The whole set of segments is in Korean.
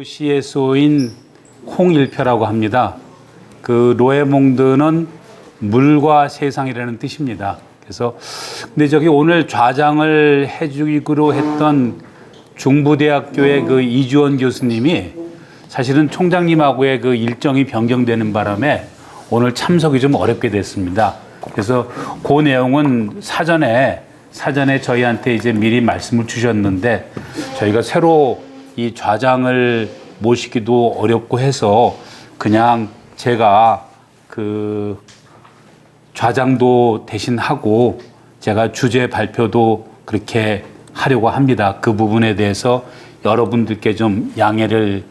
CSO인 홍일표라고 합니다. 그 로에몽드는 물과 세상이라는 뜻입니다. 그래서 근데 저기 오늘 좌장을 해주기로 했던 중부대학교의 그 이주원 교수님이 사실은 총장님하고의 그 일정이 변경되는 바람에 오늘 참석이 좀 어렵게 됐습니다. 그래서 그 내용은 사전에 저희한테 이제 미리 말씀을 주셨는데 저희가 새로 이 좌장을 모시기도 어렵고 해서 그냥 제가 그 좌장도 대신하고 제가 주제 발표도 그렇게 하려고 합니다. 그 부분에 대해서 여러분들께 좀 양해를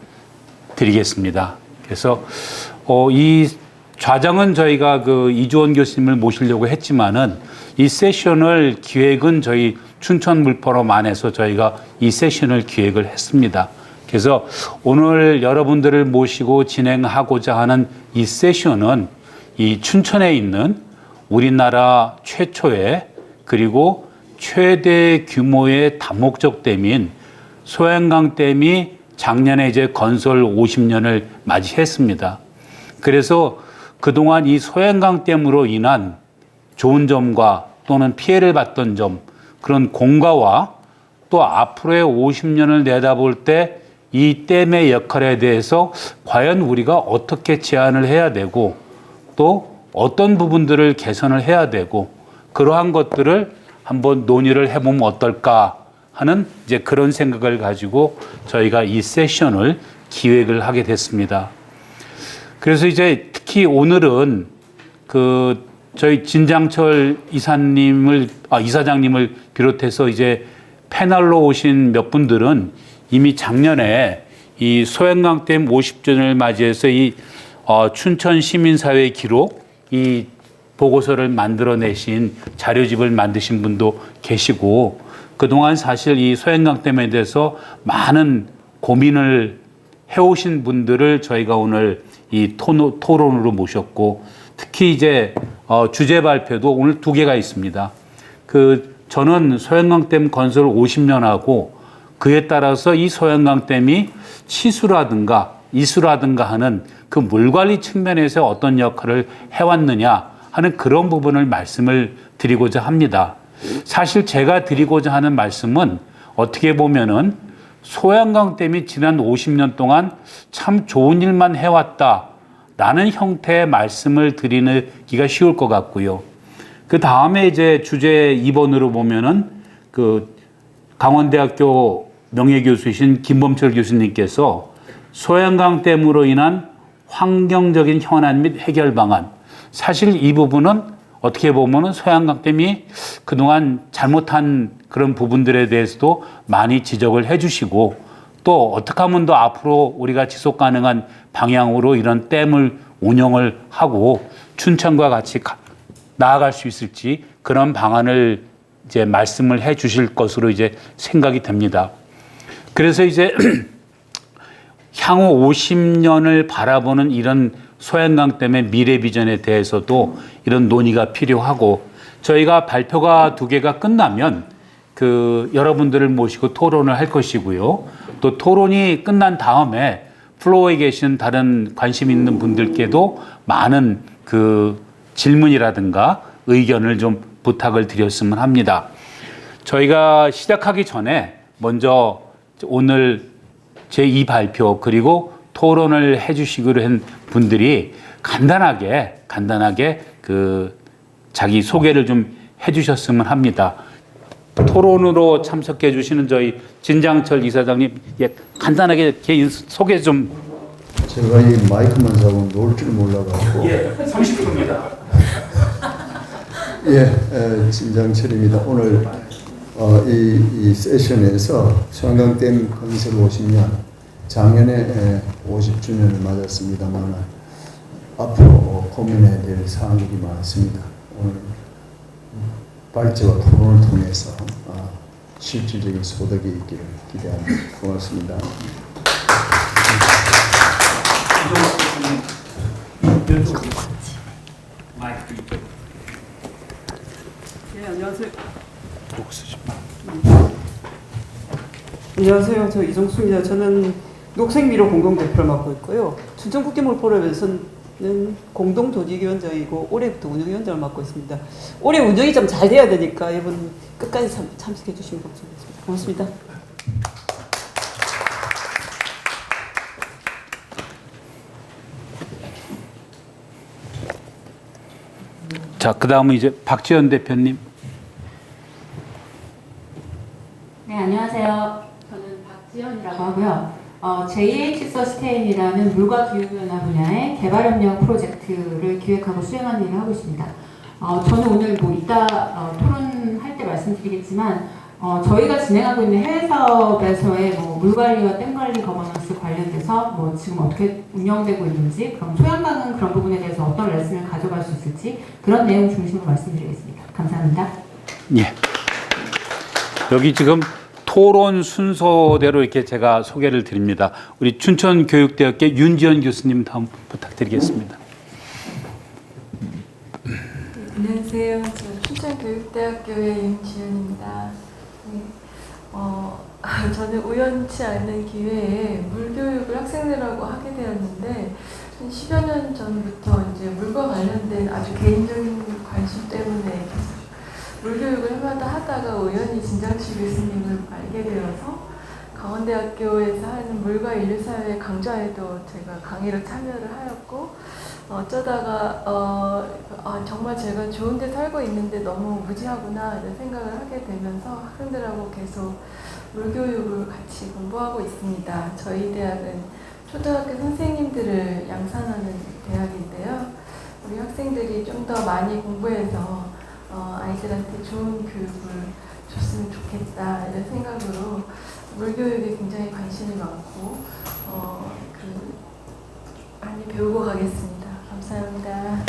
드리겠습니다. 그래서 이 좌장은 저희가 그 이주원 교수님을 모시려고 했지만은 이 세션을 기획은 저희 춘천 물포럼 안에서 저희가 이 세션을 기획을 했습니다. 그래서 오늘 여러분들을 모시고 진행하고자 하는 이 세션은 이 춘천에 있는 우리나라 최초의 그리고 최대 규모의 다목적 댐인 소양강 댐이 작년에 이제 건설 50년을 맞이했습니다. 그래서 그동안 이 소양강 댐으로 인한 좋은 점과 또는 피해를 봤던 점, 그런 공과와 또 앞으로의 50년을 내다볼 때 이 댐의 역할에 대해서 과연 우리가 어떻게 제안을 해야 되고 또 어떤 부분들을 개선을 해야 되고 그러한 것들을 한번 논의를 해보면 어떨까 하는 이제 그런 생각을 가지고 저희가 이 세션을 기획을 하게 됐습니다. 그래서 이제 특히 오늘은 그 저희 진장철 이사장님을 비롯해서 이제 패널로 오신 몇 분들은 이미 작년에 이 소양강댐 50주년을 맞이해서 이 춘천 시민사회 기록 이 보고서를 만들어내신 자료집을 만드신 분도 계시고 그동안 사실 이 소양강댐에 대해서 많은 고민을 해오신 분들을 저희가 오늘 이 토론으로 모셨고 특히 이제 주제 발표도 오늘 2개가 있습니다. 저는 소양강댐 건설 50년하고 그에 따라서 이 소양강댐이 치수라든가 이수라든가 하는 그 물관리 측면에서 어떤 역할을 해왔느냐 하는 그런 부분을 말씀을 드리고자 합니다. 사실 제가 드리고자 하는 말씀은 어떻게 보면은 소양강댐이 지난 50년 동안 참 좋은 일만 해왔다라는 형태의 말씀을 드리기가 쉬울 것 같고요. 그 다음에 이제 주제 2번으로 보면은 그 강원대학교 명예교수이신 김범철 교수님께서 소양강댐으로 인한 환경적인 현안 및 해결 방안. 사실 이 부분은 어떻게 보면은 소양강댐이 그동안 잘못한 그런 부분들에 대해서도 많이 지적을 해주시고 또 어떻게 하면 더 앞으로 우리가 지속 가능한 방향으로 이런 댐을 운영을 하고 춘천과 같이 나아갈 수 있을지 그런 방안을 이제 말씀을 해 주실 것으로 이제 생각이 됩니다. 그래서 이제 향후 50년을 바라보는 이런 소양강댐의 미래 비전에 대해서도 이런 논의가 필요하고 저희가 발표가 2개가 끝나면 그 여러분들을 모시고 토론을 할 것이고요. 또 토론이 끝난 다음에 플로어에 계신 다른 관심 있는 분들께도 많은 그 질문이라든가 의견을 좀 부탁을 드렸으면 합니다. 저희가 시작하기 전에 먼저 오늘 제2 발표 그리고 토론을 해주시기로 한 분들이 간단하게 그 자기 소개를 좀 해주셨으면 합니다. 토론으로 참석해 주시는 저희 진장철 이사장님, 간단하게 개인 소개 좀. 제가 이 마이크만 사고 놀 줄 몰라가지고. 30초입니다. 진장철입니다. 오늘 이 세션에서 소양강댐 건설 50년, 작년에 50주년을 맞았습니다만 앞으로 고민해야 될 사항들이 많습니다. 오늘 발제와 토론을 통해서 실질적인 소득이 있기를 기대합니다. 고맙습니다. 네, 안녕하세요. 안녕하세요. 저 이정수입니다. 저는 녹색미로 공동대표를 맡고 있고요. 춘천국제몰포럼에서는 공동조직위원장이고 올해부터 운영위원장을 맡고 있습니다. 올해 운영이 좀 잘 돼야 되니까 이번 끝까지 참석해 주시면 감사하겠습니다. 고맙습니다. 자, 그 다음은 이제 박지원 대표님. 네, 안녕하세요. 저는 박지연이라고 하고요. JH 서스테인이라는 물과 기후변화 분야의 개발협력 프로젝트를 기획하고 수행하는 일을 하고 있습니다. 저는 오늘 이따 토론할 때 말씀드리겠지만 저희가 진행하고 있는 해외 사업에서의 물 관리와 댐 관리 거버넌스 관련돼서 지금 어떻게 운영되고 있는지, 그럼 소양강은 그런 부분에 대해서 어떤 레슨을 가져갈 수 있을지 그런 내용 중심으로 말씀드리겠습니다. 감사합니다. 예. 여기 지금 토론 순서대로 이렇게 제가 소개를 드립니다. 우리 춘천교육대학교 윤지연 교수님 다음 부탁드리겠습니다. 안녕하세요. 저 춘천교육대학교의 윤지연입니다. 네. 저는 우연치 않은 기회에 물교육을 학생들하고 하게 되었는데, 한 10여 년 전부터 이제 물과 관련된 아주 개인적인 관심 때문에 계속 물교육을 해마다 하다가 우연히 진장식 교수님을 알게 되어서 강원대학교에서 하는 물과 인류사회 강좌에도 제가 강의로 참여를 하였고, 어쩌다가 정말 제가 좋은 데 살고 있는데 너무 무지하구나 이런 생각을 하게 되면서 학생들하고 계속 물교육을 같이 공부하고 있습니다. 저희 대학은 초등학교 선생님들을 양산하는 대학인데요. 우리 학생들이 좀 더 많이 공부해서 아이들한테 좋은 교육을 줬으면 좋겠다 이런 생각으로 물교육에 굉장히 관심이 많고 많이 배우고 가겠습니다. 감사합니다.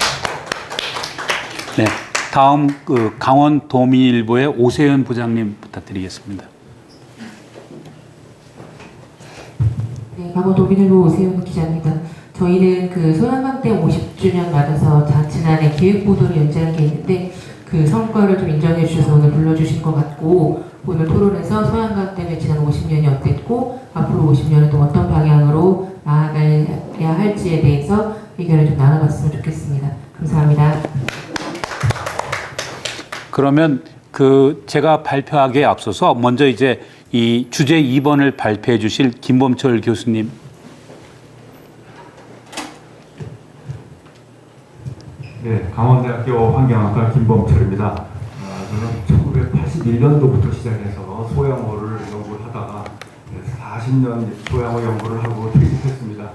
네, 다음 강원 도민일보의 오세현 부장님 부탁드리겠습니다. 네, 강원 도민일보 오세훈 기자입니다. 저희는 소양강댐 50주년 맞아서 지난해 기획보도를 연재한 게 있는데 그 성과를 좀 인정해 주셔서 오늘 불러주신 것 같고, 오늘 토론에서 소양강댐의 지난 50년이 어땠고 앞으로 50년은 또 어떤 방향으로 나아가야 할지에 대해서 의견을 좀 나눠봤으면 좋겠습니다. 감사합니다. 그러면 제가 발표하기에 앞서서 먼저 이제 이 주제 2번을 발표해 주실 김범철 교수님. 네, 강원대학교 환경학과 김범철입니다. 저는 1981년도부터 시작해서 소양호를 연구를 하다가 40년 소양호 연구를 하고 퇴직했습니다.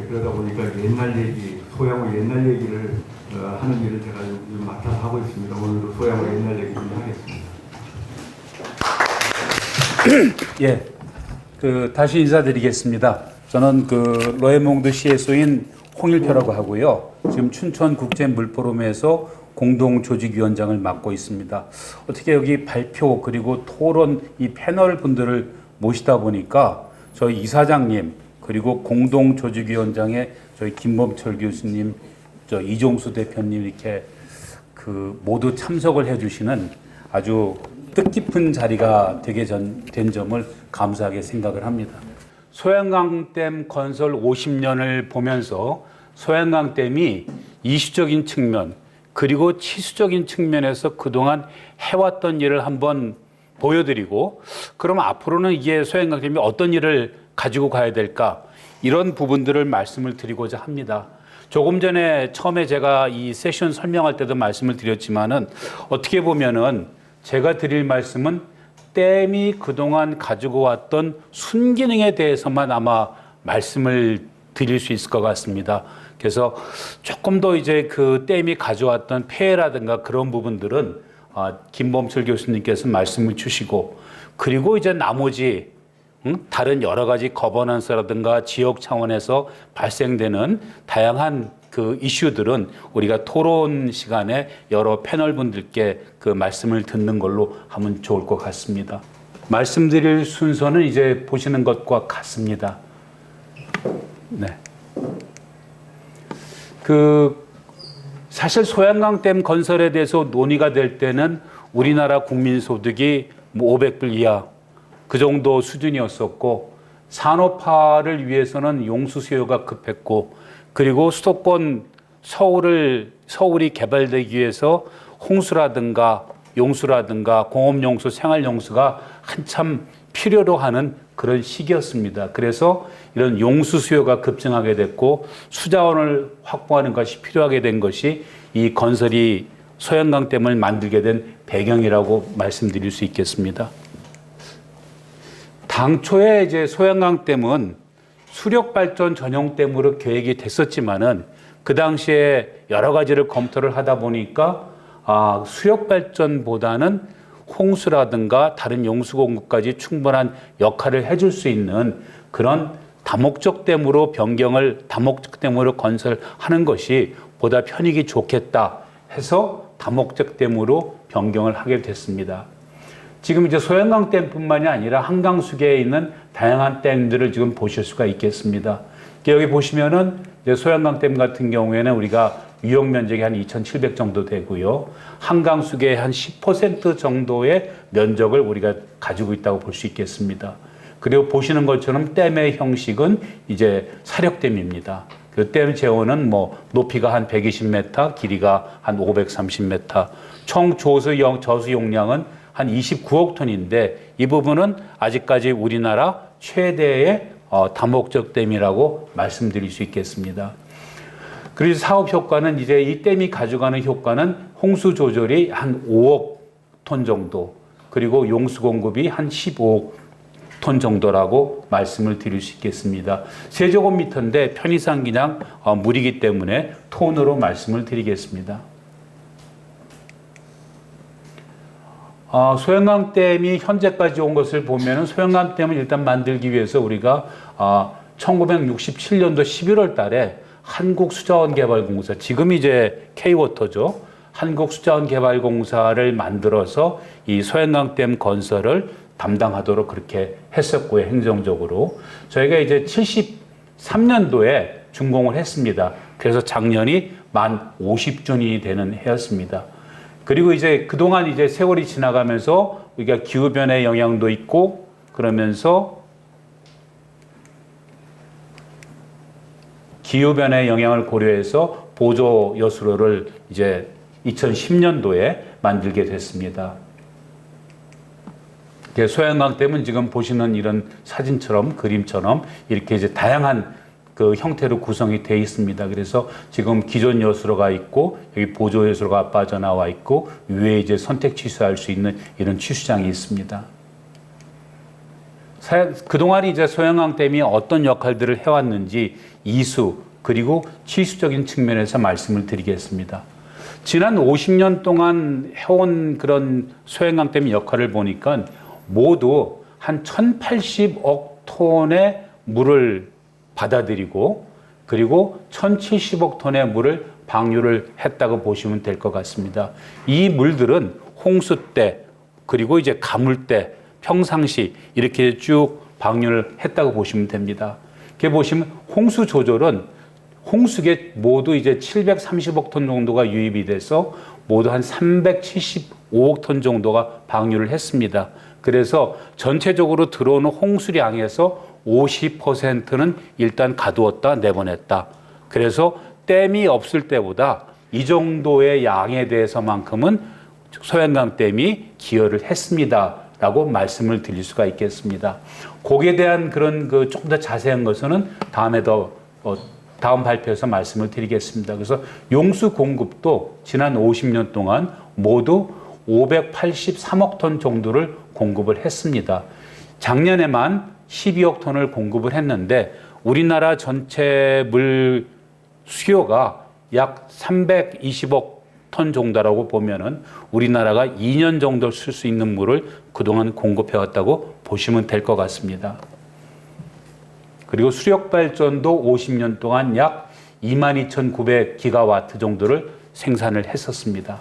그러다 보니까 옛날 얘기, 소양호 옛날 얘기를 하는 일을 제가 요즘 맡아서 하고 있습니다. 오늘도 소양호 옛날 얘기 좀 하겠습니다. 예, 다시 인사드리겠습니다. 저는 로에몽드 CSO인 홍일표라고 하고요. 지금 춘천국제물포럼에서 공동조직위원장을 맡고 있습니다. 어떻게 여기 발표 그리고 토론 이 패널 분들을 모시다 보니까 저희 이사장님 그리고 공동조직위원장의 저희 김범철 교수님, 이종수 대표님 이렇게 모두 참석을 해주시는 아주 뜻깊은 자리가 되게 된 점을 감사하게 생각을 합니다. 소양강댐 건설 50년을 보면서 소양강댐이 이슈적인 측면 그리고 치수적인 측면에서 그동안 해왔던 일을 한번 보여드리고, 그럼 앞으로는 이게 소양강댐이 어떤 일을 가지고 가야 될까, 이런 부분들을 말씀을 드리고자 합니다. 조금 전에 처음에 제가 이 세션 설명할 때도 말씀을 드렸지만은 어떻게 보면은 제가 드릴 말씀은 댐이 그동안 가지고 왔던 순기능에 대해서만 아마 말씀을 드릴 수 있을 것 같습니다. 그래서 조금 더 이제 댐이 가져왔던 폐해라든가 그런 부분들은 김범철 교수님께서 말씀을 주시고, 그리고 이제 나머지 다른 여러 가지 거버넌스라든가 지역 차원에서 발생되는 다양한 이슈들은 우리가 토론 시간에 여러 패널 분들께 말씀을 듣는 걸로 하면 좋을 것 같습니다. 말씀드릴 순서는 이제 보시는 것과 같습니다. 네. 사실 소양강댐 건설에 대해서 논의가 될 때는 우리나라 국민 소득이 500불 이하 그 정도 수준이었었고, 산업화를 위해서는 용수 수요가 급했고, 그리고 수도권 서울이 개발되기 위해서 홍수라든가 용수라든가 공업용수, 생활용수가 한참 필요로 하는 그런 시기였습니다. 그래서 이런 용수 수요가 급증하게 됐고 수자원을 확보하는 것이 필요하게 된 것이 이 건설이 소양강댐을 만들게 된 배경이라고 말씀드릴 수 있겠습니다. 당초에 이제 소양강댐은 수력발전 전용댐으로 계획이 됐었지만은 그 당시에 여러 가지를 검토를 하다 보니까 수력발전보다는 홍수라든가 다른 용수 공급까지 충분한 역할을 해줄 수 있는 그런 다목적 댐으로 다목적 댐으로 건설하는 것이 보다 편익이 좋겠다 해서 다목적 댐으로 변경을 하게 됐습니다. 지금 이제 소양강 댐뿐만이 아니라 한강수계에 있는 다양한 댐들을 지금 보실 수가 있겠습니다. 여기 보시면은 이제 소양강 댐 같은 경우에는 우리가 유용 면적이 한 2,700 정도 되고요. 한강수계의 한 10% 정도의 면적을 우리가 가지고 있다고 볼 수 있겠습니다. 그리고 보시는 것처럼 댐의 형식은 이제 사력댐입니다. 그 댐 재원은 뭐 높이가 한 120m, 길이가 한 530m, 총 저수 용량은 한 29억 톤인데 이 부분은 아직까지 우리나라 최대의 다목적 댐이라고 말씀드릴 수 있겠습니다. 그리고 사업 효과는 이제 이 댐이 가져가는 효과는 홍수 조절이 한 5억 톤 정도, 그리고 용수 공급이 한 15억 톤 정도라고 말씀을 드릴 수 있겠습니다. 세제곱미터인데 편의상 그냥 물이기 때문에 톤으로 말씀을 드리겠습니다. 소양강댐이 현재까지 온 것을 보면 소양강댐을 일단 만들기 위해서 우리가 1967년도 11월 달에 한국수자원개발공사, 지금 이제 K워터죠. 한국수자원개발공사를 만들어서 이 소양강댐 건설을 담당하도록 그렇게 했었고요, 행정적으로. 저희가 이제 73년도에 준공을 했습니다. 그래서 작년이 만 50주년이 되는 해였습니다. 그리고 이제 그동안 이제 세월이 지나가면서 우리가 기후변화의 영향도 있고 그러면서 기후변화의 영향을 고려해서 보조 여수로를 이제 2010년도에 만들게 됐습니다. 소양강댐은 지금 보시는 이런 사진처럼 그림처럼 이렇게 이제 다양한 그 형태로 구성이 되어 있습니다. 그래서 지금 기존 여수로가 있고 여기 보조 여수로가 빠져나와 있고 위에 이제 선택 취수할 수 있는 이런 취수장이 있습니다. 그동안 이제 소양강댐이 어떤 역할들을 해왔는지 이수 그리고 취수적인 측면에서 말씀을 드리겠습니다. 지난 50년 동안 해온 그런 소양강댐 역할을 보니까 모두 한 1,080억 톤의 물을 받아들이고 그리고 1,070억 톤의 물을 방류를 했다고 보시면 될 것 같습니다. 이 물들은 홍수 때 그리고 이제 가물 때 평상시 이렇게 쭉 방류를 했다고 보시면 됩니다. 이렇게 보시면 홍수 조절은 홍수계 모두 이제 730억 톤 정도가 유입이 돼서 모두 한 375억 톤 정도가 방류를 했습니다. 그래서 전체적으로 들어오는 홍수량에서 50%는 일단 가두었다 내보냈다. 그래서 댐이 없을 때보다 이 정도의 양에 대해서만큼은 소양강댐이 기여를 했습니다라고 말씀을 드릴 수가 있겠습니다. 거기에 대한 그런 조금 더 자세한 것은 다음 발표에서 말씀을 드리겠습니다. 그래서 용수 공급도 지난 50년 동안 모두 583억 톤 정도를 공급을 했습니다. 작년에만 12억 톤을 공급을 했는데 우리나라 전체 물 수요가 약 320억 톤 정도라고 보면은 우리나라가 2년 정도 쓸 수 있는 물을 그동안 공급해왔다고 보시면 될 것 같습니다. 그리고 수력 발전도 50년 동안 약 22,900기가와트 정도를 생산을 했었습니다.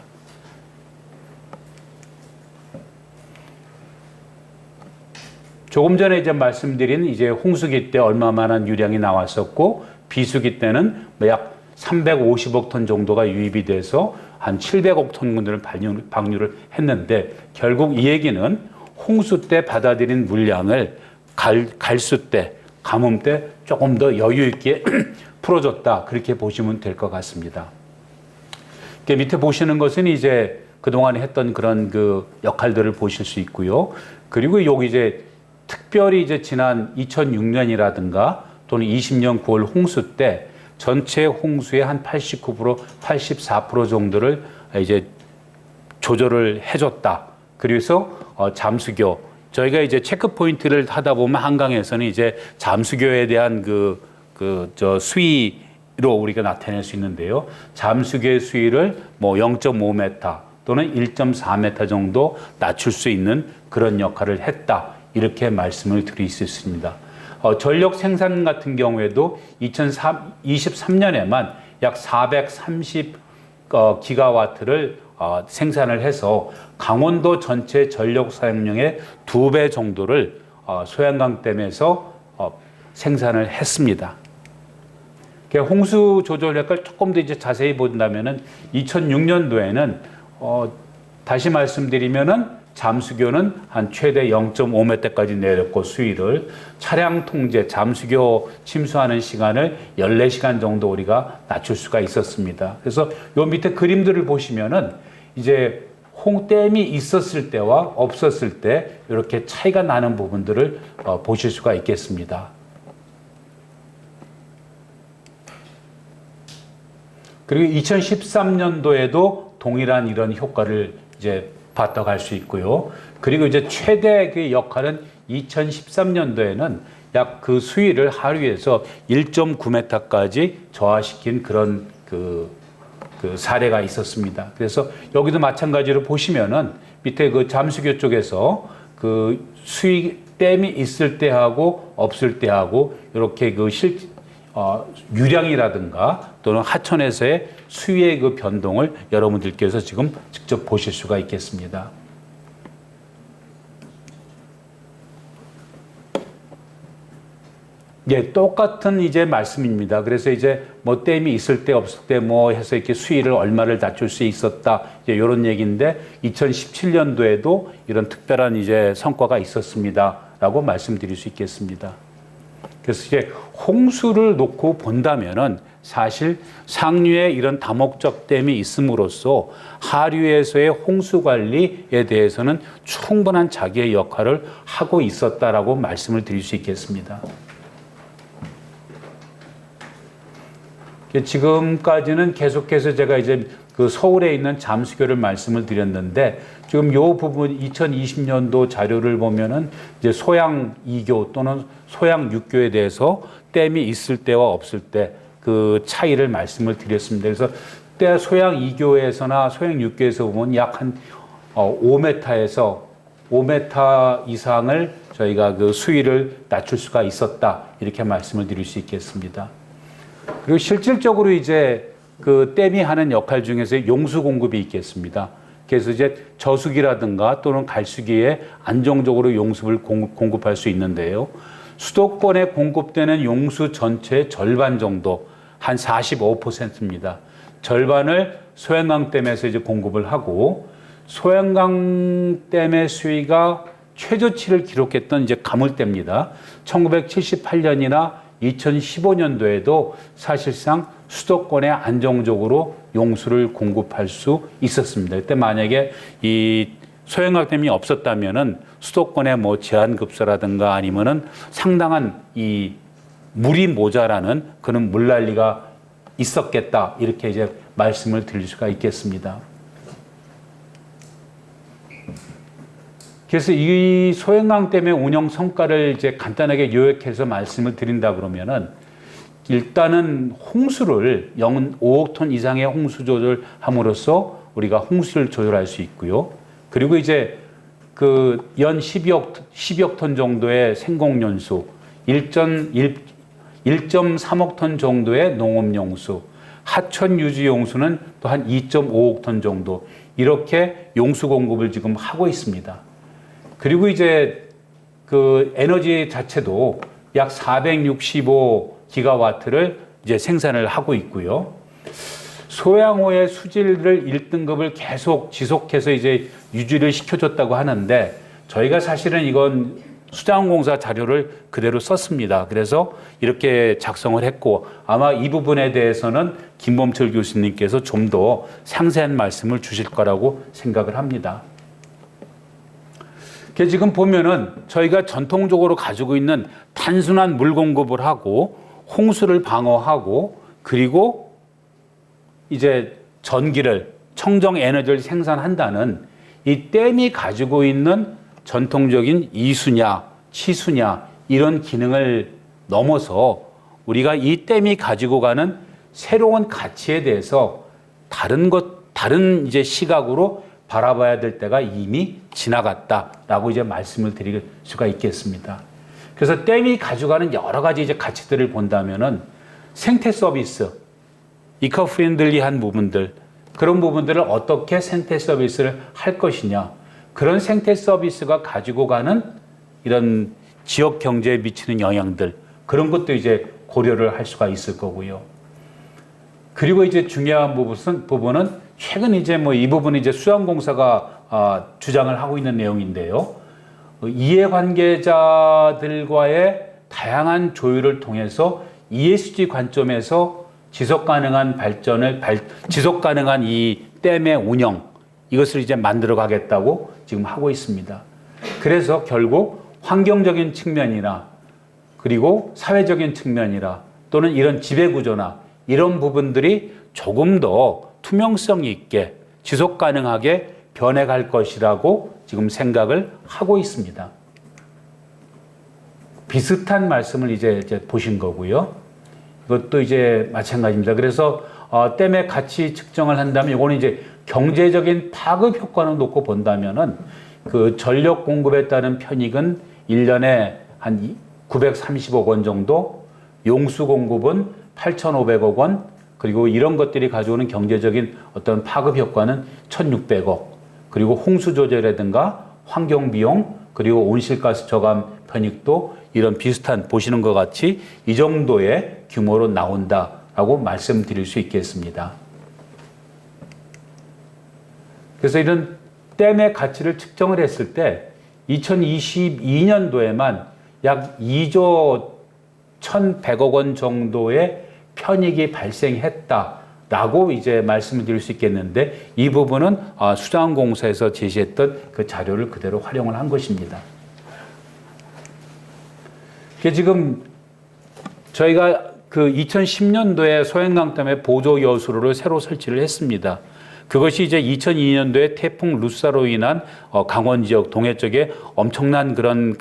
조금 전에 이제 말씀드린 이제 홍수기 때 얼마만한 유량이 나왔었고 비수기 때는 약 350억 톤 정도가 유입이 돼서 한 700억 톤 정도를 방류를 했는데 결국 이 얘기는 홍수 때 받아들인 물량을 갈수 때 가뭄 때 조금 더 여유 있게 풀어줬다. 그렇게 보시면 될 것 같습니다. 밑에 보시는 것은 이제 그동안에 했던 그런 그 역할들을 보실 수 있고요. 그리고 여기 이제 특별히 이제 지난 2006년이라든가 또는 20년 9월 홍수 때 전체 홍수의 한 89%, 84% 정도를 이제 조절을 해줬다. 그래서 잠수교, 저희가 이제 체크 포인트를 하다 보면 한강에서는 이제 잠수교에 대한 수위로 우리가 나타낼 수 있는데요. 잠수교의 수위를 뭐 0.5m 또는 1.4m 정도 낮출 수 있는 그런 역할을 했다. 이렇게 말씀을 드릴 수 있습니다. 전력 생산 같은 경우에도 2023년에만 약 430 기가와트를 생산을 해서 강원도 전체 전력 사용량의 2배 정도를 소양강댐에서 생산을 했습니다. 홍수 조절 역할 조금 더 이제 자세히 본다면은 2006년도에는 다시 말씀드리면은 잠수교는 한 최대 0.5m까지 내렸고 수위를 차량 통제, 잠수교 침수하는 시간을 14시간 정도 우리가 낮출 수가 있었습니다. 그래서 요 밑에 그림들을 보시면은 이제 댐이 있었을 때와 없었을 때 이렇게 차이가 나는 부분들을 보실 수가 있겠습니다. 그리고 2013년도에도 동일한 이런 효과를 이제 봤다갈 수 있고요. 그리고 이제 최대 그 역할은 2013년도에는 약 그 수위를 하류에서 1.9m까지 저하시킨 그런 그 사례가 있었습니다. 그래서 여기도 마찬가지로 보시면은 밑에 그 잠수교 쪽에서 그 수위 댐이 있을 때하고 없을 때하고 이렇게 그 유량이라든가 또는 하천에서의 수위의 그 변동을 여러분들께서 지금 직접 보실 수가 있겠습니다. 예, 똑같은 이제 말씀입니다. 그래서 이제 뭐 댐이 있을 때 없을 때 뭐 해서 이렇게 수위를 얼마를 낮출 수 있었다. 이제 이런 얘기인데 2017년도에도 이런 특별한 이제 성과가 있었습니다라고 말씀드릴 수 있겠습니다. 그래서 이제 홍수를 놓고 본다면은 사실 상류에 이런 다목적 댐이 있음으로써 하류에서의 홍수 관리에 대해서는 충분한 자기의 역할을 하고 있었다라고 말씀을 드릴 수 있겠습니다. 지금까지는 계속해서 제가 이제 그 서울에 있는 잠수교를 말씀을 드렸는데 지금 요 부분 2020년도 자료를 보면은 이제 소양 2교 또는 소양 6교에 대해서 댐이 있을 때와 없을 때 그 차이를 말씀을 드렸습니다. 그래서 때 소양 2교에서나 소양 6교에서 보면 약 한 5m에서 5m 이상을 저희가 그 수위를 낮출 수가 있었다. 이렇게 말씀을 드릴 수 있겠습니다. 그리고 실질적으로 이제 그 댐이 하는 역할 중에서 용수 공급이 있겠습니다. 그래서 이제 저수기라든가 또는 갈수기에 안정적으로 용수를 공급할 수 있는데요. 수도권에 공급되는 용수 전체의 절반 정도, 한 45%입니다. 절반을 소양강댐에서 이제 공급을 하고 소양강댐의 수위가 최저치를 기록했던 이제 가물대입니다. 1978년이나 2015년도에도 사실상 수도권에 안정적으로 용수를 공급할 수 있었습니다. 그때 만약에 이 소양강댐이 없었다면은 수도권에 뭐 제한급수라든가 아니면은 상당한 이 물이 모자라는 그런 물난리가 있었겠다. 이렇게 이제 말씀을 드릴 수가 있겠습니다. 그래서 이 소양강댐의 운영 성과를 이제 간단하게 요약해서 말씀을 드린다 그러면은 일단은 홍수를 5억 톤 이상의 홍수 조절함으로써 우리가 홍수를 조절할 수 있고요. 그리고 이제 그 연 12억 톤 정도의 생공연수, 1.3억 톤 정도의 농업용수, 하천 유지 용수는 또 한 2.5억 톤 정도 이렇게 용수 공급을 지금 하고 있습니다. 그리고 이제 그 에너지 자체도 약 465 기가와트를 이제 생산을 하고 있고요. 소양호의 수질을 1등급을 계속 지속해서 이제 유지를 시켜줬다고 하는데 저희가 사실은 이건 수자원공사 자료를 그대로 썼습니다. 그래서 이렇게 작성을 했고 아마 이 부분에 대해서는 김범철 교수님께서 좀 더 상세한 말씀을 주실 거라고 생각을 합니다. 지금 보면은 저희가 전통적으로 가지고 있는 단순한 물 공급을 하고 홍수를 방어하고 그리고 이제 전기를 청정 에너지를 생산한다는 이 댐이 가지고 있는 전통적인 이수냐, 치수냐 이런 기능을 넘어서 우리가 이 댐이 가지고 가는 새로운 가치에 대해서 다른 이제 시각으로 바라봐야 될 때가 이미 지나갔다라고 이제 말씀을 드릴 수가 있겠습니다. 그래서 댐이 가져가는 여러 가지 이제 가치들을 본다면은 생태 서비스, 이커 프렌들리한 부분들, 그런 부분들을 어떻게 생태 서비스를 할 것이냐, 그런 생태 서비스가 가지고 가는 이런 지역 경제에 미치는 영향들, 그런 것도 이제 고려를 할 수가 있을 거고요. 그리고 이제 중요한 부분은 최근 이제 뭐 이 부분은 이제 수자원공사가 주장을 하고 있는 내용인데요. 이해관계자들과의 다양한 조율을 통해서 ESG 관점에서 지속 가능한 이 댐의 운영, 이것을 이제 만들어 가겠다고 지금 하고 있습니다. 그래서 결국 환경적인 측면이나 그리고 사회적인 측면이나 또는 이런 지배구조나 이런 부분들이 조금 더 투명성 있게 지속 가능하게 변해갈 것이라고 지금 생각을 하고 있습니다. 비슷한 말씀을 이제 보신 거고요. 이것도 이제 마찬가지입니다. 그래서 댐의 가치 측정을 한다면 이거는 이제 경제적인 파급 효과를 놓고 본다면은 그 전력 공급에 따른 편익은 1년에 한 930억 원 정도, 용수 공급은 8,500억 원, 그리고 이런 것들이 가져오는 경제적인 어떤 파급 효과는 1,600억, 그리고 홍수 조절이라든가 환경 비용, 그리고 온실가스 저감 편익도 이런 비슷한 보시는 것 같이 이 정도의 규모로 나온다라고 말씀드릴 수 있겠습니다. 그래서 이런 댐의 가치를 측정을 했을 때 2022년도에만 약 2조 1,100억 원 정도의 편익이 발생했다라고 이제 말씀을 드릴 수 있겠는데 이 부분은 수자원공사에서 제시했던 그 자료를 그대로 활용을 한 것입니다. 지금 저희가 그 2010년도에 소행강댐의 보조 여수로를 새로 설치를 했습니다. 그것이 이제 2002년도에 태풍 루사로 인한 강원 지역 동해 쪽에 엄청난 그런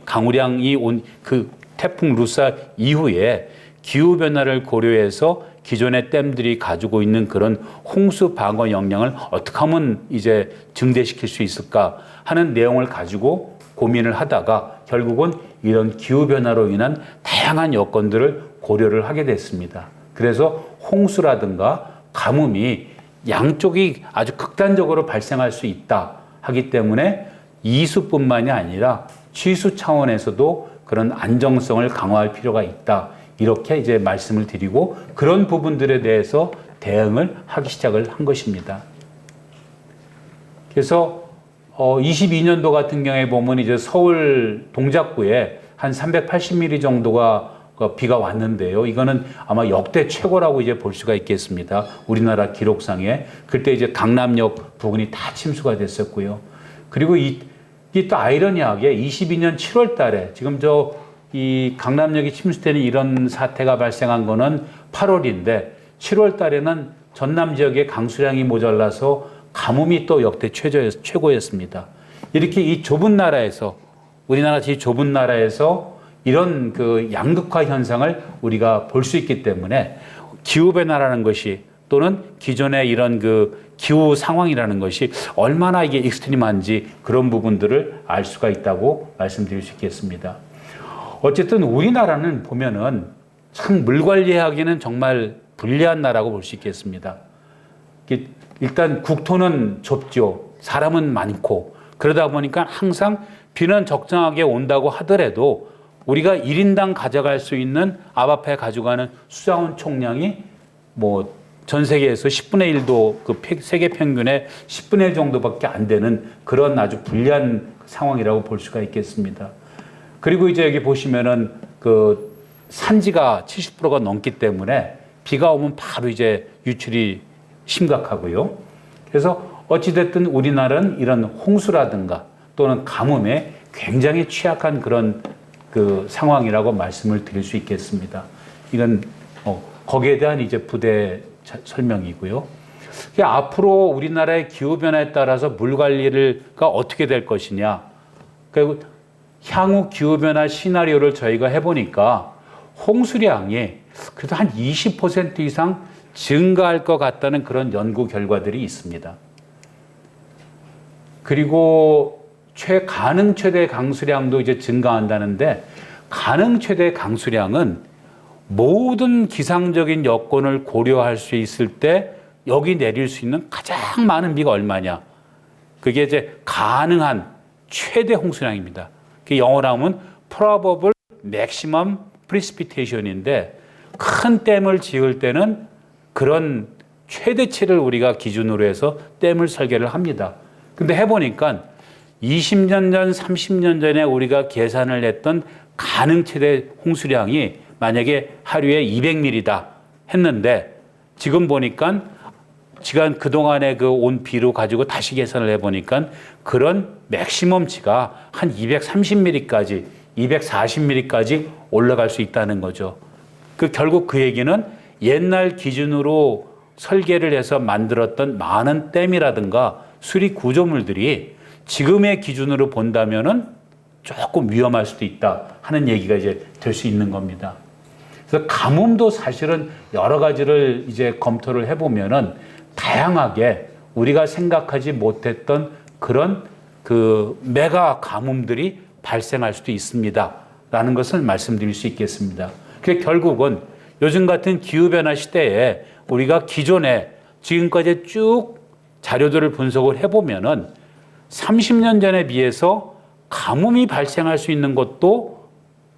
강우량이 온 그 태풍 루사 이후에 기후 변화를 고려해서 기존의 댐들이 가지고 있는 그런 홍수 방어 역량을 어떻게 하면 이제 증대시킬 수 있을까 하는 내용을 가지고 고민을 하다가 결국은 이런 기후 변화로 인한 다양한 여건들을 고려를 하게 됐습니다. 그래서 홍수라든가 가뭄이 양쪽이 아주 극단적으로 발생할 수 있다 하기 때문에 이수뿐만이 아니라 취수 차원에서도 그런 안정성을 강화할 필요가 있다. 이렇게 이제 말씀을 드리고 그런 부분들에 대해서 대응을 하기 시작을 한 것입니다. 그래서 22년도 같은 경우에 보면 이제 서울 동작구에 한 380mm 정도가 비가 왔는데요. 이거는 아마 역대 최고라고 이제 볼 수가 있겠습니다. 우리나라 기록상에. 그때 이제 강남역 부근이 다 침수가 됐었고요. 그리고 이게 또 아이러니하게 22년 7월 달에 지금 이 강남역이 침수되는 이런 사태가 발생한 거는 8월인데 7월 달에는 전남 지역에 강수량이 모자라서 가뭄이 또 역대 최고였습니다. 이렇게 이 좁은 나라에서 우리나라 이 좁은 나라에서 이런 그 양극화 현상을 우리가 볼 수 있기 때문에 기후변화라는 것이 또는 기존의 이런 그 기후 상황이라는 것이 얼마나 이게 익스트림한지 그런 부분들을 알 수가 있다고 말씀드릴 수 있겠습니다. 어쨌든 우리나라는 보면은 참 물 관리하기는 정말 불리한 나라고 볼 수 있겠습니다. 일단 국토는 좁죠. 사람은 많고 그러다 보니까 항상 비는 적정하게 온다고 하더라도 우리가 1인당 가져갈 수 있는 아바페 가져가는 수자원 총량이 뭐 전 세계에서 10분의 1도 그 세계 평균의 10분의 1 정도밖에 안 되는 그런 아주 불리한 상황이라고 볼 수가 있겠습니다. 그리고 이제 여기 보시면은 그 산지가 70%가 넘기 때문에 비가 오면 바로 이제 유출이 심각하고요. 그래서 어찌됐든 우리나라는 이런 홍수라든가 또는 가뭄에 굉장히 취약한 그런 그 상황이라고 말씀을 드릴 수 있겠습니다. 이건 거기에 대한 이제 부대 설명이고요. 앞으로 우리나라의 기후 변화에 따라서 물 관리가 어떻게 될 것이냐. 그리고 향후 기후 변화 시나리오를 저희가 해보니까 홍수량이 그래도 한 20% 이상 증가할 것 같다는 그런 연구 결과들이 있습니다. 그리고 가능 최대 강수량도 이제 증가한다는데, 가능 최대 강수량은 모든 기상적인 여건을 고려할 수 있을 때 여기 내릴 수 있는 가장 많은 비가 얼마냐. 그게 이제 가능한 최대 홍수량입니다. 그 영어로 하면 probable maximum precipitation인데, 큰 댐을 지을 때는 그런 최대치를 우리가 기준으로 해서 댐을 설계를 합니다. 근데 해보니까 20년 전, 30년 전에 우리가 계산을 했던 가능 최대 홍수량이 만약에 하루에 200mm다 했는데, 지금 보니까 지금 그동안에 그 온 비로 가지고 다시 계산을 해보니까 그런 맥시멈치가 한 230mm까지, 240mm까지 올라갈 수 있다는 거죠. 결국 그 얘기는 옛날 기준으로 설계를 해서 만들었던 많은 댐이라든가 수리 구조물들이 지금의 기준으로 본다면은 조금 위험할 수도 있다 하는 얘기가 이제 될 수 있는 겁니다. 그래서 가뭄도 사실은 여러 가지를 이제 검토를 해보면은 다양하게 우리가 생각하지 못했던 그런 그 메가 가뭄들이 발생할 수도 있습니다. 라는 것을 말씀드릴 수 있겠습니다. 그래서 결국은 요즘 같은 기후변화 시대에 우리가 기존에 지금까지 쭉 자료들을 분석을 해보면은 30년 전에 비해서 가뭄이 발생할 수 있는 것도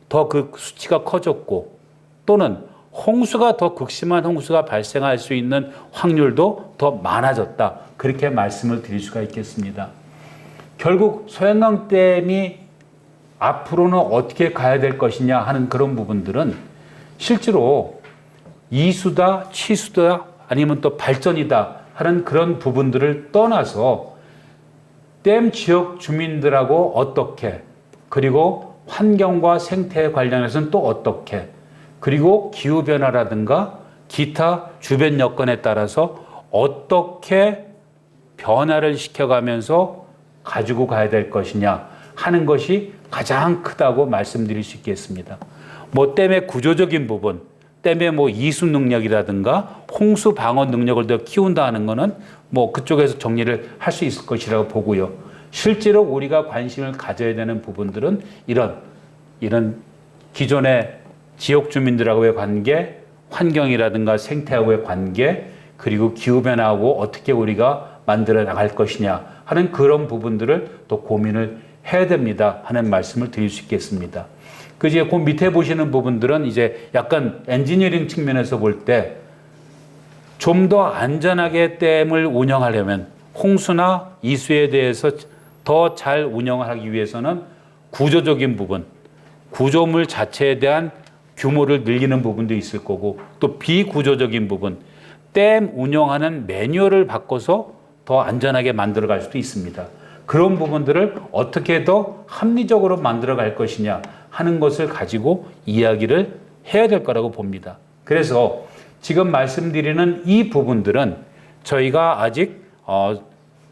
더 그 수치가 커졌고, 또는 홍수가 더 극심한 홍수가 발생할 수 있는 확률도 더 많아졌다. 그렇게 말씀을 드릴 수가 있겠습니다. 결국 소양강댐이 앞으로는 어떻게 가야 될 것이냐 하는 그런 부분들은 실제로 이수다, 치수다, 아니면 또 발전이다 하는 그런 부분들을 떠나서 댐 지역 주민들하고 어떻게, 그리고 환경과 생태에 관련해서는 또 어떻게, 그리고 기후변화라든가 기타 주변 여건에 따라서 어떻게 변화를 시켜가면서 가지고 가야 될 것이냐 하는 것이 가장 크다고 말씀드릴 수 있겠습니다. 댐의 구조적인 부분, 댐의 이수 능력이라든가 홍수 방어 능력을 더 키운다 하는 거는 그쪽에서 정리를 할 수 있을 것이라고 보고요. 실제로 우리가 관심을 가져야 되는 부분들은 이런 기존의 지역 주민들하고의 관계, 환경이라든가 생태하고의 관계, 그리고 기후변화하고 어떻게 우리가 만들어 나갈 것이냐 하는 그런 부분들을 또 고민을 해야 됩니다 하는 말씀을 드릴 수 있겠습니다. 그 밑에 보시는 부분들은 이제 약간 엔지니어링 측면에서 볼 때 좀 더 안전하게 댐을 운영하려면, 홍수나 이수에 대해서 더 잘 운영하기 위해서는 구조적인 부분, 구조물 자체에 대한 규모를 늘리는 부분도 있을 거고, 또 비구조적인 부분, 댐 운영하는 매뉴얼을 바꿔서 더 안전하게 만들어 갈 수도 있습니다. 그런 부분들을 어떻게 더 합리적으로 만들어 갈 것이냐 하는 것을 가지고 이야기를 해야 될 거라고 봅니다. 그래서 지금 말씀드리는 이 부분들은 저희가 아직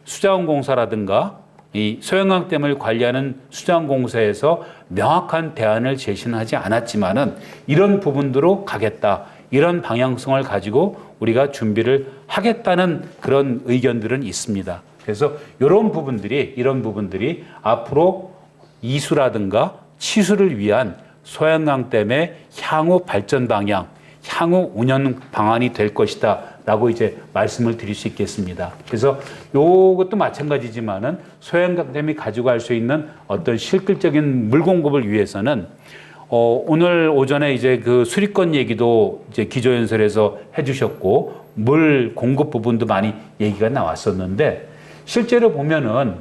수자원공사라든가 이 소양강댐을 관리하는 수자원공사에서 명확한 대안을 제시는 하지 않았지만은 이런 부분으로 가겠다, 이런 방향성을 가지고 우리가 준비를 하겠다는 그런 의견들은 있습니다. 그래서 이런 부분들이 앞으로 이수라든가 치수를 위한 소양강댐의 향후 발전 방향, 향후 운영 방안이 될 것이다 라고 이제 말씀을 드릴 수 있겠습니다. 그래서 이것도 마찬가지지만은 소양강댐이 가지고 갈 수 있는 어떤 실질적인 물 공급을 위해서는 오늘 오전에 이제 그 수리권 얘기도 이제 기조연설에서 해주셨고, 물 공급 부분도 많이 얘기가 나왔었는데 실제로 보면은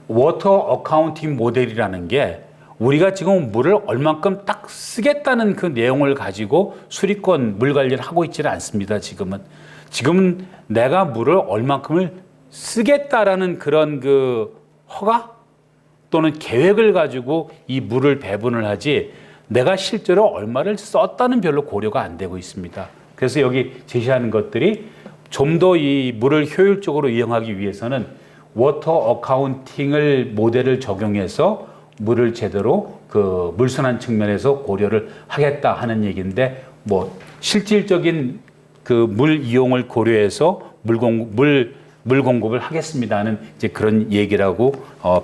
워터 어카운팅 모델이라는 게 우리가 지금 물을 얼만큼 딱 쓰겠다는 그 내용을 가지고 수리권 물 관리를 하고 있지는 않습니다. 지금은 내가 물을 얼만큼을 쓰겠다라는 그런 그 허가 또는 계획을 가지고 이 물을 배분을 하지 내가 실제로 얼마를 썼다는 별로 고려가 안 되고 있습니다. 그래서 여기 제시하는 것들이 좀 더 이 물을 효율적으로 이용하기 위해서는 워터 어카운팅을 모델을 적용해서 물을 제대로 그 물순환 측면에서 고려를 하겠다 하는 얘기인데 뭐 실질적인 그 물 이용을 고려해서 물 공급을 하겠습니다는 이제 그런 얘기라고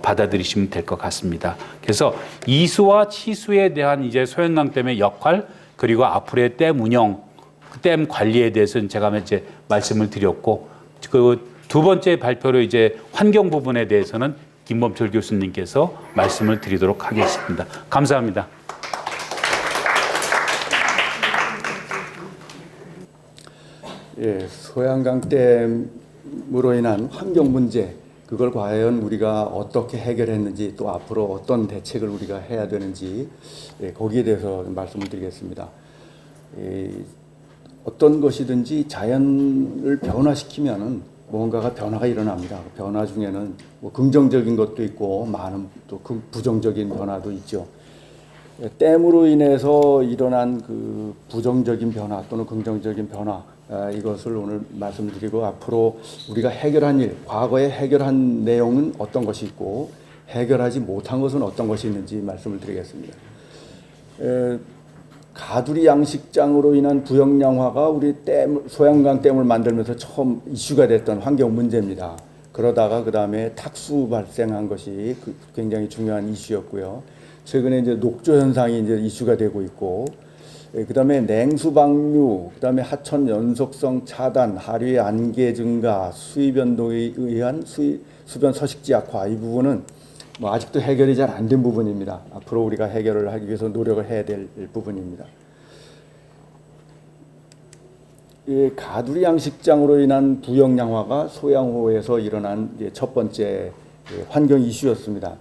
받아들이시면 될 것 같습니다. 그래서 이수와 치수에 대한 이제 소양강댐의 역할 그리고 앞으로의 댐 운영, 댐 관리에 대해서는 제가 이제 말씀을 드렸고 그 두 번째 발표로 이제 환경 부분에 대해서는 김범철 교수님께서 말씀을 드리도록 하겠습니다. 감사합니다. 예, 소양강댐으로 인한 환경 문제, 그걸 과연 우리가 어떻게 해결했는지 또 앞으로 어떤 대책을 우리가 해야 되는지 거기에 대해서 말씀을 드리겠습니다. 어떤 것이든지 자연을 변화시키면은 뭔가가 변화가 일어납니다. 변화 중에는 뭐 긍정적인 것도 있고 많은 또 부정적인 변화도 있죠. 댐으로 인해서 일어난 그 부정적인 변화 또는 긍정적인 변화, 이것을 오늘 말씀드리고 앞으로 우리가 해결한 일, 과거에 해결한 내용은 어떤 것이 있고 해결하지 못한 것은 어떤 것이 있는지 말씀을 드리겠습니다. 가두리 양식장으로 인한 부역량화가 우리 소양강 댐을 만들면서 처음 이슈가 됐던 환경 문제입니다. 그러다가 그 다음에 탁수 발생한 것이 굉장히 중요한 이슈였고요. 최근에 이제 녹조 현상이 이제 이슈가 되고 있고, 그 다음에 냉수 방류, 그 다음에 하천 연속성 차단, 하류의 안개 증가, 수위 변동에 의한 수변 서식지 악화, 이 부분은 뭐 아직도 해결이 잘 안 된 부분입니다. 앞으로 우리가 해결을 하기 위해서 노력을 해야 될 부분입니다. 가두리 양식장으로 인한 부역량화가 소양호에서 일어난 첫 번째 환경 이슈였습니다.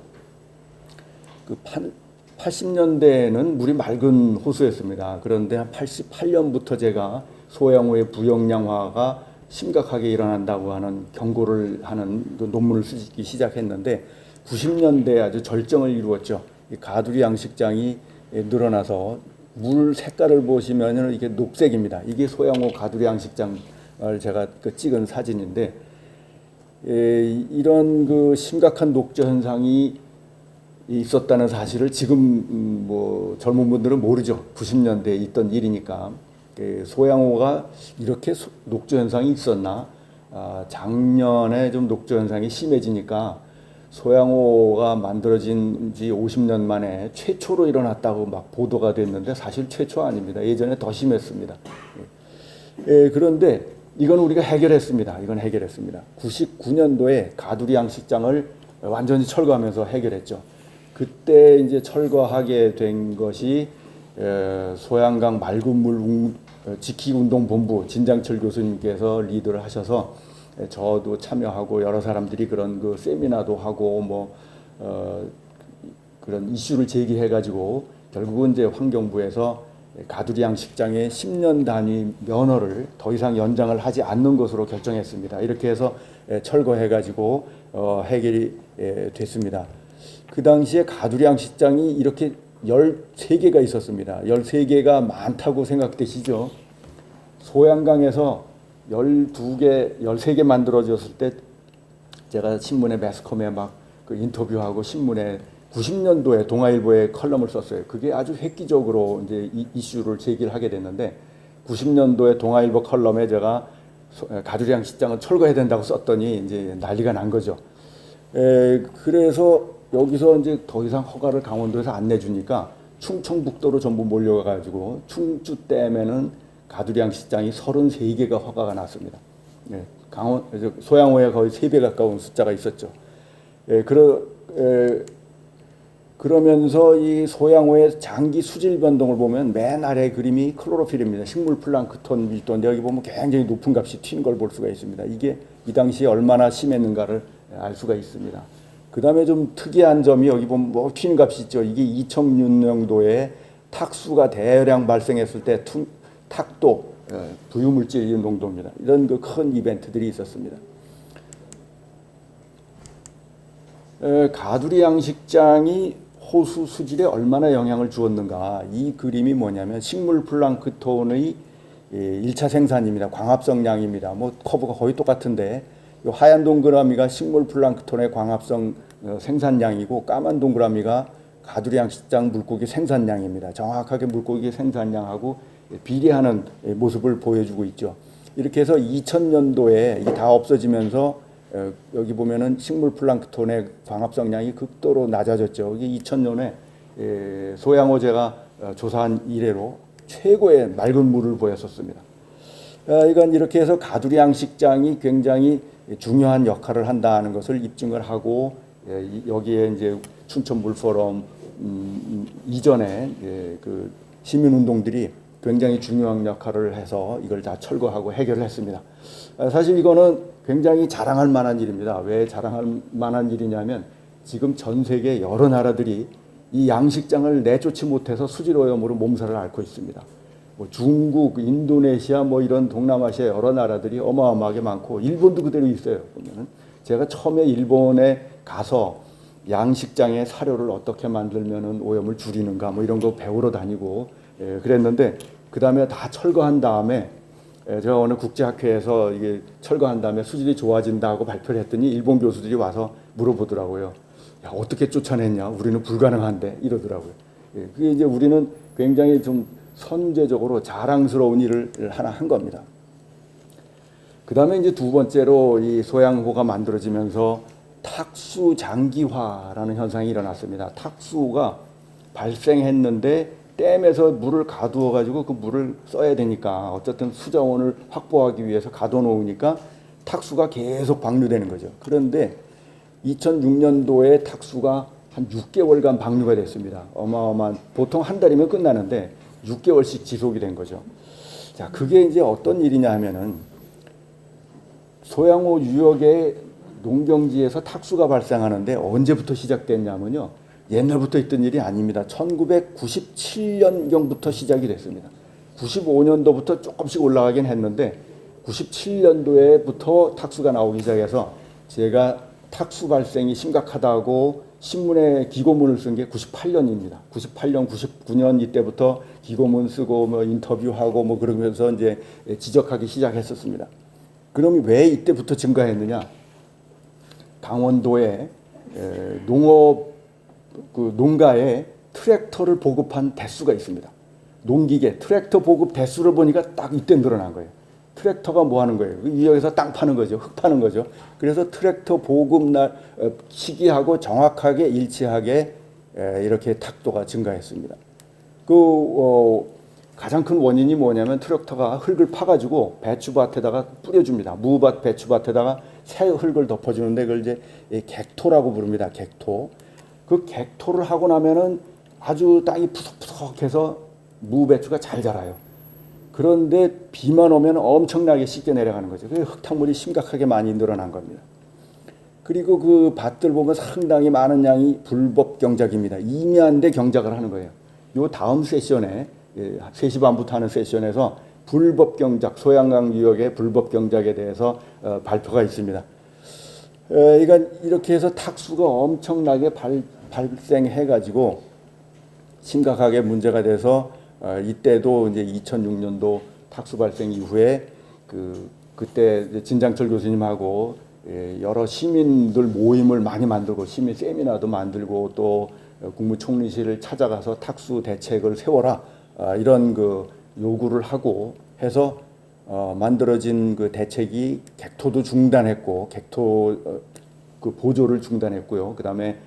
80년대에는 물이 맑은 호수였습니다. 그런데 한 88년부터 제가 소양호의 부역량화가 심각하게 일어난다고 하는 경고를 하는 그 논문을 쓰기 시작했는데 90년대에 아주 절정을 이루었죠. 이 가두리 양식장이 늘어나서 물 색깔을 보시면 이게 녹색입니다. 이게 소양호 가두리 양식장을 제가 찍은 사진인데, 이런 그 심각한 녹조 현상이 있었다는 사실을 지금 뭐 젊은 분들은 모르죠. 90년대에 있던 일이니까. 소양호가 이렇게 녹조 현상이 있었나? 작년에 좀 녹조 현상이 심해지니까 소양호가 만들어진 지 50년 만에 최초로 일어났다고 막 보도가 됐는데 사실 최초 아닙니다. 예전에 더 심했습니다. 그런데 이건 우리가 해결했습니다. 이건 해결했습니다. 99년도에 가두리 양식장을 완전히 철거하면서 해결했죠. 그때 이제 철거하게 된 것이 소양강 맑은 물 지키운동본부 진장철 교수님께서 리드를 하셔서 저도 참여하고 여러 사람들이 그런 그 세미나도 하고 뭐 그런 이슈를 제기해가지고 결국은 이제 환경부에서 가두리 양식장의 10년 단위 면허를 더 이상 연장을 하지 않는 것으로 결정했습니다. 이렇게 해서 철거해가지고 해결이 됐습니다. 그 당시에 가두리 양식장이 이렇게 13개가 있었습니다. 13개가 많다고 생각되시죠? 소양강에서 12개, 13개 만들어졌을 때 제가 신문에 매스컴에 막 그 인터뷰하고 신문에 90년도에 동아일보에 컬럼을 썼어요. 그게 아주 획기적으로 이제 이슈를 제기를 하게 됐는데 90년도에 동아일보 컬럼에 제가 가두리 양식장은 철거해야 된다고 썼더니 이제 난리가 난 거죠. 그래서 여기서 이제 더 이상 허가를 강원도에서 안 내주니까 충청북도로 전부 몰려가가지고 충주댐에는 가두리 양식장이 33개가 허가가 났습니다. 소양호에 거의 3배 가까운 숫자가 있었죠. 그러면서 이 소양호의 장기 수질 변동을 보면 맨 아래 그림이 클로로필입니다. 식물 플랑크톤 밀도인데 여기 보면 굉장히 높은 값이 튄 걸 볼 수가 있습니다. 이게 이 당시에 얼마나 심했는가를 알 수가 있습니다. 그 다음에 좀 특이한 점이 여기 보면 뭐 튀는 값이 있죠. 이게 2006년도에 탁수가 대량 발생했을 때 탁도 부유물질 농도입니다. 이런 그 큰 이벤트들이 있었습니다. 가두리 양식장이 호수 수질에 얼마나 영향을 주었는가. 이 그림이 뭐냐면 식물 플랑크톤의 1차 생산입니다. 광합성량입니다. 뭐 커브가 거의 똑같은데 이 하얀 동그라미가 식물 플랑크톤의 광합성 생산량이고 까만 동그라미가 가두리 양식장 물고기 생산량입니다. 정확하게 물고기 생산량하고 비례하는 모습을 보여주고 있죠. 이렇게 해서 2000년도에 이게 다 없어지면서 여기 보면은 식물 플랑크톤의 광합성량이 극도로 낮아졌죠. 이게 2000년에 소양호제가 조사한 이래로 최고의 맑은 물을 보였었습니다. 이건 이렇게 해서 가두리 양식장이 굉장히 중요한 역할을 한다는 것을 입증을 하고 여기에 이제 춘천 물포럼 이전에 그 시민운동들이 굉장히 중요한 역할을 해서 이걸 다 철거하고 해결을 했습니다. 사실 이거는 굉장히 자랑할 만한 일입니다. 왜 자랑할 만한 일이냐면 지금 전 세계 여러 나라들이 이 양식장을 내쫓지 못해서 수질오염으로 몸살을 앓고 있습니다. 뭐 중국, 인도네시아 뭐 이런 동남아시아 여러 나라들이 어마어마하게 많고 일본도 그대로 있어요. 보면은 제가 처음에 일본에 가서 양식장의 사료를 어떻게 만들면은 오염을 줄이는가 뭐 이런 거 배우러 다니고 그랬는데 그 다음에 다 철거한 다음에 제가 어느 국제학회에서 이게 철거한 다음에 수질이 좋아진다고 발표를 했더니 일본 교수들이 와서 물어보더라고요. 야, 어떻게 쫓아냈냐? 우리는 불가능한데 이러더라고요. 그게 이제 우리는 굉장히 좀 선제적으로 자랑스러운 일을 하나 한 겁니다. 그 다음에 이제 두 번째로 이 소양호가 만들어지면서 탁수 장기화라는 현상이 일어났습니다. 탁수가 발생했는데 댐에서 물을 가두어 가지고 그 물을 써야 되니까 어쨌든 수자원을 확보하기 위해서 가둬 놓으니까 탁수가 계속 방류되는 거죠. 그런데 2006년도에 탁수가 한 6개월간 방류가 됐습니다. 어마어마한, 보통 한 달이면 끝나는데 6개월씩 지속이 된 거죠. 자, 그게 이제 어떤 일이냐 하면은 소양호 유역의 농경지에서 탁수가 발생하는데 언제부터 시작됐냐면요. 옛날부터 있던 일이 아닙니다. 1997년경부터 시작이 됐습니다. 95년도부터 조금씩 올라가긴 했는데 97년도에부터 탁수가 나오기 시작해서 제가 탁수 발생이 심각하다고 신문에 기고문을 쓴 게 98년입니다. 98년, 99년 이때부터 기고문 쓰고 뭐 인터뷰하고 뭐 그러면서 이제 지적하기 시작했었습니다. 그럼 왜 이때부터 증가했느냐? 강원도에 농가에 트랙터를 보급한 대수가 있습니다. 농기계, 트랙터 보급 대수를 보니까 딱 이때 늘어난 거예요. 트랙터가 뭐 하는 거예요? 위에서 땅 파는 거죠. 흙 파는 거죠. 그래서 트랙터 보급 시기하고 정확하게 일치하게 이렇게 탁도가 증가했습니다. 가장 큰 원인이 뭐냐면 트랙터가 흙을 파가지고 배추밭에다가 뿌려줍니다. 무밭 배추밭에다가 새 흙을 덮어주는데 그걸 이제 객토라고 부릅니다. 객토. 그 객토를 하고 나면은 아주 땅이 푸석푸석해서 무배추가 잘 자라요. 그런데 비만 오면 엄청나게 씻겨 내려가는 거죠. 그래서 흙탕물이 심각하게 많이 늘어난 겁니다. 그리고 그 밭들 보면 상당히 많은 양이 불법 경작입니다. 임야인데 경작을 하는 거예요. 요 다음 세션에 3시 반부터 하는 세션에서 불법 경작, 소양강 유역의 불법 경작에 대해서 발표가 있습니다. 그러니까 이렇게 해서 탁수가 엄청나게 발생해가지고 심각하게 문제가 돼서 이때도 이제 2006년도 탁수 발생 이후에 그때 진장철 교수님하고 여러 시민들 모임을 많이 만들고 시민 세미나도 만들고 또 국무총리실을 찾아가서 탁수 대책을 세워라 이런 그 요구를 하고 해서 만들어진 그 대책이 객토도 중단했고 객토 그 보조를 중단했고요. 그다음에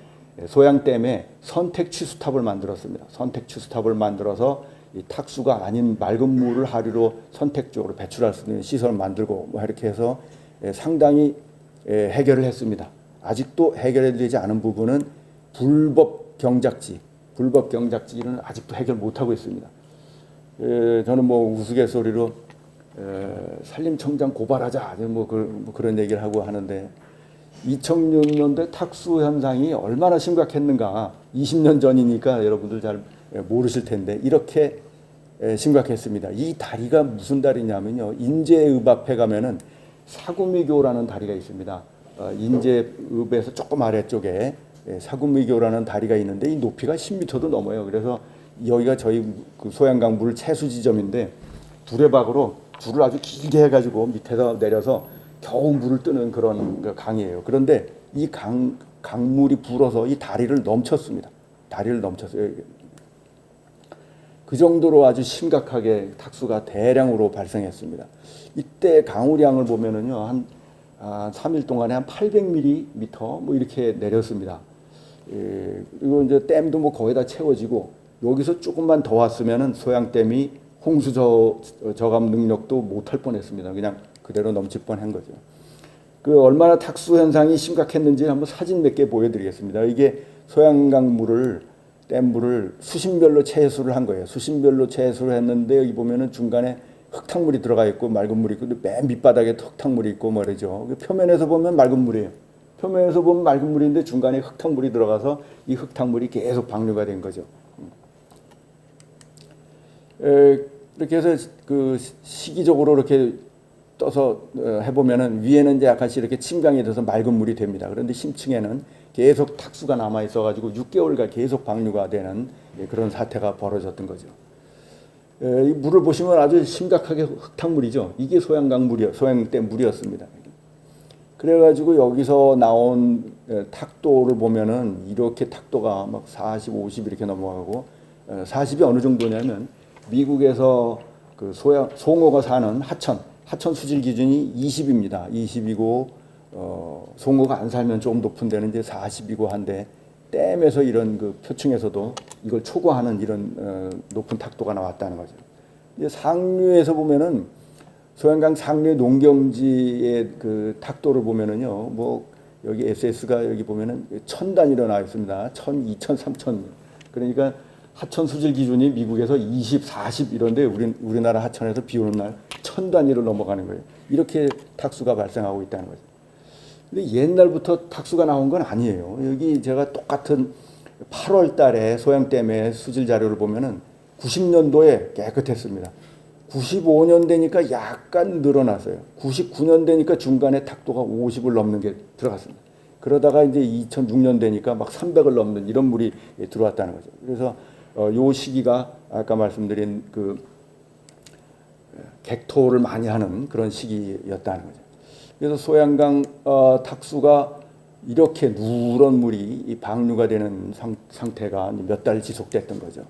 소양댐에 선택 취수탑을 만들었습니다. 선택 취수탑을 만들어서 이 탁수가 아닌 맑은 물을 하류로 선택적으로 배출할 수 있는 시설을 만들고 뭐 이렇게 해서 상당히 해결을 했습니다. 아직도 해결되지 않은 부분은 불법 경작지, 불법 경작지는 아직도 해결 못하고 있습니다. 저는 뭐 우스갯소리로 산림청장 고발하자 뭐 그런 얘기를 하고 하는데 2006년도에 탁수 현상이 얼마나 심각했는가 20년 전이니까 여러분들 잘 모르실 텐데 이렇게 심각했습니다. 이 다리가 무슨 다리냐면요. 인제읍 앞에 가면은 사구미교라는 다리가 있습니다. 인제읍에서 조금 아래쪽에 사구미교라는 다리가 있는데 이 높이가 10m도 넘어요. 그래서 여기가 저희 그 소양강 물 채수 지점인데 두레박으로 줄을 아주 길게 해가지고 밑에서 내려서 겨우 물을 뜨는 그런 강이에요. 그런데 이 강물이 불어서 이 다리를 넘쳤습니다. 다리를 넘쳤어요. 그 정도로 아주 심각하게 탁수가 대량으로 발생했습니다. 이때 강우량을 보면은요, 한 3일 동안에 한 800mm 뭐 이렇게 내렸습니다. 그리고 이제 댐도 뭐 거의 다 채워지고 여기서 조금만 더 왔으면은 소양댐이 홍수 저감 능력도 못할 뻔했습니다. 그냥 그대로 넘칠 뻔한 거죠. 그 얼마나 탁수 현상이 심각했는지 한번 사진 몇 개 보여드리겠습니다. 이게 소양강 물을 댐 물을 수심별로 채수를 한 거예요. 수심별로 채수를 했는데 여기 보면은 중간에 흙탕물이 들어가 있고 맑은 물이 있고 맨 밑바닥에 흙탕물이 있고 말이죠. 표면에서 보면 맑은 물이에요. 표면에서 보면 맑은 물인데 중간에 흙탕물이 들어가서 이 흙탕물이 계속 방류가 된 거죠. 이렇게 해서 그 시기적으로 이렇게 떠서 해보면은 위에는 이제 약간씩 이렇게 침강이 돼서 맑은 물이 됩니다. 그런데 심층에는 계속 탁수가 남아 있어가지고 6개월간 계속 방류가 되는 그런 사태가 벌어졌던 거죠. 이 물을 보시면 아주 심각하게 흙탕물이죠. 이게 소양강 물이요, 소양댐 물이었습니다. 그래가지고 여기서 나온 탁도를 보면은 이렇게 탁도가 막 40, 50 이렇게 넘어가고 40이 어느 정도냐면 미국에서 그 송어가 사는 하천 수질 기준이 20입니다. 20이고 송어가 안 살면 좀 높은 데는 이제 40이고 한데 댐에서 이런 그 표층에서도 이걸 초과하는 이런 높은 탁도가 나왔다는 거죠. 이제 상류에서 보면은 소양강 상류 농경지의 그 탁도를 보면은요, 뭐 여기 SS가 여기 보면은 1000단위로 나와 있습니다. 1000, 2000, 3000. 그러니까 하천 수질 기준이 미국에서 20, 40 이런데 우리나라 하천에서 비 오는 날 1000단위로 넘어가는 거예요. 이렇게 탁수가 발생하고 있다는 거죠. 근데 옛날부터 탁수가 나온 건 아니에요. 여기 제가 똑같은 8월 달에 소양댐의 수질 자료를 보면은 90년도에 깨끗했습니다. 95년 되니까 약간 늘어났어요. 99년 되니까 중간에 탁도가 50을 넘는 게 들어갔습니다. 그러다가 이제 2006년 되니까 막 300을 넘는 이런 물이 들어왔다는 거죠. 그래서 요 시기가 아까 말씀드린 그 객토를 많이 하는 그런 시기였다는 거죠. 그래서 소양강 탁수가 이렇게 누런 물이 방류가 되는 상태가 몇 달 지속됐던 거죠.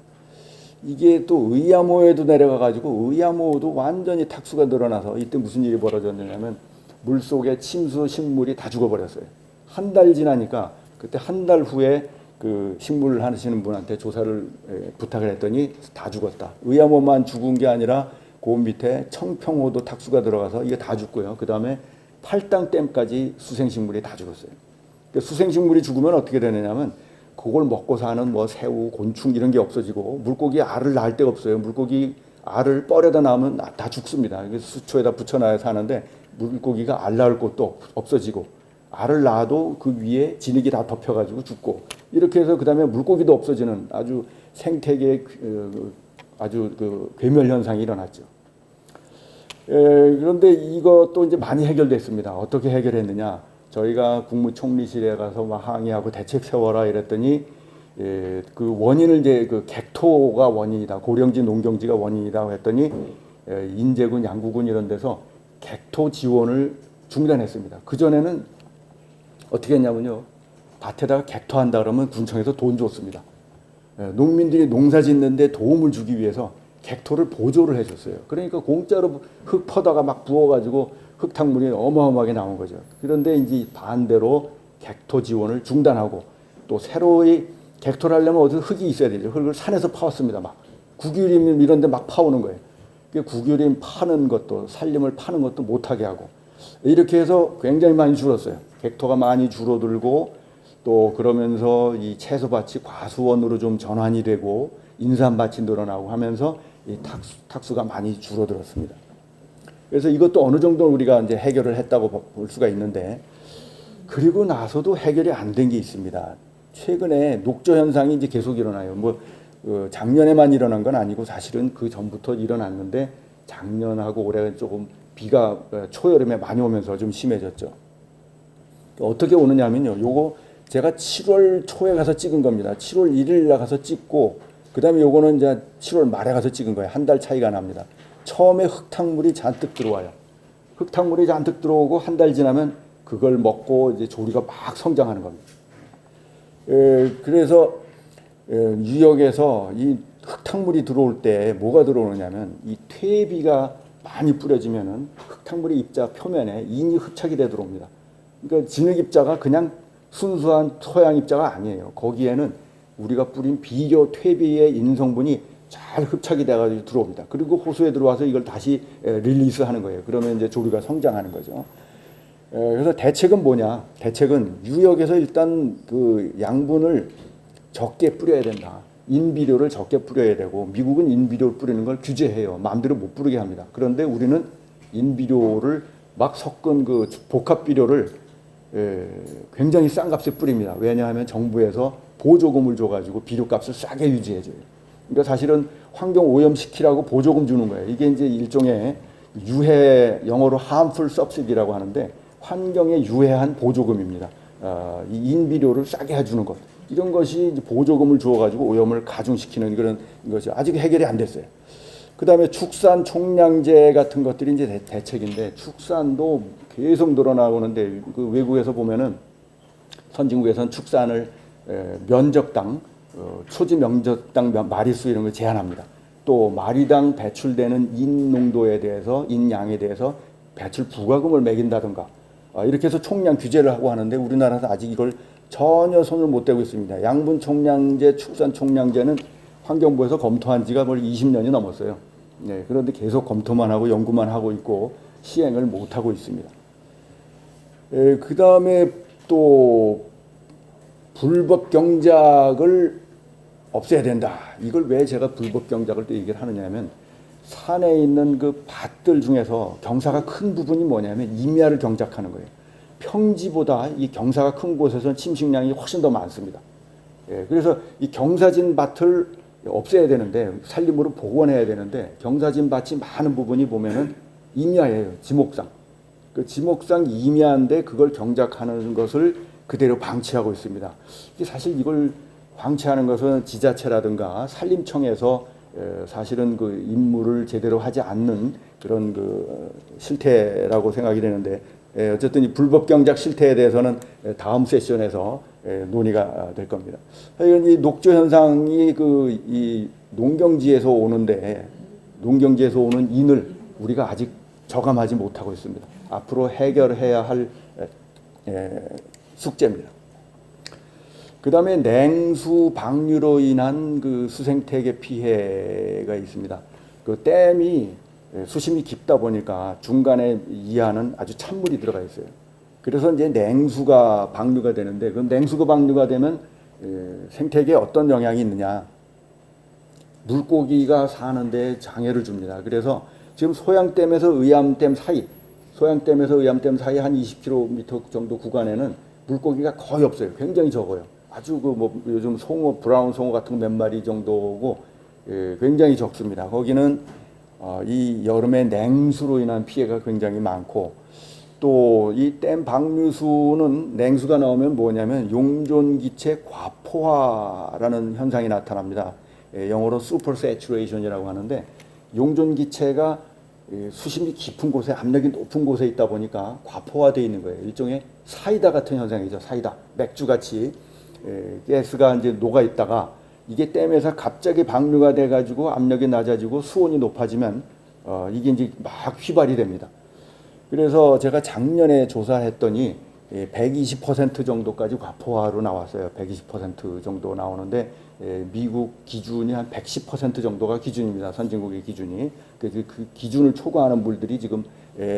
이게 또 의암호에도 내려가가지고 의암호도 완전히 탁수가 늘어나서 이때 무슨 일이 벌어졌냐면 물속에 침수 식물이 다 죽어버렸어요. 한 달 지나니까 그때 한 달 후에 그 식물 하시는 분한테 조사를 부탁을 했더니 다 죽었다. 의암호만 죽은 게 아니라 그 밑에 청평호도 탁수가 들어가서 이게 다 죽고요. 그 다음에 팔당댐까지 수생식물이 다 죽었어요. 그러니까 수생식물이 죽으면 어떻게 되느냐면 그걸 먹고 사는 뭐 새우, 곤충 이런 게 없어지고 물고기 알을 낳을 데가 없어요. 물고기 알을 뻘에다 낳으면 다 죽습니다. 수초에다 붙여놔야 사는데 물고기가 알 낳을 곳도 없어지고 알을 낳아도 그 위에 진흙이 다 덮여가지고 죽고 이렇게 해서 그 다음에 물고기도 없어지는 아주 생태계의 아주 그 괴멸 현상이 일어났죠. 그런데 이것도 이제 많이 해결됐습니다. 어떻게 해결했느냐? 저희가 국무총리실에 가서 막 항의하고 대책 세워라 이랬더니 그 원인을 이제 그 객토가 원인이다, 고령지 농경지가 원인이다 했더니 인제군, 양구군 이런 데서 객토 지원을 중단했습니다. 그 전에는 어떻게 했냐면요, 밭에다가 객토한다 그러면 군청에서 돈 줬습니다. 농민들이 농사 짓는데 도움을 주기 위해서 객토를 보조를 해줬어요. 그러니까 공짜로 흙 퍼다가 막 부어가지고 흙탕물이 어마어마하게 나온 거죠. 그런데 이제 반대로 객토 지원을 중단하고 또 새로이 객토를 하려면 어디서 흙이 있어야 되죠. 흙을 산에서 파왔습니다. 막 국유림 이런 데 막 파오는 거예요. 국유림 파는 것도 산림을 파는 것도 못하게 하고 이렇게 해서 굉장히 많이 줄었어요. 객토가 많이 줄어들고 또 그러면서 이 채소밭이 과수원으로 좀 전환이 되고 인삼밭이 늘어나고 하면서 이 탁수가 많이 줄어들었습니다. 그래서 이것도 어느 정도 우리가 이제 해결을 했다고 볼 수가 있는데, 그리고 나서도 해결이 안 된 게 있습니다. 최근에 녹조 현상이 이제 계속 일어나요. 작년에만 일어난 건 아니고 사실은 그 전부터 일어났는데 작년하고 올해 조금 비가 초여름에 많이 오면서 좀 심해졌죠. 어떻게 오느냐면요. 요거 제가 7월 초에 가서 찍은 겁니다. 7월 1일 날 가서 찍고, 그 다음에 요거는 이제 7월 말에 가서 찍은 거예요. 한 달 차이가 납니다. 처음에 흙탕물이 잔뜩 들어와요. 흙탕물이 잔뜩 들어오고 한 달 지나면 그걸 먹고 이제 조리가 막 성장하는 겁니다. 그래서 유역에서 이 흙탕물이 들어올 때 뭐가 들어오느냐면, 이 퇴비가 많이 뿌려지면은 흙탕물이 입자 표면에 인이 흡착이 돼 들어옵니다. 그러니까 진흙 입자가 그냥 순수한 토양 입자가 아니에요. 거기에는 우리가 뿌린 비료 퇴비의 인성분이 잘 흡착이 돼가지고 들어옵니다. 그리고 호수에 들어와서 이걸 다시 릴리스하는 거예요. 그러면 이제 조류가 성장하는 거죠. 그래서 대책은 뭐냐? 대책은 유역에서 일단 그 양분을 적게 뿌려야 된다. 인비료를 적게 뿌려야 되고, 미국은 인비료를 뿌리는 걸 규제해요. 마음대로 못 뿌리게 합니다. 그런데 우리는 인비료를 막 섞은 그 복합 비료를 굉장히 싼 값에 뿌립니다. 왜냐하면 정부에서 보조금을 줘가지고 비료값을 싸게 유지해줘요. 그러니까 사실은 환경 오염시키라고 보조금 주는 거예요. 이게 이제 일종의 유해, 영어로 harmful subsidy라고 하는데 환경에 유해한 보조금입니다. 이 인비료를 싸게 해주는 것, 이런 것이 이제 보조금을 주어가지고 오염을 가중시키는 그런 것이 아직 해결이 안 됐어요. 그 다음에 축산 총량제 같은 것들이 이제 대책인데, 축산도 계속 늘어나고는데, 그 외국에서 보면은 선진국에서는 축산을 면적당, 초지 면적당 마리수 이런 걸 제한합니다. 또 마리당 배출되는 인 농도에 대해서, 인양에 대해서 배출 부과금을 매긴다든가, 이렇게 해서 총량 규제를 하고 하는데, 우리나라에서 아직 이걸 전혀 손을 못 대고 있습니다. 양분 총량제, 축산 총량제는 환경부에서 검토한 지가 거의 20년이 넘었어요. 네, 그런데 계속 검토만 하고 연구만 하고 있고 시행을 못 하고 있습니다. 그 다음에 또 불법 경작을 없애야 된다. 이걸 왜 제가 불법 경작을 또 얘기를 하느냐면, 산에 있는 그 밭들 중에서 경사가 큰 부분이 뭐냐면 임야를 경작하는 거예요. 평지보다 이 경사가 큰 곳에서는 침식량이 훨씬 더 많습니다. 그래서 이 경사진 밭을 없애야 되는데, 산림으로 복원해야 되는데, 경사진 밭이 많은 부분이 보면은 임야예요. 지목상. 그 지목상 임야인데 그걸 경작하는 것을 그대로 방치하고 있습니다. 사실 이걸 방치하는 것은 지자체라든가 산림청에서 사실은 그 임무를 제대로 하지 않는 그런 그 실태라고 생각이 되는데, 어쨌든 이 불법 경작 실태에 대해서는 다음 세션에서 논의가 될 겁니다. 이 녹조 현상이 이 농경지에서 오는데, 농경지에서 오는 인을 우리가 아직 저감하지 못하고 있습니다. 앞으로 해결해야 할 숙제입니다. 그 다음에 냉수 방류로 인한 그 수생태계 피해가 있습니다. 그 댐이 수심이 깊다 보니까 중간에 이하는 아주 찬물이 들어가 있어요. 그래서 이제 냉수가 방류가 되는데, 그럼 냉수가 방류가 되면 생태계에 어떤 영향이 있느냐? 물고기가 사는데 장애를 줍니다. 그래서 지금 소양댐에서 의암댐 사이, 소양댐에서 의암댐 사이 한 20km 정도 구간에는 물고기가 거의 없어요. 굉장히 적어요. 아주 그 뭐 요즘 송어, 브라운 송어 같은 거 몇 마리 정도고 굉장히 적습니다. 거기는 이 여름에 냉수로 인한 피해가 굉장히 많고, 또 이 댐 방류수는 냉수가 나오면 뭐냐면 용존기체 과포화라는 현상이 나타납니다. 영어로 super saturation이라고 하는데, 용존기체가 수심이 깊은 곳에, 압력이 높은 곳에 있다 보니까 과포화되어 있는 거예요. 일종의 사이다 같은 현상이죠. 사이다, 맥주같이 가스가 이제 녹아 있다가 이게 댐에서 갑자기 방류가 돼가지고 압력이 낮아지고 수온이 높아지면 이게 이제 막 휘발이 됩니다. 그래서 제가 작년에 조사했더니 120% 정도까지 과포화로 나왔어요. 120% 정도 나오는데, 미국 기준이 한 110% 정도가 기준입니다. 선진국의 기준이. 그 기준을 초과하는 물들이 지금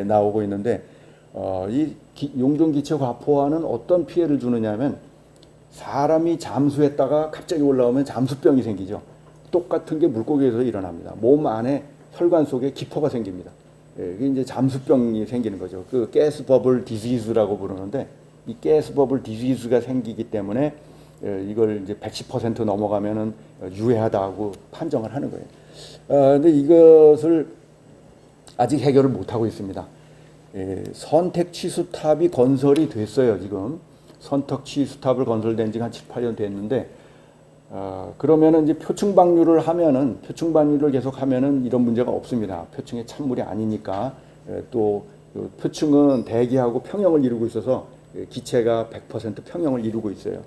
나오고 있는데, 이 용존기체 과포화는 어떤 피해를 주느냐면, 사람이 잠수했다가 갑자기 올라오면 잠수병이 생기죠. 똑같은 게 물고기에서 일어납니다. 몸 안에 혈관 속에 기포가 생깁니다. 예, 이게 이제 잠수병이 생기는 거죠. 그 가스 버블 디지즈라고 부르는데 이 가스 버블 디지즈가 생기기 때문에 이걸 이제 110% 넘어가면은 유해하다고 판정을 하는 거예요. 근데 이것을 아직 해결을 못 하고 있습니다. 선택 취수탑이 건설이 됐어요, 지금. 선택 취수탑을 건설된 지가 한 7, 8년 됐는데, 그러면은 이제 표층 방류를 계속 하면은 이런 문제가 없습니다. 표층에 찬물이 아니니까. 또 표층은 대기하고 평형을 이루고 있어서 기체가 100% 평형을 이루고 있어요.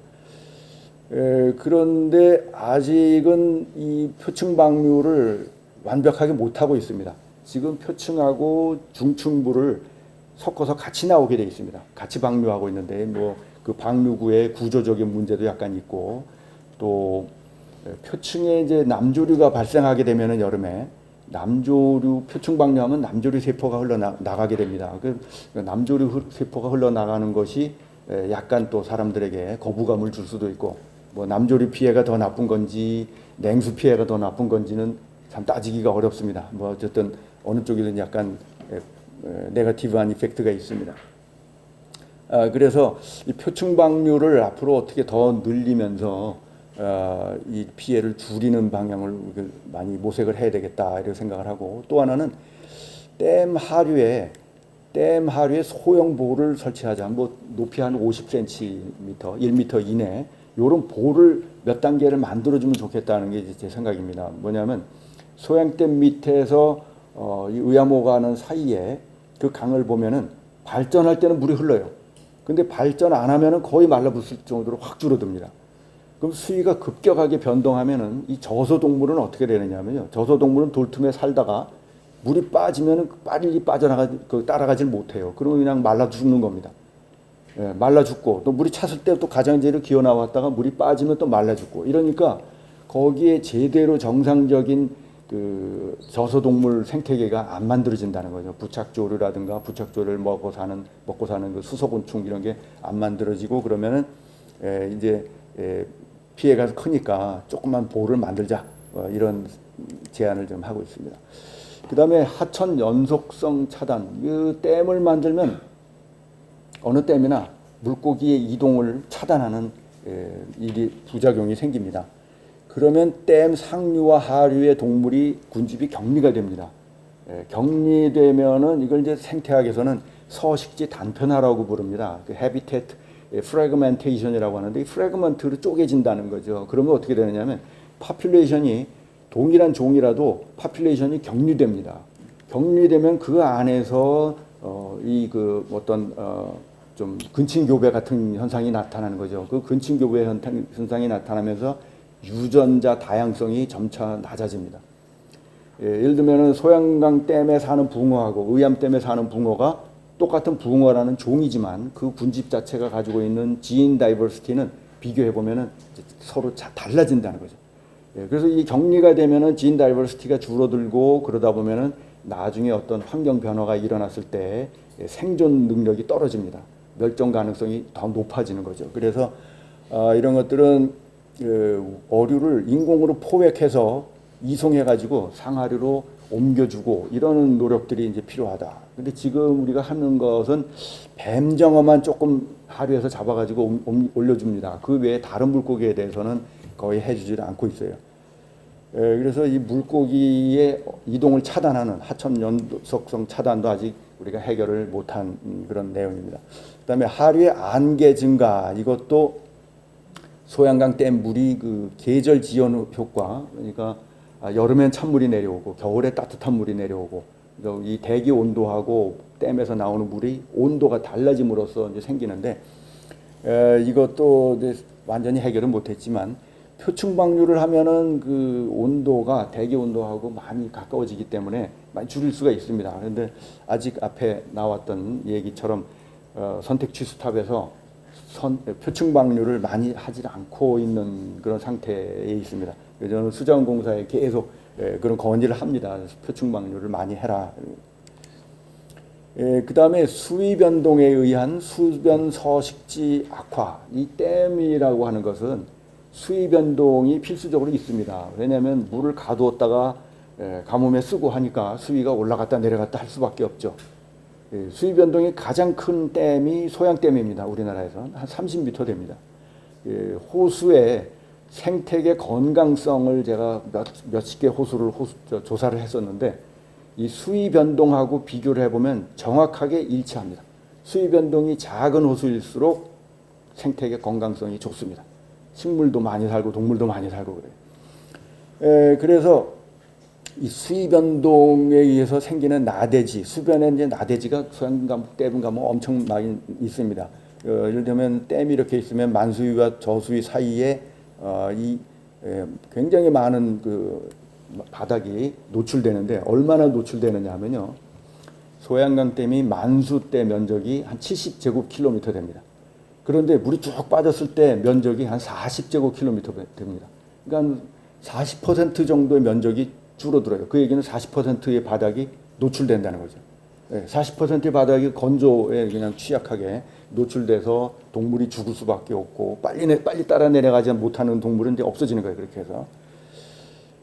그런데 아직은 이 표층 방류를 완벽하게 못하고 있습니다. 지금 표층하고 중층부를 섞어서 같이 나오게 돼 있습니다. 같이 방류하고 있는데 뭐 그 방류구의 구조적인 문제도 약간 있고 또 표층에 이제 남조류가 발생하게 되면은 여름에 남조류 표층 방류하면 남조류 세포가 흘러나가게 됩니다. 그 남조류 세포가 흘러나가는 것이 약간 또 사람들에게 거부감을 줄 수도 있고 뭐 남조류 피해가 더 나쁜 건지 냉수 피해가 더 나쁜 건지는 참 따지기가 어렵습니다. 뭐 어쨌든 어느 쪽이든 약간 네거티브한 이펙트가 있습니다. 그래서 이 표층 방류를 앞으로 어떻게 더 늘리면서 이 피해를 줄이는 방향을 많이 모색을 해야 되겠다 이렇게 생각을 하고 또 하나는 댐 하류에 소형 보를 설치하자. 뭐 높이 한 50cm, 1m 이내 이런 보를 몇 단계를 만들어주면 좋겠다는 게 제 생각입니다. 뭐냐면 소양댐 밑에서 이 의암호 가는 사이에 그 강을 보면은 발전할 때는 물이 흘러요. 근데 발전 안 하면은 거의 말라붙을 정도로 확 줄어듭니다. 그럼 수위가 급격하게 변동하면은 이 저소동물은 어떻게 되느냐면요. 저소동물은 돌틈에 살다가 물이 빠지면은 빨리 따라가질 못해요. 그러면 그냥 말라 죽는 겁니다. 말라 죽고 또 물이 찼을 때 또 가장자리로 기어 나왔다가 물이 빠지면 또 말라 죽고 이러니까 거기에 제대로 정상적인 그 저소동물 생태계가 안 만들어진다는 거죠. 부착조류라든가 부착조류를 먹고 사는 그 수소곤충 이런 게 안 만들어지고 그러면은 이제 피해가 크니까 조그만 보를 만들자 이런 제안을 좀 하고 있습니다. 그다음에 하천 연속성 차단. 이 댐을 만들면 어느 댐이나 물고기의 이동을 차단하는 일이 부작용이 생깁니다. 그러면 댐 상류와 하류의 동물이 군집이 격리가 됩니다. 격리되면은 이걸 이제 생태학에서는 서식지 단편화라고 부릅니다. 그 해비테트 프래그멘테이션이라고 하는데 이 프래그먼트로 쪼개진다는 거죠. 그러면 어떻게 되느냐면 파퓰레이션이 동일한 종이라도 파퓰레이션이 격리됩니다. 격리되면 그 안에서 좀 근친교배 같은 현상이 나타나는 거죠. 그 근친교배 현상이 나타나면서 유전자 다양성이 점차 낮아집니다. 예를 들면 소양강 댐에 사는 붕어하고 의암댐에 사는 붕어가 똑같은 붕어라는 종이지만 그 군집 자체가 가지고 있는 지인 다이버시티는 비교해 보면은 서로 달라진다는 거죠. 그래서 이 격리가 되면은 지인 다이버시티가 줄어들고 그러다 보면은 나중에 어떤 환경 변화가 일어났을 때 생존 능력이 떨어집니다. 멸종 가능성이 더 높아지는 거죠. 그래서 이런 것들은 어류를 인공으로 포획해서 이송해가지고 상하류로 옮겨주고 이러는 노력들이 이제 필요하다. 근데 지금 우리가 하는 것은 뱀정어만 조금 하류에서 잡아가지고 올려줍니다. 그 외에 다른 물고기에 대해서는 거의 해주지 않고 있어요. 그래서 이 물고기의 이동을 차단하는 하천 연속성 차단도 아직 우리가 해결을 못한 그런 내용입니다. 그다음에 하류의 안개 증가 이것도 소양강 댐 물이 그 계절 지연 효과 그러니까 여름엔 찬물이 내려오고 겨울에 따뜻한 물이 내려오고 이 대기 온도하고 댐에서 나오는 물이 온도가 달라짐으로써 이제 생기는데 이것도 이제 완전히 해결은 못했지만 표층 방류를 하면은 그 온도가 대기 온도하고 많이 가까워지기 때문에 많이 줄일 수가 있습니다. 그런데 아직 앞에 나왔던 얘기처럼 선택 취수탑에서 표층 방류를 많이 하지 않고 있는 그런 상태에 있습니다. 그래서 저는 수자원공사에 계속 그런 건의를 합니다. 표층 방류를 많이 해라. 그다음에 수위 변동에 의한 수변 서식지 악화. 이 댐이라고 하는 것은 수위 변동이 필수적으로 있습니다. 왜냐하면 물을 가두었다가 가뭄에 쓰고 하니까 수위가 올라갔다 내려갔다 할 수밖에 없죠. 수위 변동이 가장 큰 댐이 소양댐입니다. 우리나라에서는 한 30m 됩니다. 호수의 생태계 건강성을 제가 몇십 개 호수를 조사를 했었는데 이 수위 변동하고 비교를 해보면 정확하게 일치합니다. 수위 변동이 작은 호수일수록 생태계 건강성이 좋습니다. 식물도 많이 살고 동물도 많이 살고 그래요. 그래서 이 수위 변동에 의해서 생기는 나대지, 수변에 이제 나대지가 소양강, 댐 가면 엄청 많이 있습니다. 예를 들면 댐이 이렇게 있으면 만수위와 저수위 사이에 굉장히 많은 그 바닥이 노출되는데 얼마나 노출되느냐 하면요. 소양강 댐이 만수대 면적이 한 70제곱킬로미터 됩니다. 그런데 물이 쭉 빠졌을 때 면적이 한 40제곱킬로미터 됩니다. 그러니까 40% 정도의 면적이 줄어들어요. 그 얘기는 40%의 바닥이 노출된다는 거죠. 40%의 바닥이 건조에 그냥 취약하게 노출돼서 동물이 죽을 수밖에 없고 빨리 따라 내려가지 못하는 동물은 이제 없어지는 거예요. 그렇게 해서.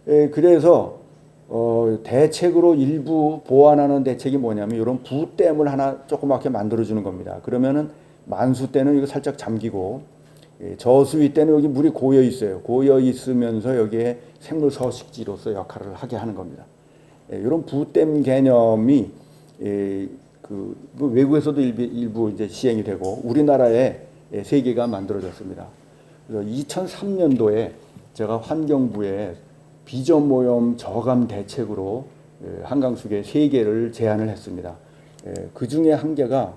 그래서 대책으로 일부 보완하는 대책이 뭐냐면 이런 부댐을 하나 조그맣게 만들어주는 겁니다. 그러면은 만수 때는 이거 살짝 잠기고 저수위 때는 여기 물이 고여 있어요. 고여 있으면서 여기에 생물 서식지로서 역할을 하게 하는 겁니다. 이런 부댐 개념이 그 외국에서도 일부 이제 시행이 되고 우리나라에 3개가 만들어졌습니다. 그래서 2003년도에 제가 환경부에 비전오염 저감 대책으로 한강수계 3개를 제안을 했습니다. 그 중에 한 개가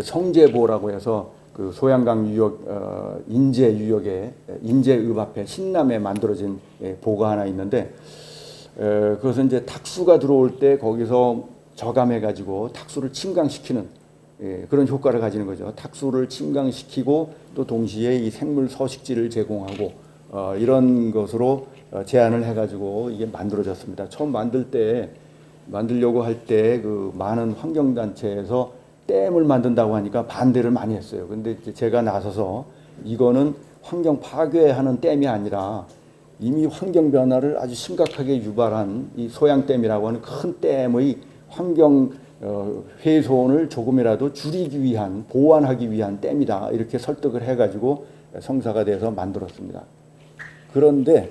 성제보라고 해서 그 소양강 유역 인제 유역에 인제읍 앞에 신남에 만들어진 보가 하나 있는데 그것은 이제 탁수가 들어올 때 거기서 저감해 가지고 탁수를 침강시키는 그런 효과를 가지는 거죠. 탁수를 침강시키고 또 동시에 이 생물 서식지를 제공하고 이런 것으로 제안을 해가지고 이게 만들어졌습니다. 처음 만들려고 할 때 그 많은 환경단체에서 댐을 만든다고 하니까 반대를 많이 했어요. 근데 제가 나서서 이거는 환경 파괴하는 댐이 아니라 이미 환경 변화를 아주 심각하게 유발한 이 소양댐이라고 하는 큰 댐의 환경 훼손을 조금이라도 줄이기 위한 보완하기 위한 댐이다 이렇게 설득을 해가지고 성사가 돼서 만들었습니다. 그런데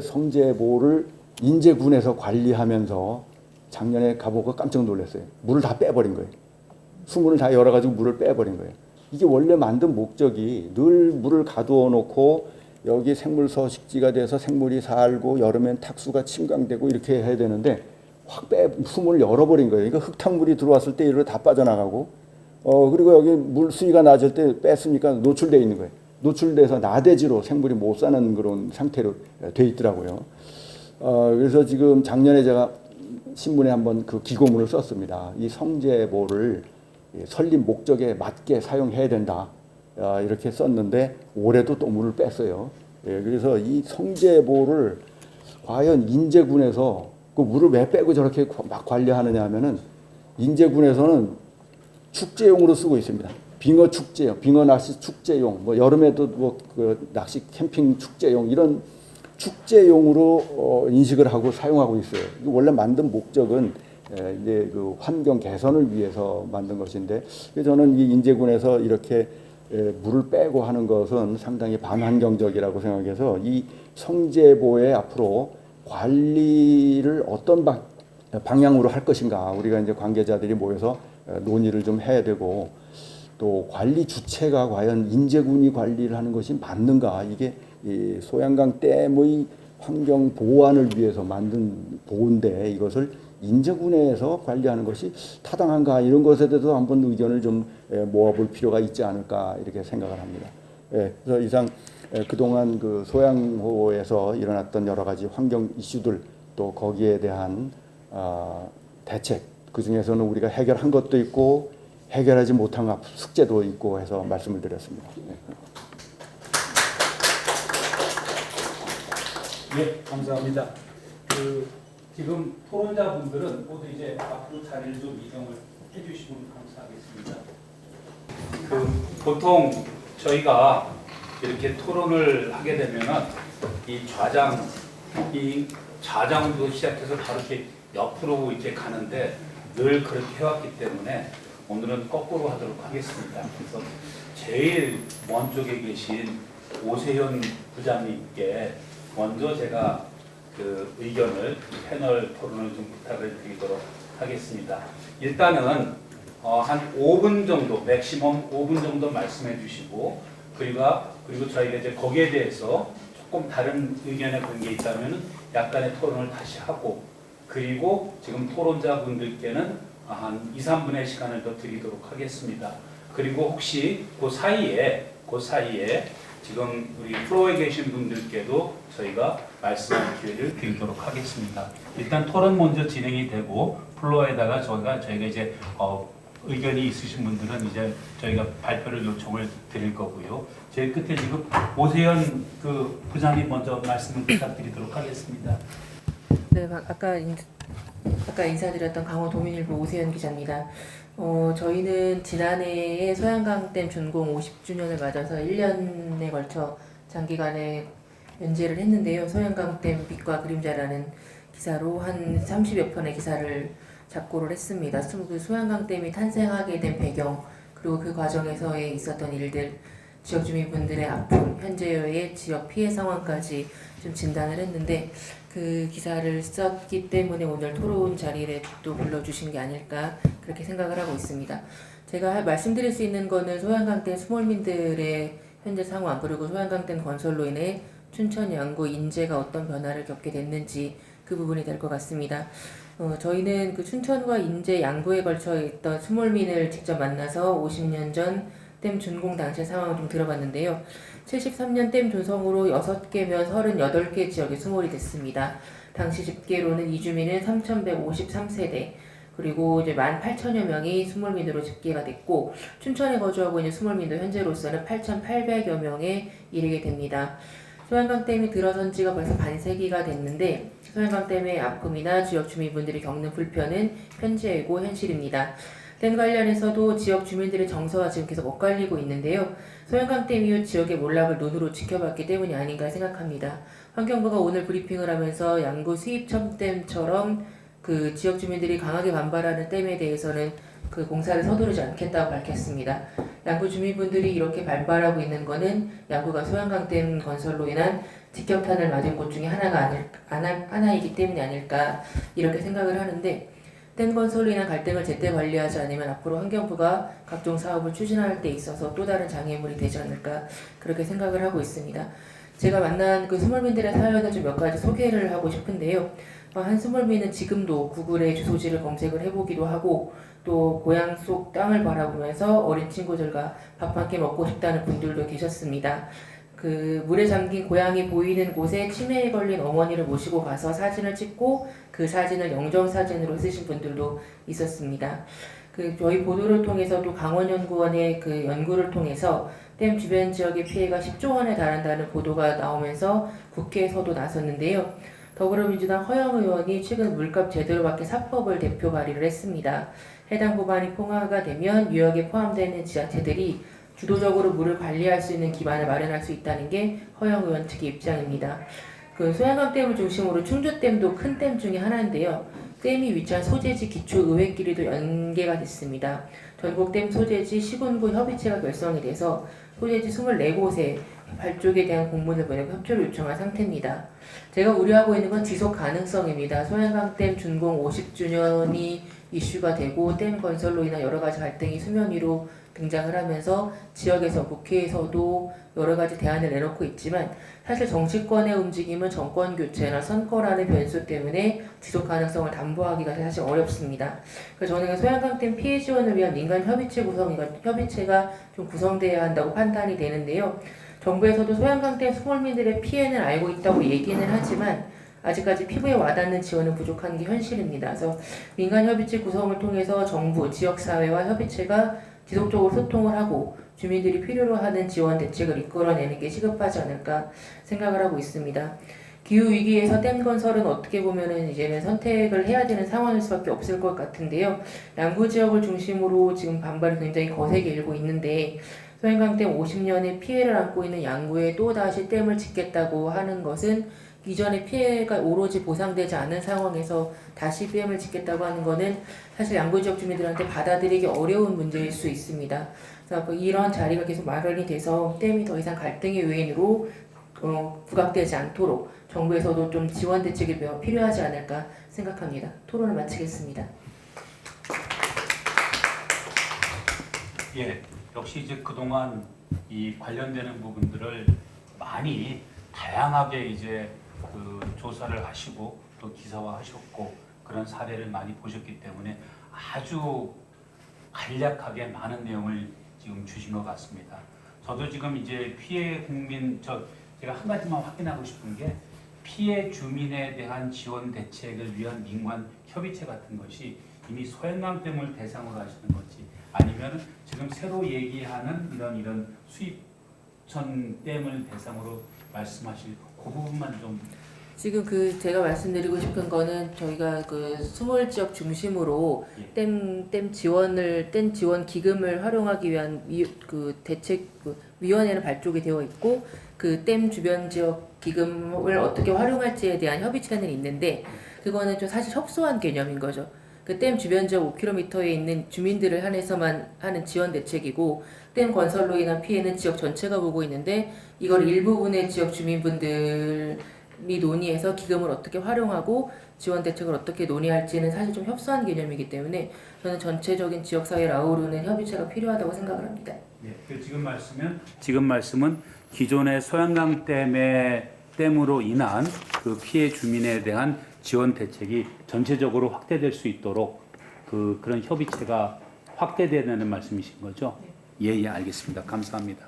성제보를 인제군에서 관리하면서 작년에 가보고 깜짝 놀랐어요. 물을 다 빼버린 거예요. 수문을 다 열어가지고 물을 빼버린 거예요. 이게 원래 만든 목적이 늘 물을 가두어 놓고 여기 생물 서식지가 돼서 생물이 살고 여름엔 탁수가 침강되고 이렇게 해야 되는데 수문을 열어버린 거예요. 그러니까 흙탕물이 들어왔을 때 이리로 다 빠져나가고 그리고 여기 물 수위가 낮을 때 뺐으니까 노출되어 있는 거예요. 노출돼서 나대지로 생물이 못 사는 그런 상태로 돼 있더라고요. 그래서 지금 작년에 제가 신문에 한번 그 기고문을 썼습니다. 이 성제보를 설립 목적에 맞게 사용해야 된다. 이렇게 썼는데 올해도 또 물을 뺐어요. 그래서 이 성제보를 과연 인제군에서 그 물을 왜 빼고 저렇게 막 관리하느냐 하면은 인제군에서는 축제용으로 쓰고 있습니다. 빙어 축제용, 빙어 낚시 축제용, 뭐 여름에도 뭐 그 낚시 캠핑 축제용 이런 축제용으로 인식을 하고 사용하고 있어요. 원래 만든 목적은 이제 그 환경 개선을 위해서 만든 것인데 저는 이 인제군에서 이렇게 물을 빼고 하는 것은 상당히 반환경적이라고 생각해서 이 성제보의 앞으로 관리를 어떤 방향으로 할 것인가 우리가 이제 관계자들이 모여서 논의를 좀 해야 되고 또 관리 주체가 과연 인제군이 관리를 하는 것이 맞는가 이게 이 소양강 댐의 환경 보완을 위해서 만든 보호인데 이것을 인제군에서 관리하는 것이 타당한가 이런 것에 대해서 한번 의견을 좀 모아볼 필요가 있지 않을까 이렇게 생각을 합니다. 그래서 이상 그동안 그 소양호에서 일어났던 여러 가지 환경 이슈들 또 거기에 대한 대책 그 중에서는 우리가 해결한 것도 있고 해결하지 못한 숙제도 있고 해서 말씀을 드렸습니다. 네, 감사합니다. 지금 토론자분들은 모두 이제 앞으로 자리를 좀 이동을 해주시면 감사하겠습니다. 보통 저희가 이렇게 토론을 하게 되면은 이 좌장으로 시작해서 바로 이렇게 옆으로 이렇게 가는데 늘 그렇게 해왔기 때문에 오늘은 거꾸로 하도록 하겠습니다. 그래서 제일 먼 쪽에 계신 오세현 부장님께 먼저 제가 그 의견을 패널 토론을 좀 부탁을 드리도록 하겠습니다. 일단은 한 5분 정도, 맥시멈 5분 정도 말씀해 주시고 그리고 저희가 이제 거기에 대해서 조금 다른 의견에 그런 게 있다면 약간의 토론을 다시 하고 그리고 지금 토론자분들께는 한 2, 3분의 시간을 더 드리도록 하겠습니다. 그리고 혹시 그 사이에 지금 우리 플로어에 계신 분들께도 저희가 말씀할 기회를 드리도록 하겠습니다. 일단 토론 먼저 진행이 되고 플로어에다가 저희가 이제 의견이 있으신 분들은 이제 저희가 발표를 요청을 드릴 거고요. 제일 끝에 지금 오세현 그 부장님 먼저 말씀을 부탁드리도록 하겠습니다. 네, 아까 인사드렸던 강원도민일보 오세현 기자입니다. 저희는 지난해에 소양강댐 준공 50주년을 맞아서 1년에 걸쳐 장기간에 연재를 했는데요. 소양강댐 빛과 그림자라는 기사로 한 30여 편의 기사를 작고를 했습니다. 그 소양강댐이 탄생하게 된 배경, 그리고 그 과정에서에 있었던 일들, 지역 주민분들의 아픔, 현재의 지역 피해 상황까지 좀 진단을 했는데 그 기사를 썼기 때문에 오늘 토론 자리에 또 불러주신 게 아닐까 그렇게 생각을 하고 있습니다. 제가 말씀드릴 수 있는 거는 소양강댐 수몰민들의 현재 상황, 그리고 소양강댐 건설로 인해 춘천, 양구, 인제가 어떤 변화를 겪게 됐는지 그 부분이 될 것 같습니다. 저희는 그 춘천과 인제, 양구에 걸쳐 있던 수몰민을 직접 만나서 50년 전 댐 준공 당시의 상황을 좀 들어봤는데요. 73년 댐 조성으로 6개면 38개 지역에 수몰이 됐습니다. 당시 집계로는 이주민은 3,153세대, 그리고 이제 18,000여 명이 수몰민으로 집계가 됐고, 춘천에 거주하고 있는 수몰민도 현재로서는 8,800여 명에 이르게 됩니다. 소양강댐이 들어선 지가 벌써 반세기가 됐는데 소양강댐의 아픔이나 지역 주민분들이 겪는 불편은 현재이고 현실입니다. 댐 관련해서도 지역 주민들의 정서가 지금 계속 엇갈리고 있는데요. 소양강댐 이후 지역의 몰락을 눈으로 지켜봤기 때문이 아닌가 생각합니다. 환경부가 오늘 브리핑을 하면서 양구 수입첨댐처럼 그 지역 주민들이 강하게 반발하는 댐에 대해서는 그 공사를 서두르지 않겠다고 밝혔습니다. 양구 주민분들이 이렇게 반발하고 있는 것은 양구가 소양강댐 건설로 인한 직격탄을 맞은 곳 중에 하나이기 때문이 아닐까 이렇게 생각을 하는데, 댐 건설로 인한 갈등을 제때 관리하지 않으면 앞으로 환경부가 각종 사업을 추진할 때 있어서 또 다른 장애물이 되지 않을까 그렇게 생각을 하고 있습니다. 제가 만난 그 수몰민들의 사연을 좀 몇 가지 소개를 하고 싶은데요. 한 수몰민은 지금도 구글에 주소지를 검색을 해보기도 하고 또 고향 속 땅을 바라보면서 어린 친구들과 밥 한 끼 먹고 싶다는 분들도 계셨습니다. 그 물에 잠긴 고향이 보이는 곳에 치매에 걸린 어머니를 모시고 가서 사진을 찍고 그 사진을 영정사진으로 쓰신 분들도 있었습니다. 그 저희 보도를 통해서도 강원연구원의 그 연구를 통해서 댐 주변 지역의 피해가 10조 원에 달한다는 보도가 나오면서 국회에서도 나섰는데요. 더불어민주당 허영 의원이 최근 물값 제대로 받기 4법을 대표 발의를 했습니다. 해당 법안이 통과가 되면 유역에 포함되는 지자체들이 주도적으로 물을 관리할 수 있는 기반을 마련할 수 있다는 게 허영 의원 측의 입장입니다. 그 소양강댐을 중심으로 충주댐도 큰 댐 중에 하나인데요. 댐이 위치한 소재지 기초의회끼리도 연계가 됐습니다. 전국댐 소재지 시군구 협의체가 결성이 돼서 소재지 24곳에 발족에 대한 공문을 보내고 협조를 요청한 상태입니다. 제가 우려하고 있는 건 지속 가능성입니다. 소양강댐 준공 50주년이 이슈가 되고 댐 건설로 인한 여러 가지 갈등이 수면 위로 등장을 하면서 지역에서 국회에서도 여러 가지 대안을 내놓고 있지만 사실 정치권의 움직임은 정권 교체나 선거라는 변수 때문에 지속 가능성을 담보하기가 사실 어렵습니다. 그래서 저는 소양강댐 피해 지원을 위한 민간 협의체가 좀 구성돼야 한다고 판단이 되는데요. 정부에서도 소양강댐 수몰민들의 피해는 알고 있다고 얘기는 하지만 아직까지 피부에 와닿는 지원은 부족한 게 현실입니다. 그래서 민간협의체 구성을 통해서 정부, 지역사회와 협의체가 지속적으로 소통을 하고 주민들이 필요로 하는 지원 대책을 이끌어내는 게 시급하지 않을까 생각을 하고 있습니다. 기후 위기에서 댐 건설은 어떻게 보면은 이제는 선택을 해야 되는 상황일 수밖에 없을 것 같은데요. 남부 지역을 중심으로 지금 반발이 굉장히 거세게 일고 있는데 소양강댐 50년의 피해를 안고 있는 양구에 또 다시 댐을 짓겠다고 하는 것은 이전의 피해가 오로지 보상되지 않은 상황에서 다시 댐을 짓겠다고 하는 것은 사실 양구 지역 주민들한테 받아들이기 어려운 문제일 수 있습니다. 그래서 이런 자리가 계속 마련이 돼서 댐이 더 이상 갈등의 요인으로 부각되지 않도록 정부에서도 좀 지원 대책이 필요하지 않을까 생각합니다. 토론을 마치겠습니다. 예, 역시 이제 그동안 이 관련되는 부분들을 많이 다양하게 이제 그 조사를 하시고 또 기사화하셨고 그런 사례를 많이 보셨기 때문에 아주 간략하게 많은 내용을 지금 주신 것 같습니다. 저도 지금 이제 피해 국민 제가 한 가지만 확인하고 싶은 게 피해 주민에 대한 지원 대책을 위한 민관 협의체 같은 것이 이미 소양강댐을 대상으로 하시는 건지 아니면 지금 새로 얘기하는 이런 수입천 댐을 대상으로 말씀하실 그 부분만 좀. 지금 제가 말씀드리고 싶은 거는 저희가 스몰 지역 중심으로 댐 지원 기금을 활용하기 위한 대책 위원회는 발족이 되어 있고 그 댐 주변 지역 기금을 어떻게 활용할지에 대한 협의체는 있는데 그거는 좀 사실 협소한 개념인 거죠. 그 댐 주변 지역 5km에 있는 주민들을 한해서만 하는 지원 대책이고 댐 건설로 인한 피해는 지역 전체가 보고 있는데 이걸 일부분의 지역 주민분들이 논의해서 기금을 어떻게 활용하고 지원 대책을 어떻게 논의할지는 사실 좀 협소한 개념이기 때문에 저는 전체적인 지역사회를 아우르는 협의체가 필요하다고 생각을 합니다. 네, 지금 말씀은 기존의 소양강댐으로 인한 그 피해 주민에 대한 지원 대책이 전체적으로 확대될 수 있도록 그런 협의체가 확대되는 말씀이신 거죠? 예, 알겠습니다. 감사합니다.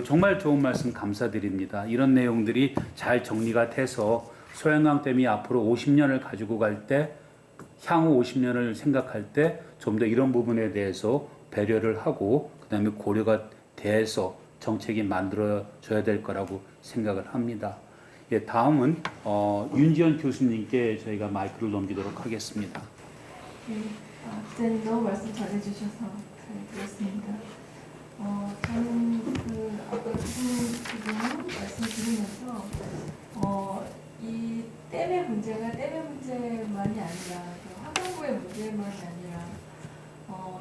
정말 좋은 말씀 감사드립니다. 이런 내용들이 잘 정리가 돼서 소양강댐이 앞으로 50년을 가지고 갈 때, 향후 50년을 생각할 때 좀 더 이런 부분에 대해서 배려를 하고 그다음에 고려가 돼서 정책이 만들어져야 될 거라고 생각을 합니다. 예, 다음은 윤지연 교수님께 저희가 마이크를 넘기도록 하겠습니다. 기자님 너무 말씀 잘해주셔서 잘 들었습니다. 저는 아까 교수님 말씀드리면서 이 댐의 문제가 댐의 문제만이 아니라 화강구의 문제만이 아니라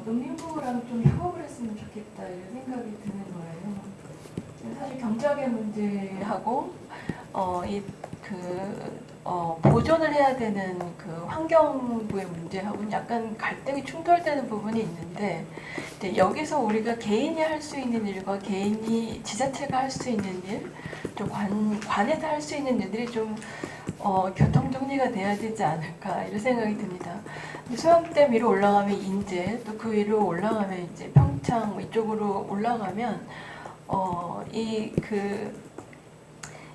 농림부랑 좀 협업을 했으면 좋겠다 이런 생각이 드는 거예요. 사실 경작의 문제하고 보존을 해야 되는 환경부의 문제하고는 약간 갈등이 충돌되는 부분이 있는데 여기서 우리가 개인이 할 수 있는 일과 개인이 지자체가 할 수 있는 일, 좀 관에서 할 수 있는 일들이 좀 교통 정리가 돼야 되지 않을까 이런 생각이 듭니다. 소양댐 위로 올라가면 인제 또 그 위로 올라가면 이제 평창 이쪽으로 올라가면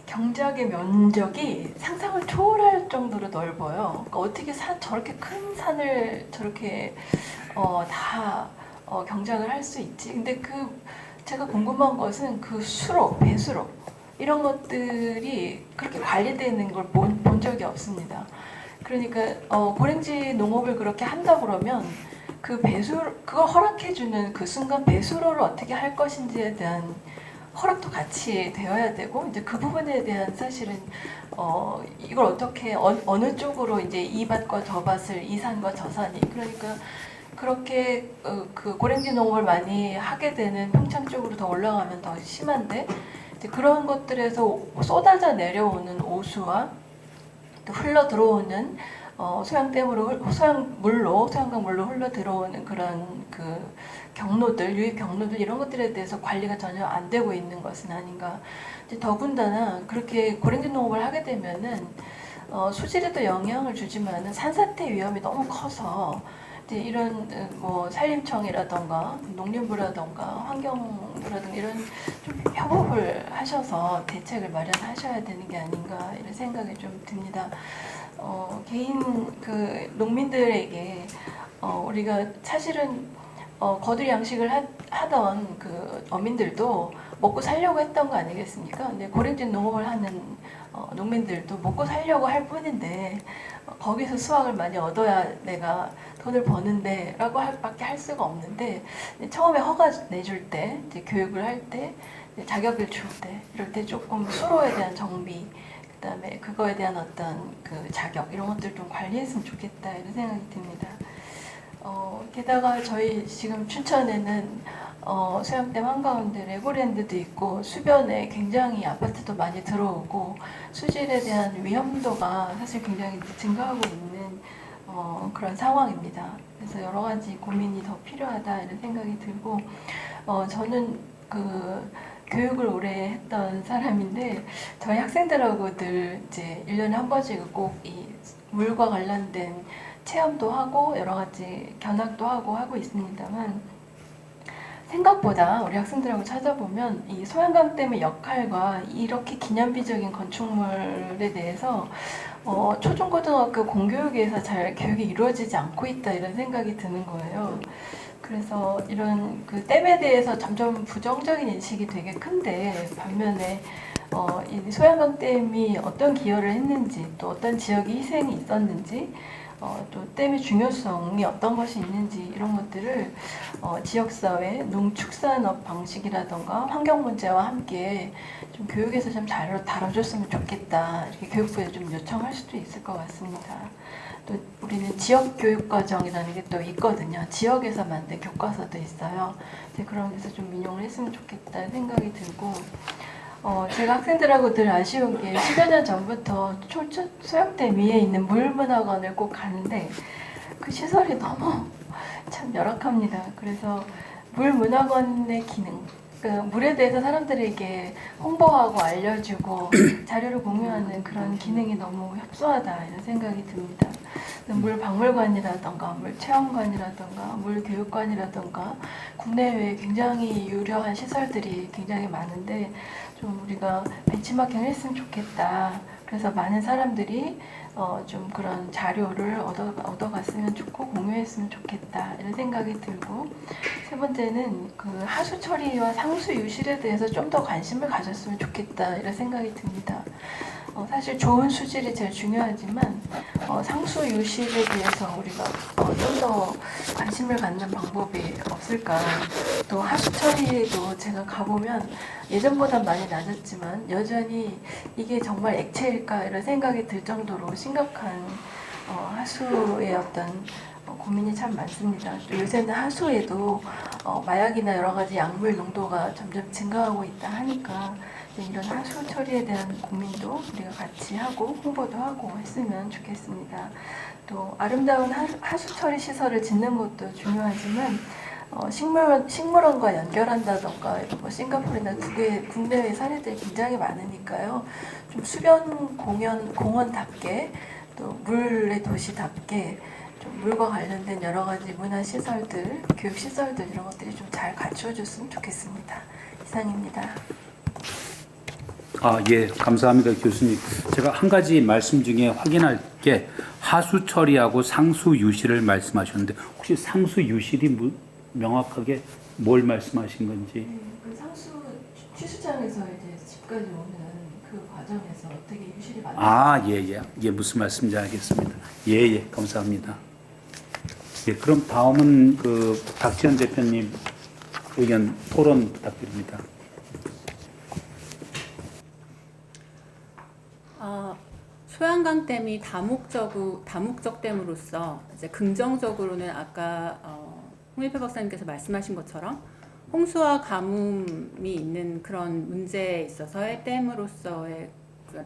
경작의 면적이 상상을 초월할 정도로 넓어요. 그러니까 어떻게 저렇게 큰 산을 저렇게 다 경작을 할 수 있지? 근데 제가 궁금한 것은 배수로 이런 것들이 그렇게 관리되는 걸 본 적이 없습니다. 그러니까 고랭지 농업을 그렇게 한다 그러면 그걸 허락해주는 그 순간 배수로를 어떻게 할 것인지에 대한 허락도 같이 되어야 되고 이제 그 부분에 대한 사실은 이걸 어떻게 어느 쪽으로 이제 이 밭과 저 밭을 이 산과 저 산이 그러니까 그렇게 그 고랭지 농업을 많이 하게 되는 평창 쪽으로 더 올라가면 더 심한데 이제 그런 것들에서 쏟아져 내려오는 오수와 또 흘러 들어오는 소양강 물로 흘러 들어오는 그런 유입 경로들 이런 것들에 대해서 관리가 전혀 안 되고 있는 것은 아닌가. 이제 더군다나 그렇게 고랭지 농업을 하게 되면은 수질에도 영향을 주지만은 산사태 위험이 너무 커서 이제 이런 산림청이라던가 농림부라던가 환경부라던가 이런 좀 협업을 하셔서 대책을 마련하셔야 되는 게 아닌가 이런 생각이 좀 듭니다. 개인 농민들에게 우리가 사실은 거들 양식을 하던 어민들도 먹고 살려고 했던 거 아니겠습니까? 근데 고랭지 농업을 하는 농민들도 먹고 살려고 할 뿐인데 거기서 수확을 많이 얻어야 내가 돈을 버는데 라고 밖에 할 수가 없는데 처음에 허가 내줄 때 이제 교육을 할 때 자격을 줄 때 이럴 때 조금 수로에 대한 정비 그다음에 그거에 대한 어떤 그 자격 이런 것들 좀 관리했으면 좋겠다 이런 생각이 듭니다. 게다가 저희 지금 춘천에는 수영댐 한가운데 레고랜드도 있고 주변에 굉장히 아파트도 많이 들어오고 수질에 대한 위험도가 사실 굉장히 증가하고 있는 그런 상황입니다. 그래서 여러 가지 고민이 더 필요하다 이런 생각이 들고 저는 그 교육을 오래 했던 사람인데 저희 학생들하고 늘 이제 1년에 한 번씩 꼭 이 물과 관련된 체험도 하고 여러 가지 견학도 하고 있습니다만 생각보다 우리 학생들하고 찾아보면 이 소양강댐의 역할과 이렇게 기념비적인 건축물에 대해서 초중고등학교 공교육에서 잘 교육이 이루어지지 않고 있다 이런 생각이 드는 거예요. 그래서 이런 그 댐에 대해서 점점 부정적인 인식이 되게 큰데 반면에 이 소양강댐이 어떤 기여를 했는지 또 어떤 지역의 희생이 있었는지 또 댐의 중요성이 어떤 것이 있는지 이런 것들을 지역사회, 농축산업 방식이라던가 환경 문제와 함께 좀 교육에서 좀 잘 다뤄줬으면 좋겠다 이렇게 교육부에 좀 요청할 수도 있을 것 같습니다. 또 우리는 지역 교육 과정이라는 게 또 있거든요. 지역에서 만든 교과서도 있어요. 그런 데서 좀 인용을 했으면 좋겠다 생각이 들고 제가 학생들하고 늘 아쉬운 게 10여 년 전부터 소양댐 위에 있는 물문학원을 꼭 가는데 그 시설이 너무 참 열악합니다. 그래서 물문학원의 기능, 그 물에 대해서 사람들에게 홍보하고 알려주고 자료를 공유하는 그런 기능이 너무 협소하다 이런 생각이 듭니다. 물 박물관이라던가 물 체험관이라던가 물 교육관이라던가 국내외에 굉장히 유려한 시설들이 굉장히 많은데 좀 우리가 벤치마킹을 했으면 좋겠다. 그래서 많은 사람들이 좀 그런 자료를 얻어갔으면 좋고 공유했으면 좋겠다 이런 생각이 들고 세 번째는 그 하수 처리와 상수 유실에 대해서 좀 더 관심을 가졌으면 좋겠다 이런 생각이 듭니다. 사실 좋은 수질이 제일 중요하지만 상수 유실에 대해서 우리가 좀 더 관심을 갖는 방법이 없을까. 또 하수 처리도 제가 가보면 예전보다 많이 낮았지만 여전히 이게 정말 액체일까 이런 생각이 들 정도로 심각한 하수의 어떤 고민이 참 많습니다. 또 요새는 하수에도 마약이나 여러 가지 약물 농도가 점점 증가하고 있다 하니까 이런 하수 처리에 대한 고민도 우리가 같이 하고 홍보도 하고 했으면 좋겠습니다. 또 아름다운 하수 처리 시설을 짓는 것도 중요하지만 식물원과 연결한다던가 이런 뭐 싱가포르나 국내외 사례들이 굉장히 많으니까요. 좀 수변 공원답게 또 물의 도시답게 좀 물과 관련된 여러 가지 문화 시설들, 교육 시설들 이런 것들이 좀 잘 갖추어줬으면 좋겠습니다. 이상입니다. 예, 감사합니다, 교수님. 제가 한 가지 말씀 중에 확인할 게 하수 처리하고 상수 유실을 말씀하셨는데 혹시 상수 유실이 명확하게 뭘 말씀하신 건지? 그 상수 취수장에서 이제 집까지 오는 그 과정에서 어떻게 유실이 많아요? 예, 무슨 말씀인지 알겠습니다. 예, 감사합니다. 예, 그럼 다음은 그 박지원 대표님 의견 토론 부탁드립니다. 소양강댐이 다목적 댐으로서 이제 긍정적으로는 아까 홍일표 박사님께서 말씀하신 것처럼 홍수와 가뭄이 있는 그런 문제에 있어서의 댐으로서의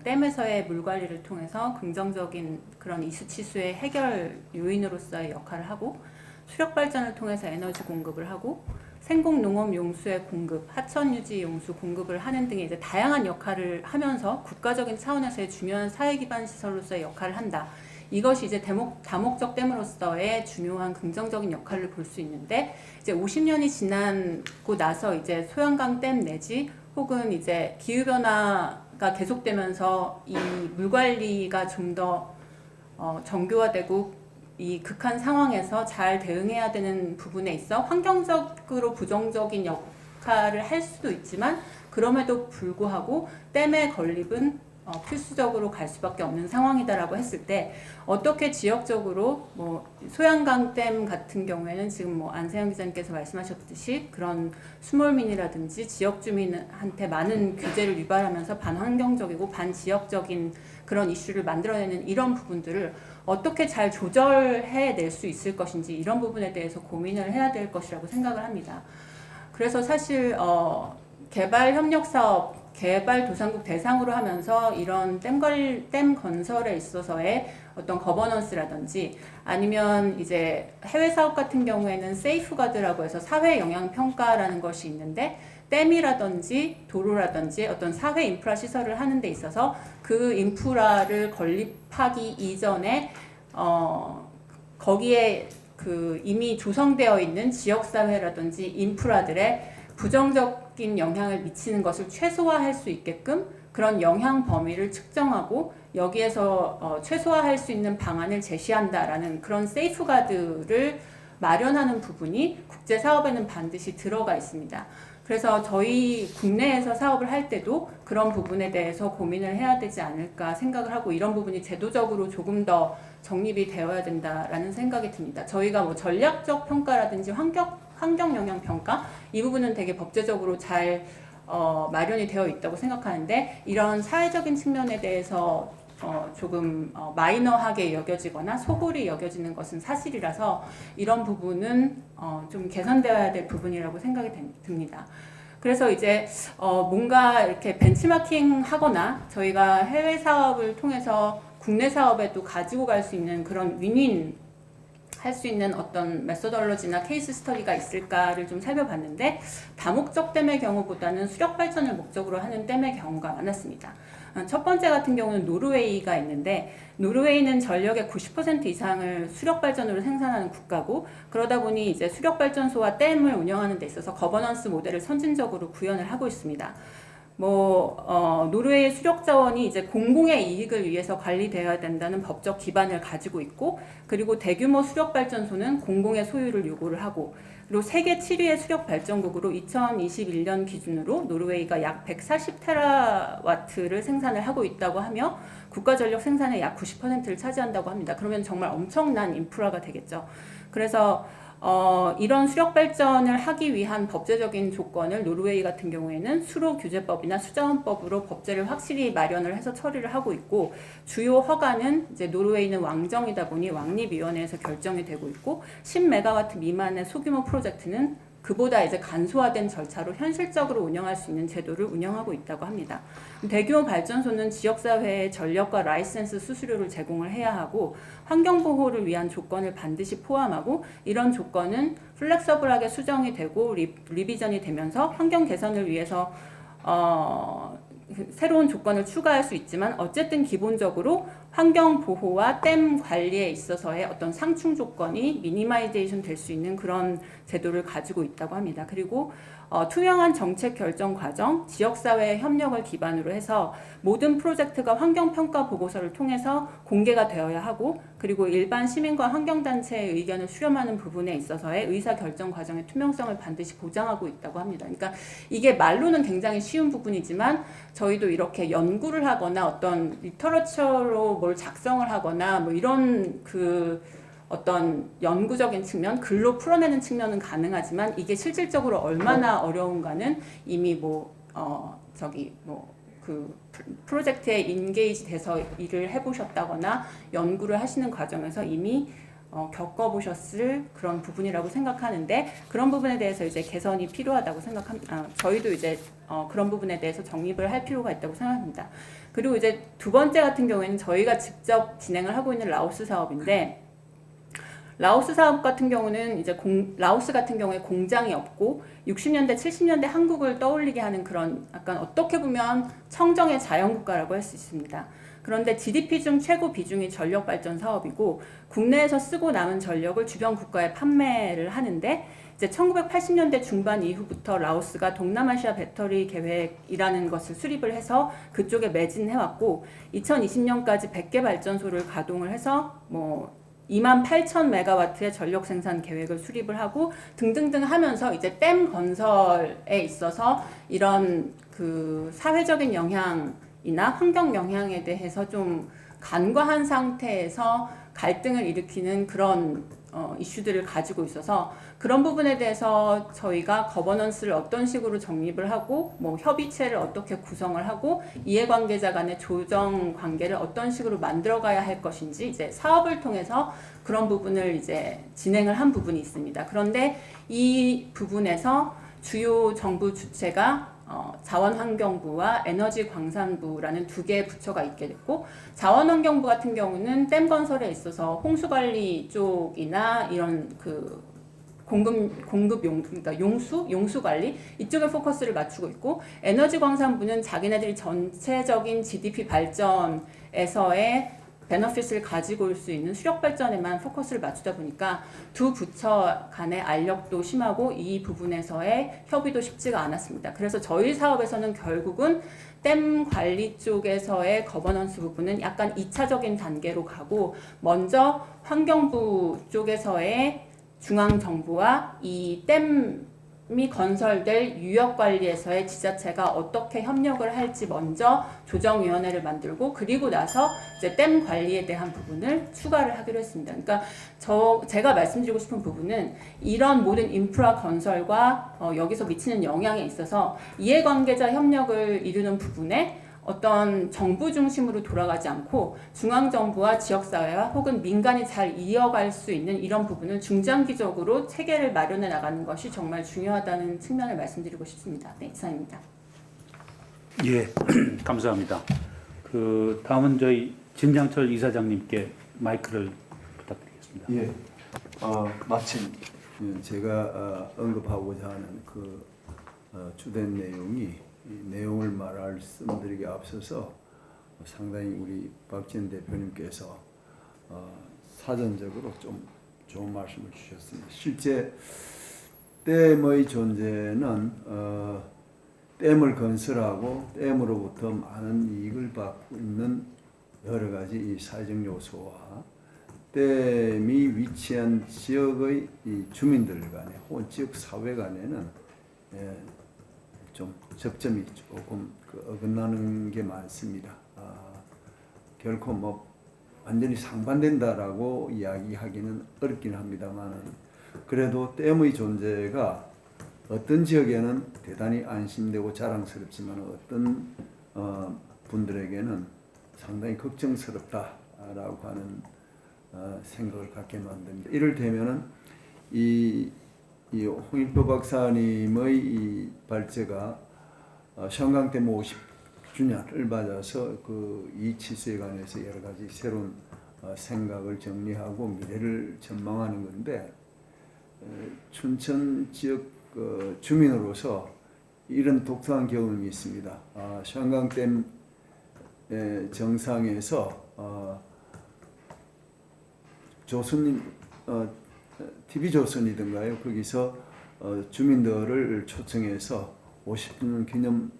댐에서의 물 관리를 통해서 긍정적인 그런 이수치수의 해결 요인으로서의 역할을 하고 수력 발전을 통해서 에너지 공급을 하고 생곡 농업 용수의 공급, 하천 유지 용수 공급을 하는 등의 이제 다양한 역할을 하면서 국가적인 차원에서의 중요한 사회 기반 시설로서의 역할을 한다. 이것이 이제 다목적 댐으로서의 중요한 긍정적인 역할을 볼 수 있는데 이제 50년이 지나고 나서 이제 소양강 댐 내지 혹은 이제 기후 변화가 계속되면서 이 물 관리가 좀 더 정교화되고 이 극한 상황에서 잘 대응해야 되는 부분에 있어 환경적으로 부정적인 역할을 할 수도 있지만 그럼에도 불구하고 댐의 건립은 필수적으로 갈 수밖에 없는 상황이다라고 했을 때 어떻게 지역적으로 뭐 소양강 댐 같은 경우에는 지금 뭐 안세영 기자님께서 말씀하셨듯이 그런 스몰민이라든지 지역 주민한테 많은 규제를 유발하면서 반환경적이고 반지역적인 그런 이슈를 만들어내는 이런 부분들을 어떻게 잘 조절해낼 수 있을 것인지 이런 부분에 대해서 고민을 해야 될 것이라고 생각을 합니다. 그래서 사실 개발 협력 사업 개발도상국 대상으로 하면서 이런 댐 건설에 있어서의 어떤 거버넌스라든지 아니면 이제 해외 사업 같은 경우에는 세이프가드라고 해서 사회 영향 평가라는 것이 있는데 댐이라든지 도로라든지 어떤 사회 인프라 시설을 하는 데 있어서 그 인프라를 건립하기 이전에 거기에 그 이미 조성되어 있는 지역사회라든지 인프라들의 부정적인 영향을 미치는 것을 최소화할 수 있게끔 그런 영향 범위를 측정하고 여기에서 최소화할 수 있는 방안을 제시한다라는 그런 세이프가드를 마련하는 부분이 국제 사업에는 반드시 들어가 있습니다. 그래서 저희 국내에서 사업을 할 때도 그런 부분에 대해서 고민을 해야 되지 않을까 생각을 하고 이런 부분이 제도적으로 조금 더 정립이 되어야 된다라는 생각이 듭니다. 저희가 뭐 전략적 평가라든지 환경 영향 평가 이 부분은 되게 법제적으로 잘 마련이 되어 있다고 생각하는데 이런 사회적인 측면에 대해서 조금 마이너하게 여겨지거나 소홀히 여겨지는 것은 사실이라서 이런 부분은 좀 개선되어야 될 부분이라고 생각이 듭니다. 그래서 이제 뭔가 이렇게 벤치마킹 하거나 저희가 해외 사업을 통해서 국내 사업에도 가지고 갈 수 있는 그런 윈윈 할 수 있는 어떤 메소덜러지나 케이스 스터디가 있을까를 좀 살펴봤는데 다목적 댐의 경우보다는 수력 발전을 목적으로 하는 댐의 경우가 많았습니다. 첫 번째 같은 경우는 노르웨이가 있는데 노르웨이는 전력의 90% 이상을 수력 발전으로 생산하는 국가고 그러다 보니 이제 수력 발전소와 댐을 운영하는 데 있어서 거버넌스 모델을 선진적으로 구현을 하고 있습니다. 노르웨이 수력 자원이 이제 공공의 이익을 위해서 관리되어야 된다는 법적 기반을 가지고 있고, 그리고 대규모 수력 발전소는 공공의 소유를 요구를 하고, 그리고 세계 7위의 수력 발전국으로 2021년 기준으로 노르웨이가 약 140테라와트를 생산을 하고 있다고 하며 국가 전력 생산의 약 90%를 차지한다고 합니다. 그러면 정말 엄청난 인프라가 되겠죠. 그래서 이런 수력 발전을 하기 위한 법제적인 조건을 노르웨이 같은 경우에는 수로규제법이나 수자원법으로 법제를 확실히 마련을 해서 처리를 하고 있고, 주요 허가는 이제 노르웨이는 왕정이다 보니 왕립위원회에서 결정이 되고 있고, 10메가와트 미만의 소규모 프로젝트는 그보다 이제 간소화된 절차로 현실적으로 운영할 수 있는 제도를 운영하고 있다고 합니다. 대규모 발전소는 지역사회에 전력과 라이센스 수수료를 제공을 해야 하고, 환경보호를 위한 조건을 반드시 포함하고, 이런 조건은 플렉서블하게 수정이 되고 리비전이 되면서 환경 개선을 위해서 새로운 조건을 추가할 수 있지만, 어쨌든 기본적으로 환경 보호와 댐 관리에 있어서의 어떤 상충 조건이 미니마이제이션 될 수 있는 그런 제도를 가지고 있다고 합니다. 그리고 투명한 정책 결정 과정, 지역사회의 협력을 기반으로 해서 모든 프로젝트가 환경평가 보고서를 통해서 공개가 되어야 하고, 그리고 일반 시민과 환경단체의 의견을 수렴하는 부분에 있어서의 의사결정 과정의 투명성을 반드시 보장하고 있다고 합니다. 그러니까 이게 말로는 굉장히 쉬운 부분이지만 저희도 이렇게 연구를 하거나 어떤 리터러처로 뭘 작성을 하거나 뭐 이런 어떤 연구적인 측면, 글로 풀어내는 측면은 가능하지만 이게 실질적으로 얼마나 어려운가는 이미 프로젝트에 인게이지 돼서 일을 해보셨다거나 연구를 하시는 과정에서 이미 겪어보셨을 그런 부분이라고 생각하는데, 그런 부분에 대해서 이제 개선이 필요하다고 생각합니다. 저희도 이제 그런 부분에 대해서 정립을 할 필요가 있다고 생각합니다. 그리고 이제 두 번째 같은 경우에는 저희가 직접 진행을 하고 있는 라오스 사업인데, 라오스 사업 같은 경우는 이제 라오스 같은 경우에 공장이 없고 60년대, 70년대 한국을 떠올리게 하는 그런 약간 어떻게 보면 청정의 자연국가라고 할 수 있습니다. 그런데 GDP 중 최고 비중이 전력 발전 사업이고, 국내에서 쓰고 남은 전력을 주변 국가에 판매를 하는데, 이제 1980년대 중반 이후부터 라오스가 동남아시아 배터리 계획이라는 것을 수립을 해서 그쪽에 매진해왔고, 2020년까지 100개 발전소를 가동을 해서 28,000메가와트의 전력 생산 계획을 수립을 하고 등등등 하면서 이제 댐 건설에 있어서 이런 그 사회적인 영향이나 환경 영향에 대해서 좀 간과한 상태에서 갈등을 일으키는 그런 이슈들을 가지고 있어서 그런 부분에 대해서 저희가 거버넌스를 어떤 식으로 정립을 하고 뭐 협의체를 어떻게 구성을 하고 이해관계자 간의 조정 관계를 어떤 식으로 만들어가야 할 것인지 이제 사업을 통해서 그런 부분을 이제 진행을 한 부분이 있습니다. 그런데 이 부분에서 주요 정부 주체가 자원환경부와 에너지광산부라는 두 개의 부처가 있게 됐고 자원환경부 같은 경우는 댐 건설에 있어서 홍수관리 쪽이나 이런 그 그러니까 용수 관리 이쪽에 포커스를 맞추고 있고 에너지광산부는 자기네들이 전체적인 GDP 발전에서의 베너핏을 가지고 올 수 있는 수력 발전에만 포커스를 맞추다 보니까 두 부처 간의 알력도 심하고 이 부분에서의 협의도 쉽지가 않았습니다. 그래서 저희 사업에서는 결국은 댐 관리 쪽에서의 거버넌스 부분은 약간 2차적인 단계로 가고 먼저 환경부 쪽에서의 중앙정부와 이 댐이 건설될 유역관리에서의 지자체가 어떻게 협력을 할지 먼저 조정위원회를 만들고 그리고 나서 이제 댐 관리에 대한 부분을 추가를 하기로 했습니다. 그러니까 제가 말씀드리고 싶은 부분은 이런 모든 인프라 건설과 여기서 미치는 영향에 있어서 이해관계자 협력을 이루는 부분에 어떤 정부 중심으로 돌아가지 않고 중앙정부와 지역사회와 혹은 민간이 잘 이어갈 수 있는 이런 부분을 중장기적으로 체계를 마련해 나가는 것이 정말 중요하다는 측면을 말씀드리고 싶습니다. 네, 이상입니다. 예, 감사합니다. 그 다음은 저희 진장철 이사장님께 마이크를 부탁드리겠습니다. 예, 마침 제가 언급하고자 하는 그 주된 내용이 이 내용을 말씀드리기 앞서서 상당히 우리 박지원 대표님께서 사전적으로 좀 좋은 말씀을 주셨습니다. 실제 댐의 존재는 댐을 건설하고 댐으로부터 많은 이익을 받고 있는 여러 가지 이 사회적 요소와 댐이 위치한 지역의 이 주민들 간에 혹은 지역 사회 간에는 좀 접점이 조금 어긋나는 게 많습니다. 결코 뭐 완전히 상반된다라고 이야기하기는 어렵긴 합니다만 그래도 댐의 존재가 어떤 지역에는 대단히 안심되고 자랑스럽지만 어떤 분들에게는 상당히 걱정스럽다라고 하는 생각을 갖게 만듭니다. 이를테면은 이 홍익표 박사님의 이 발제가 성강댐 50주년을 맞아서 그 이 치수에 관해서 여러 가지 새로운 생각을 정리하고 미래를 전망하는 건데 춘천 지역 주민으로서 이런 독특한 경험이 있습니다. 성강댐 정상에서 조선님 TV조선이든가요. 거기서 주민들을 초청해서 50주년 기념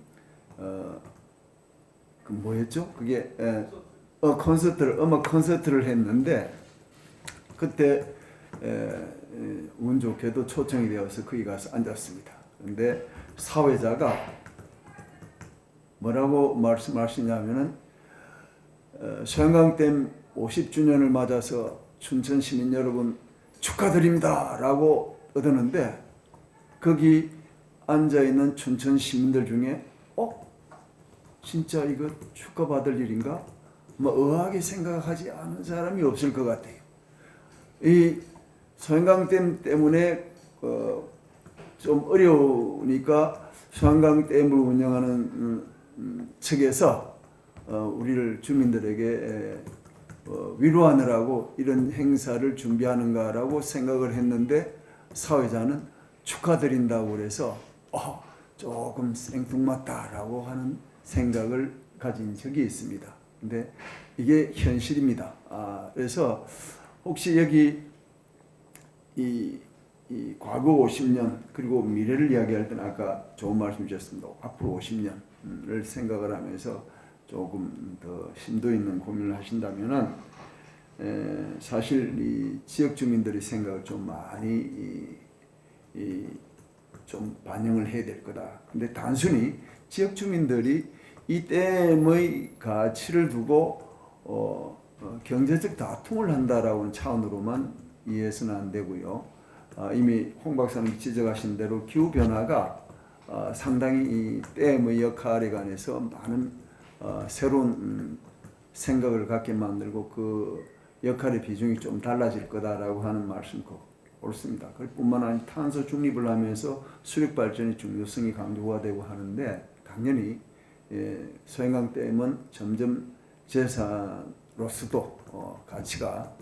그 뭐였죠? 그게 음악 콘서트를 했는데 그때 운 좋게도 초청이 되어서 거기 가서 앉았습니다. 그런데 사회자가 뭐라고 말씀하시냐면은 성강댐 50주년을 맞아서 춘천 시민 여러분 축하드립니다 라고 얻었는데 거기 앉아있는 춘천 시민들 중에 진짜 이거 축하받을 일인가? 뭐 의아하게 생각하지 않은 사람이 없을 것 같아요. 이 소양강댐 때문에 좀 어려우니까 소양강댐을 운영하는 측에서 우리를 주민들에게 위로하느라고 이런 행사를 준비하는가라고 생각을 했는데 사회자는 축하드린다고 그래서 조금 생뚱맞다라고 하는 생각을 가진 적이 있습니다. 근데 이게 현실입니다. 그래서 혹시 여기 이 과거 50년 그리고 미래를 이야기할 때는 아까 좋은 말씀 주셨습니다. 앞으로 50년을 생각을 하면서 조금 더 심도 있는 고민을 하신다면은 사실 이 지역 주민들의 생각을 좀 많이 좀 반영을 해야 될 거다. 근데 단순히 지역 주민들이 이 댐의 가치를 두고 경제적 다툼을 한다라는 차원으로만 이해해서는 안 되고요. 이미 홍 박사님 지적하신 대로 기후 변화가 상당히 이 댐의 역할에 관해서 많은 새로운 생각을 갖게 만들고 그 역할의 비중이 좀 달라질 거다라고 하는 말씀 옳습니다. 그뿐만 아니라 탄소 중립을 하면서 수력 발전의 중요성이 강조가 되고 하는데 당연히 소행강 댐은 점점 재산으로서도 가치가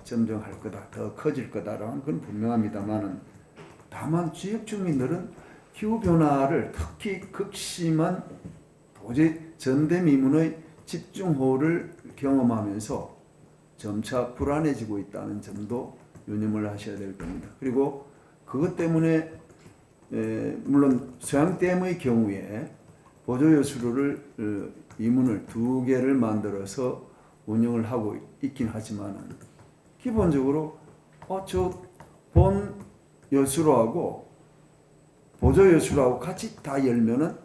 점점할 거다, 더 커질 거다라는 건 분명합니다만은 다만 지역 주민들은 기후 변화를 특히 극심한 도저히 전대미문의 집중호우를 경험하면서 점차 불안해지고 있다는 점도 유념을 하셔야 될 겁니다. 그리고 그것 때문에 물론 소양댐의 경우에 보조여수로를 이문을 2개를 만들어서 운영을 하고 있긴 하지만 기본적으로 저 본 여수로하고 보조 여수로하고 같이 다 열면은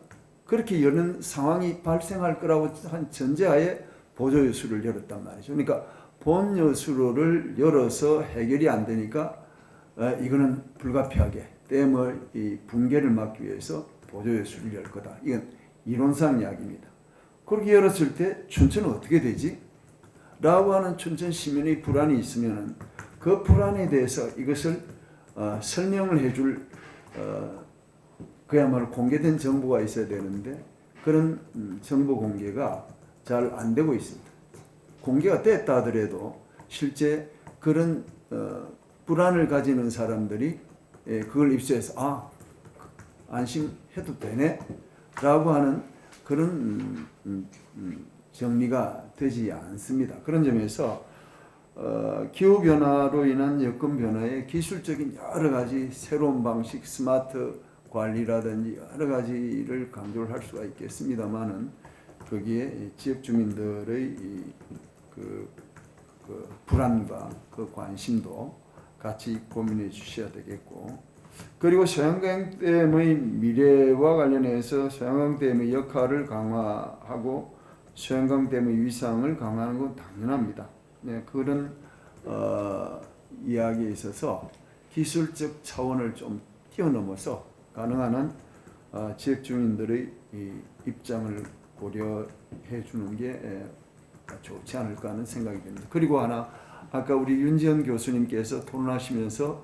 그렇게 여는 상황이 발생할 거라고 한 전제하에 보조 여수를 열었단 말이죠. 그러니까 본 여수로를 열어서 해결이 안 되니까 이거는 불가피하게 댐의 이 붕괴를 막기 위해서 보조 여수를 열 거다. 이건 이론상 이야기입니다. 그렇게 열었을 때 춘천은 어떻게 되지? 라고 하는 춘천 시민의 불안이 있으면 그 불안에 대해서 이것을 설명을 해줄 그야말로 공개된 정보가 있어야 되는데 그런 정보 공개가 잘 안 되고 있습니다. 공개가 됐다 하더라도 실제 그런 불안을 가지는 사람들이 그걸 입수해서 안심해도 되네 라고 하는 그런 정리가 되지 않습니다. 그런 점에서 기후변화로 인한 여건 변화에 기술적인 여러 가지 새로운 방식, 스마트 관리라든지 여러 가지를 강조를 할 수가 있겠습니다만은 거기에 지역 주민들의 그 불안과 그 관심도 같이 고민해 주셔야 되겠고, 그리고 소양강댐의 미래와 관련해서 소양강댐의 역할을 강화하고 소양강댐의 위상을 강화하는 건 당연합니다. 네, 그런 이야기에 있어서 기술적 차원을 좀 뛰어넘어서 가능한 한 지역 주민들의 이 입장을 고려해 주는 게 좋지 않을까 하는 생각이 듭니다. 그리고 하나, 아까 우리 윤지현 교수님께서 토론하시면서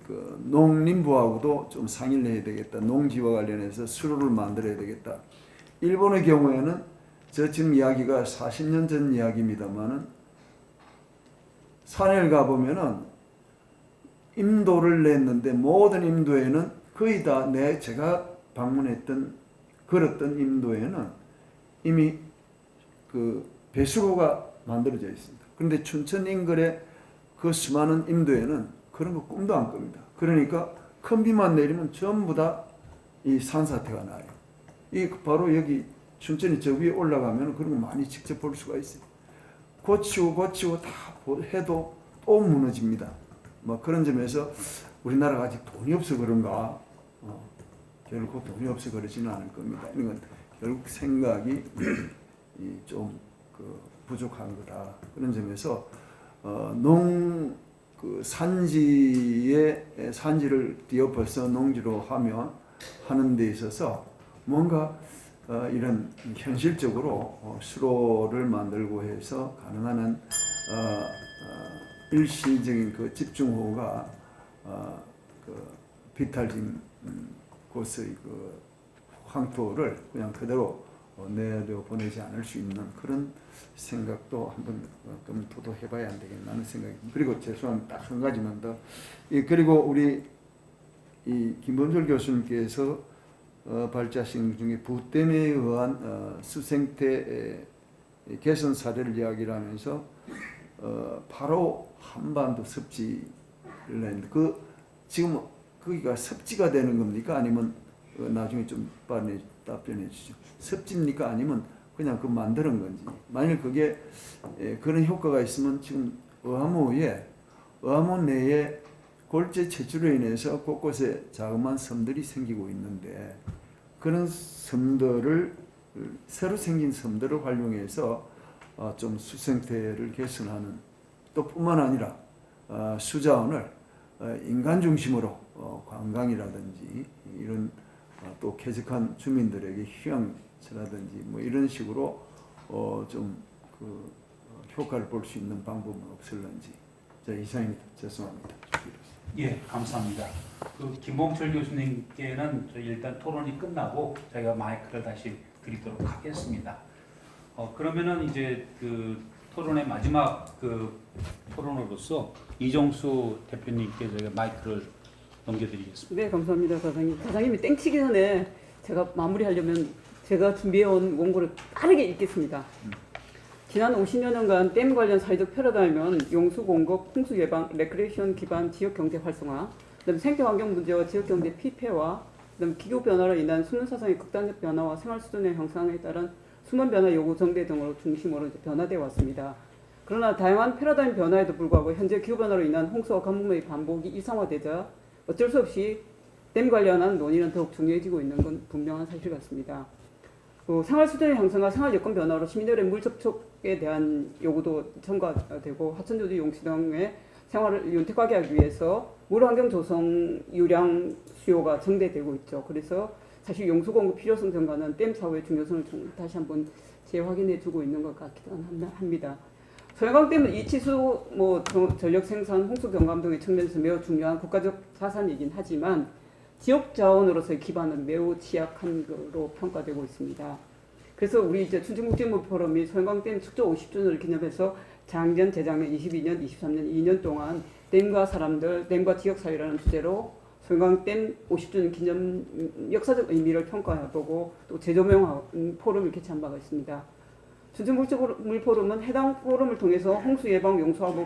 그 농림부하고도 좀 상의를 해야 되겠다. 농지와 관련해서 수로를 만들어야 되겠다. 일본의 경우에는 저 지금 이야기가 40년 전 이야기입니다만은 산을 가보면은 임도를 냈는데 모든 임도에는 거의 다 제가 방문했던 걸었던 임도에는 이미 그 배수로가 만들어져 있습니다. 그런데 춘천 인근의 그 수많은 임도에는 그런 거 꿈도 안 꿉니다. 그러니까 큰 비만 내리면 전부 다 이 산사태가 나요. 이 바로 여기 춘천이 저 위에 올라가면 그런 거 많이 직접 볼 수가 있어요. 고치고 다 해도 또 무너집니다. 뭐 그런 점에서 우리나라가 아직 돈이 없어 그런가? 결국 돈이 없어 그러지는 않을 겁니다. 이건 결국 생각이 좀 부족한 거다. 그런 점에서 산지를 뒤엎어서 농지로 하는 데 있어서 뭔가 이런 현실적으로 수로를 만들고 해서 가능한 한 일시적인 그 집중호우가 비탈진 곳의 그 황토를 그냥 그대로 내려 보내지 않을 수 있는 그런 생각도 한번 검토도 해봐야 안 되겠나 하는 생각입니다. 그리고 죄송합니다. 딱 한 가지만 더. 그리고 우리 이 김범철 교수님께서 발제하신 중에 부댐에 의한 수생태 개선 사례를 이야기를 하면서 바로 한반도 섭지를 했는데 지금 거기가 섭지가 되는 겁니까? 아니면 나중에 좀 답변해 주시죠. 섭지입니까? 아니면 그냥 그 만드는 건지, 만일 그게 그런 효과가 있으면 지금 어암호 내에 골재 채취로 인해서 곳곳에 자그마한 섬들이 생기고 있는데, 그런 섬들을, 새로 생긴 섬들을 활용해서 좀 수생태를 개선하는, 또 뿐만 아니라 수자원을 인간 중심으로 관광이라든지 이런 또 쾌적한 주민들에게 휴양지라든지 뭐 이런 식으로 좀 그 효과를 볼 수 있는 방법은 없을런지. 자, 이상입니다. 죄송합니다. 예, 감사합니다. 그 김봉철 교수님께는 저희 일단 토론이 끝나고 저희가 마이크를 다시 드리도록 하겠습니다. 그러면은 이제 그 토론의 마지막 그 토론으로서 이정수 대표님께 저희가 마이크를 넘겨드리겠습니다. 네, 감사합니다, 사장님. 사장님이 땡치기 전에 제가 마무리하려면 제가 준비해온 원고를 빠르게 읽겠습니다. 지난 50년간 댐 관련 사회적 패러다임은 용수 공급, 홍수 예방, 레크레이션 기반 지역 경제 활성화, 그다음에 생태 환경 문제와 지역 경제 피폐화, 그다음에 기후 변화로 인한 수면 사상의 극단적 변화와 생활 수준의 향상에 따른 수면 변화 요구 정대 등으로 중심으로 이제 변화되어 왔습니다. 그러나 다양한 패러다임 변화에도 불구하고 현재 기후 변화로 인한 홍수와 가뭄의 반복이 일상화되자 어쩔 수 없이 댐 관련한 논의는 더욱 중요해지고 있는 건 분명한 사실 같습니다. 생활 수준의 향상과 생활 여건 변화로 시민들의 물 접촉에 대한 요구도 첨가되고 하천조지 용시 등의 생활을 윤택하게 하기 위해서 물 환경 조성 유량 수요가 증대되고 있죠. 그래서 사실 용수 공급 필요성 증가는 댐 사업의 중요성을 다시 한번 재확인해주고 있는 것 같기도 합니다. 소양강댐은 이치수, 전력 생산, 홍수 경감 등의 측면에서 매우 중요한 국가적 자산이긴 하지만 지역 자원으로서의 기반은 매우 취약한 것으로 평가되고 있습니다. 그래서 우리 이제 춘천국제물 포럼이 소양강댐 축조 50주년을 기념해서 작년, 재작년, 22년, 23년 2년 동안 댐과 사람들, 댐과 지역사회라는 주제로 소양강댐 50주년 기념 역사적 의미를 평가해보고 또 재조명한 포럼을 개최한 바가 있습니다. 춘천국제물 포럼은 해당 포럼을 통해서 홍수 예방, 용수하고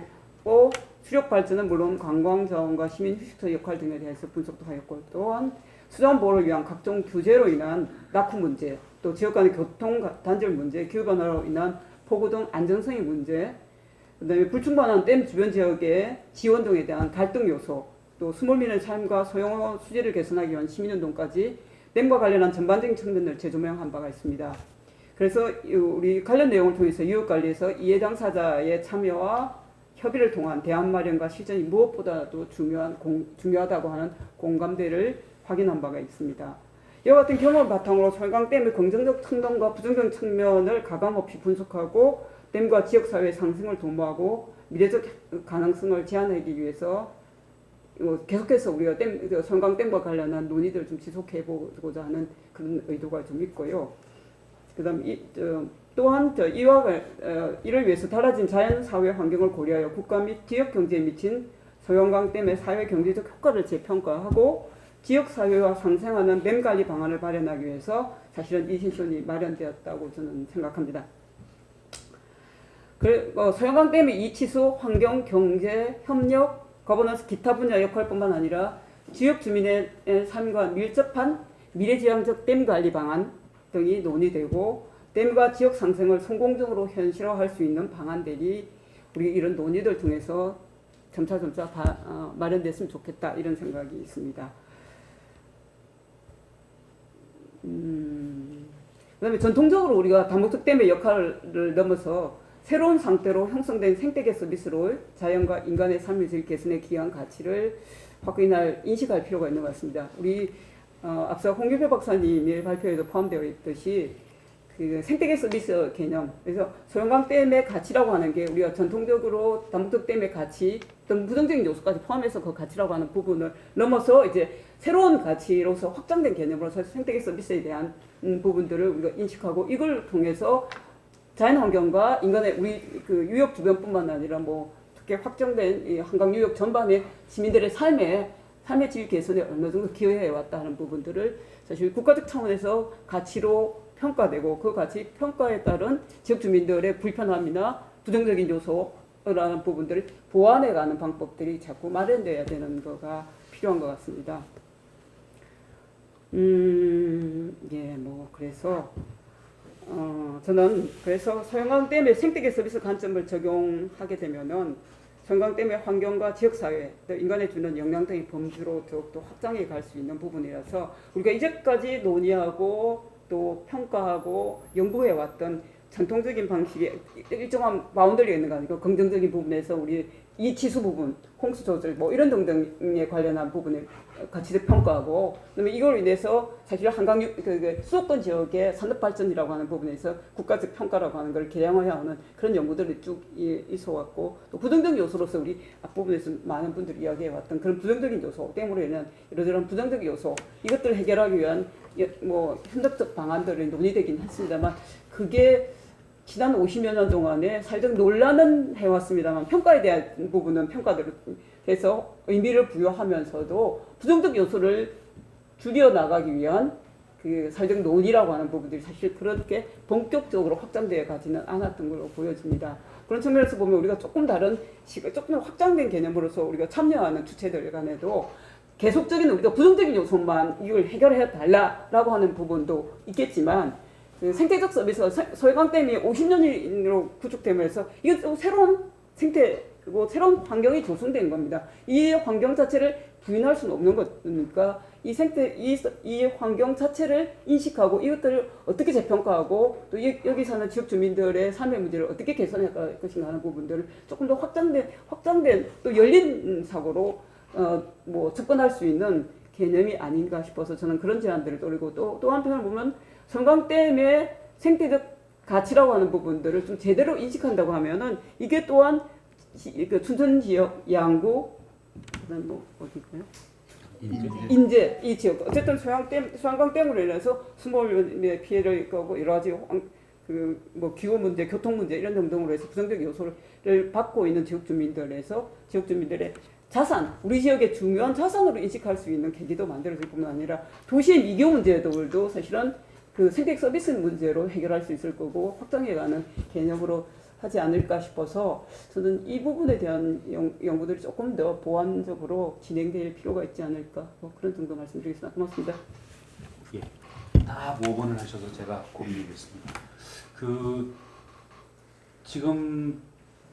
수력 발전은 물론 관광 자원과 시민 휴식처 역할 등에 대해서 분석도 하였고, 또한 수자원 보호를 위한 각종 규제로 인한 낙후 문제, 또 지역 간의 교통 단절 문제, 기후 변화로 인한 폭우 등 안전성의 문제, 그다음에 불충분한 댐 주변 지역의 지원 등에 대한 갈등 요소, 또 수몰민의 삶과 소형 수질을 개선하기 위한 시민운동까지 댐과 관련한 전반적인 측면을 재조명한 바가 있습니다. 그래서 우리 관련 내용을 통해서 이웃관리에서 이해 당사자의 참여와 협의를 통한 대안 마련과 실천이 무엇보다도 중요하다고 하는 공감대를 확인한 바가 있습니다. 이와 같은 경험을 바탕으로 소양강댐의 긍정적 측면과 부정적 측면을 가감없이 분석하고 댐과 지역사회의 상승을 도모하고 미래적 가능성을 제안하기 위해서 계속해서 우리가 소양강댐과 관련한 논의들을 좀 지속해보고자 하는 그런 의도가 좀 있고요. 그다음 또한 이를 위해서 달라진 자연 사회 환경을 고려하여 국가 및 지역 경제에 미친 소양강댐의 사회 경제적 효과를 재평가하고 지역 사회와 상생하는 댐 관리 방안을 마련하기 위해서 사실은 이 세션이 마련되었다고 저는 생각합니다. 소양강댐의 이치수, 환경, 경제, 협력, 거버넌스 기타 분야 역할뿐만 아니라 지역 주민의 삶과 밀접한 미래지향적 댐 관리 방안 등이 논의되고 댐과 지역 상생을 성공적으로 현실화할 수 있는 방안들이 우리 이런 논의들 통해서 점차점차 마련됐으면 좋겠다 이런 생각이 있습니다. 그다음에 전통적으로 우리가 다목적 댐의 역할을 넘어서 새로운 상태로 형성된 생태계 서비스로 자연과 인간의 삶의 질 개선에 기여한 가치를 확인할 인식할 필요가 있는 것 같습니다. 우리 앞서 홍길표 박사님의 발표에도 포함되어 있듯이 그 생태계 서비스 개념, 그래서 소양강댐의 가치라고 하는 게 우리가 전통적으로 다목적 댐의 가치 어떤 부정적인 요소까지 포함해서 그 가치라고 하는 부분을 넘어서 이제 새로운 가치로서 확장된 개념으로서 생태계 서비스에 대한 부분들을 우리가 인식하고 이걸 통해서 자연환경과 인간의 우리 그 유역 주변뿐만 아니라 특히 확정된 이 한강 유역 전반의 시민들의 삶의 질 개선에 어느 정도 기여해 왔다 하는 부분들을 사실 국가적 차원에서 가치로 평가되고 그 가치 평가에 따른 지역 주민들의 불편함이나 부정적인 요소라는 부분들을 보완해가는 방법들이 자꾸 마련돼야 되는 거가 필요한 것 같습니다. 그래서 저는 그래서 소양강댐의 생태계 서비스 관점을 적용하게 되면은 소양강댐의 환경과 지역사회, 또 인간에 주는 영향 등의 범주로 더욱더 확장해 갈 수 있는 부분이라서 우리가 이제까지 논의하고 또 평가하고 연구해 왔던 전통적인 방식의 일정한 바운더리가 있는 거 아니고 긍정적인 부분에서 우리 이 치수 부분, 홍수 조절 뭐 이런 등등에 관련한 부분을 같이 평가하고, 그다음에 이걸 인해서 사실 한강 수도권 지역의 산업 발전이라고 하는 부분에서 국가적 평가라고 하는 걸 개량해야 하는 그런 연구들이 쭉 있어왔고, 또 부정적 요소로서 우리 앞부분에서 많은 분들이 이야기해왔던 그런 부정적인 요소 때문에 인한 이러저러한 부정적 요소 이것들을 해결하기 위한 뭐 현득적 방안들이 논의되긴 했습니다만 그게 지난 50여 년 동안에 사회적 논란은 해왔습니다만 평가에 대한 부분은 평가대로 해서 의미를 부여하면서도 부정적 요소를 줄여 나가기 위한 그 사회적 논의라고 하는 부분들이 사실 그렇게 본격적으로 확장되어 가지는 않았던 걸로 보여집니다. 그런 측면에서 보면 우리가 조금 다른 조금 확장된 개념으로서 우리가 참여하는 주체들 간에도 계속적인 우리가 부정적인 요소만 이걸 해결해 달라라고 하는 부분도 있겠지만 그 생태적 서비스가 소양강댐이 50년으로 구축되면서 이게 또 새로운 생태 그리고 새로운 환경이 조성된 겁니다. 이 환경 자체를 부인할 수는 없는 거니까 이 환경 자체를 인식하고 이것들을 어떻게 재평가하고 또 여기 사는 지역 주민들의 삶의 문제를 어떻게 개선해 갈 것인가 하는 부분들을 조금 더 확장된 또 열린 사고로 뭐 접근할 수 있는 개념이 아닌가 싶어서 저는 그런 제안들을 드리고, 또 한편으로 보면 소양강댐의 생태적 가치라고 하는 부분들을 좀 제대로 인식한다고 하면은 이게 또한 그 춘천 지역, 양구, 그다음 뭐 어디까요? 인제 이 지역 어쨌든 소양강댐으로 인해서 수몰의 피해를 입고 여러 가지 뭐 기후 문제, 교통 문제 이런 등등으로 해서 부정적 요소를 받고 있는 지역 주민들의 자산, 우리 지역의 중요한 자산으로 인식할 수 있는 계기도 만들어질 뿐만 아니라 도시의 미교 문제들도 사실은 그 생태 서비스 문제로 해결할 수 있을 거고 확장해가는 개념으로 하지 않을까 싶어서 저는 이 부분에 대한 연구들이 조금 더 보완적으로 진행될 필요가 있지 않을까 그런 정도 말씀드리겠습니다. 고맙습니다. 예, 다 5번을 하셔서 제가 고민이겠습니다. 지금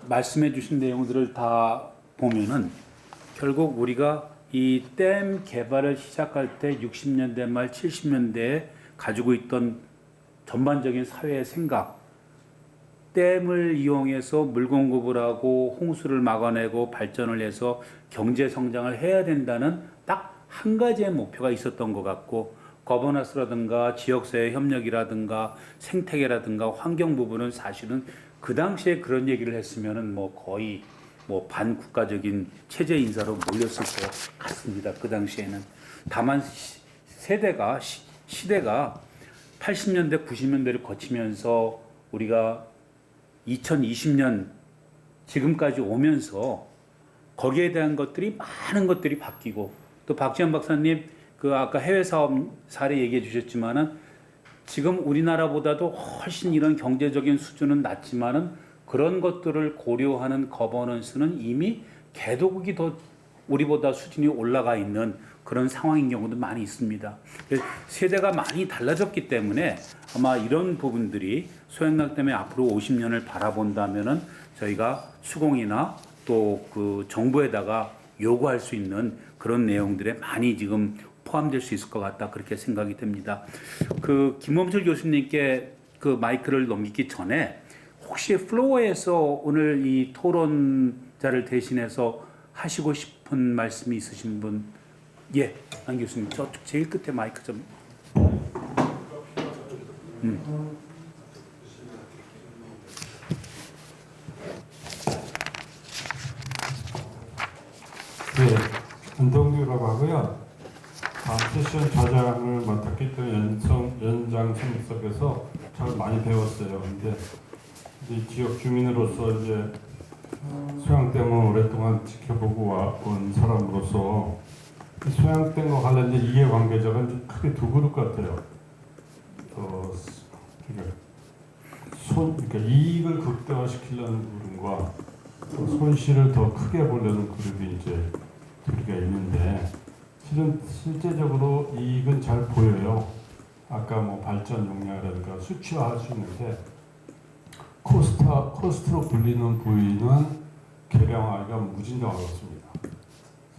말씀해 주신 내용들을 다 보면은 결국 우리가 이 댐 개발을 시작할 때 60년대 말 70년대에 가지고 있던 전반적인 사회의 생각, 댐을 이용해서 물 공급을 하고 홍수를 막아내고 발전을 해서 경제 성장을 해야 된다는 딱 한 가지의 목표가 있었던 것 같고, 거버넌스라든가 지역사회 협력이라든가 생태계라든가 환경 부분은 사실은 그 당시에 그런 얘기를 했으면은 뭐 거의 뭐 반국가적인 체제 인사로 몰렸을 것 같습니다. 그 당시에는. 다만 시대가 80년대 90년대를 거치면서 우리가 2020년 지금까지 오면서 거기에 대한 것들이 많은 것들이 바뀌고, 또 박지원 박사님 그 아까 해외 사업 사례 얘기해 주셨지만은 지금 우리나라보다도 훨씬 이런 경제적인 수준은 낮지만은 그런 것들을 고려하는 거버넌스는 이미 개도국이 더 우리보다 수준이 올라가 있는 그런 상황인 경우도 많이 있습니다. 세대가 많이 달라졌기 때문에 아마 이런 부분들이 소양강댐에 앞으로 50년을 바라본다면은 저희가 수공이나 또 그 정부에다가 요구할 수 있는 그런 내용들에 많이 지금 포함될 수 있을 것 같다, 그렇게 생각이 됩니다. 그 김범철 교수님께 그 마이크를 넘기기 전에 혹시 플로어에서 오늘 이 토론자를 대신해서 하시고 싶은 말씀이 있으신 분? 예, 안 교수님 저쪽 제일 끝에 마이크 좀. 네, 안동규라고 하고요. 세션 좌장을 맡았기 때문에 연장 참석에서 잘 많이 배웠어요. 근데 이 지역 주민으로서 이제 소양댐을 오랫동안 지켜보고 온 사람으로서 이 소양댐과 관련된 이해관계자가 이제 크게 두 그룹 같아요. 그러니까 이익을 극대화시키려는 그룹과 손실을 더 크게 보려는 그룹이 이제 두 개가 있는데, 실제적으로 이익은 잘 보여요. 아까 뭐 발전 용량이라든가 수치화할 수 있는데 코스트로 불리는 부위는 개량하기가 무진장 어렵습니다.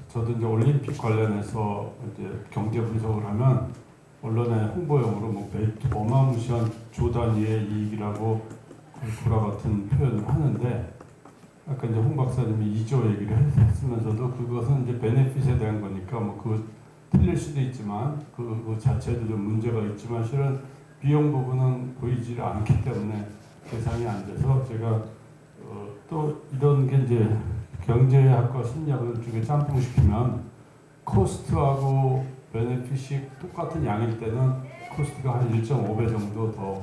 저도 이제 올림픽 관련해서 이제 경제 분석을 하면 언론의 홍보용으로 뭐 어마무시한 조 단위의 이익이라고 구라 같은 표현을 하는데 아까 이제 홍 박사님이 2조 얘기를 했으면서도 그것은 이제 베네핏에 대한 거니까 뭐 그 틀릴 수도 있지만 그 자체도 좀 문제가 있지만 실은 비용 부분은 보이지 않기 때문에 계산이 안 돼서 제가 또 이런 게 이제 경제학과 심리학 중에 짬뽕시키면 코스트하고 베네핏이 똑같은 양일 때는 코스트가 한 1.5배 정도 더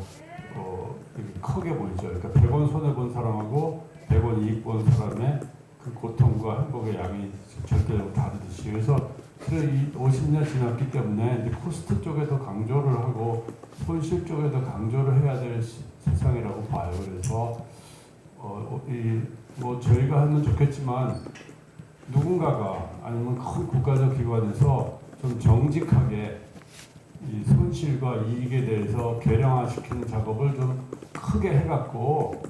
크게 보이죠. 그러니까 100원 손해본 사람하고 100원 이익 본 사람의 그 고통과 행복의 양이 절대적으로 다르듯이 그래서 이 50년 지났기 때문에 이제 코스트 쪽에 더 강조를 하고 손실 쪽에 더 강조를 해야 될 세상이라고 봐요. 그래서 뭐 저희가 하면 좋겠지만 누군가가 아니면 큰 국가적 기관에서 좀 정직하게 이 손실과 이익에 대해서 계량화시키는 작업을 좀 크게 해갖고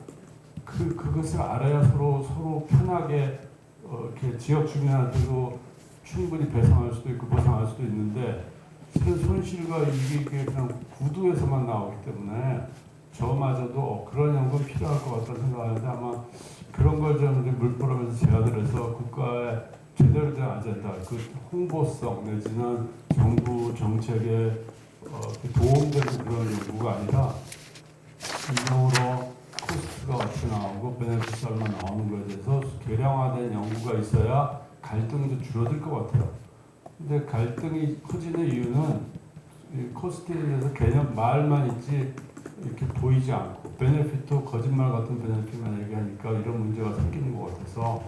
그것을 알아야 서로 편하게 이렇게 지역 주민한테도 충분히 배상할 수도 있고 보상할 수도 있는데 실은 손실과 이익이 그냥 구두에서만 나오기 때문에 저마저도 그런 연구는 필요할 것 같다는 생각하는데 아마 그런 걸 좀 물꼬라면서 제안을 해서 국가의 제대로 된 아젠다, 그 홍보성 내지는 정부 정책에 도움되는 그런 연구가 아니라 인정으로 코스트가 어떻게 나오고 베네핏이 얼마 나오는 거에 대해서 계량화된 연구가 있어야 갈등도 줄어들 것 같아요. 근데 갈등이 커지는 이유는 이 코스트에 대해서 개념 말만 있지 이렇게 보이지 않고 베네핏도 거짓말 같은 베네핏만 얘기하니까 이런 문제가 생기는 것 같아서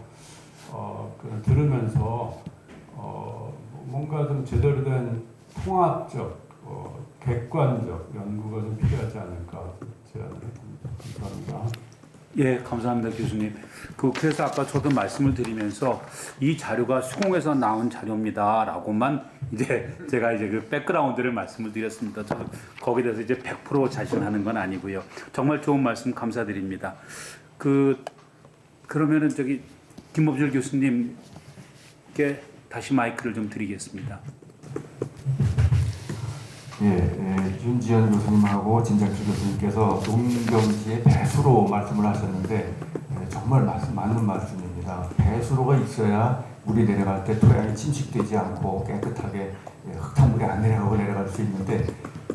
그냥 들으면서 뭔가 좀 제대로 된 통합적 객관적 연구가 좀 필요하지 않을까 제안을 해봅니다. 감사합니다. 예, 감사합니다, 교수님. 그래서 아까 저도 말씀을 드리면서 이 자료가 수공에서 나온 자료입니다라고만 이제 제가 이제 그 백그라운드를 말씀을 드렸습니다. 저는 거기에 대해서 이제 100% 자신하는 건 아니고요. 정말 좋은 말씀 감사드립니다. 그러면은 김범철 교수님께 다시 마이크를 좀 드리겠습니다. 윤지연 교수님하고 진장철 교수님께서 농경지의 배수로 말씀을 하셨는데 정말 맞는 말씀입니다. 배수로가 있어야 물이 내려갈 때 토양이 침식되지 않고 깨끗하게 흙탕물이 안 내려갈 수 있는데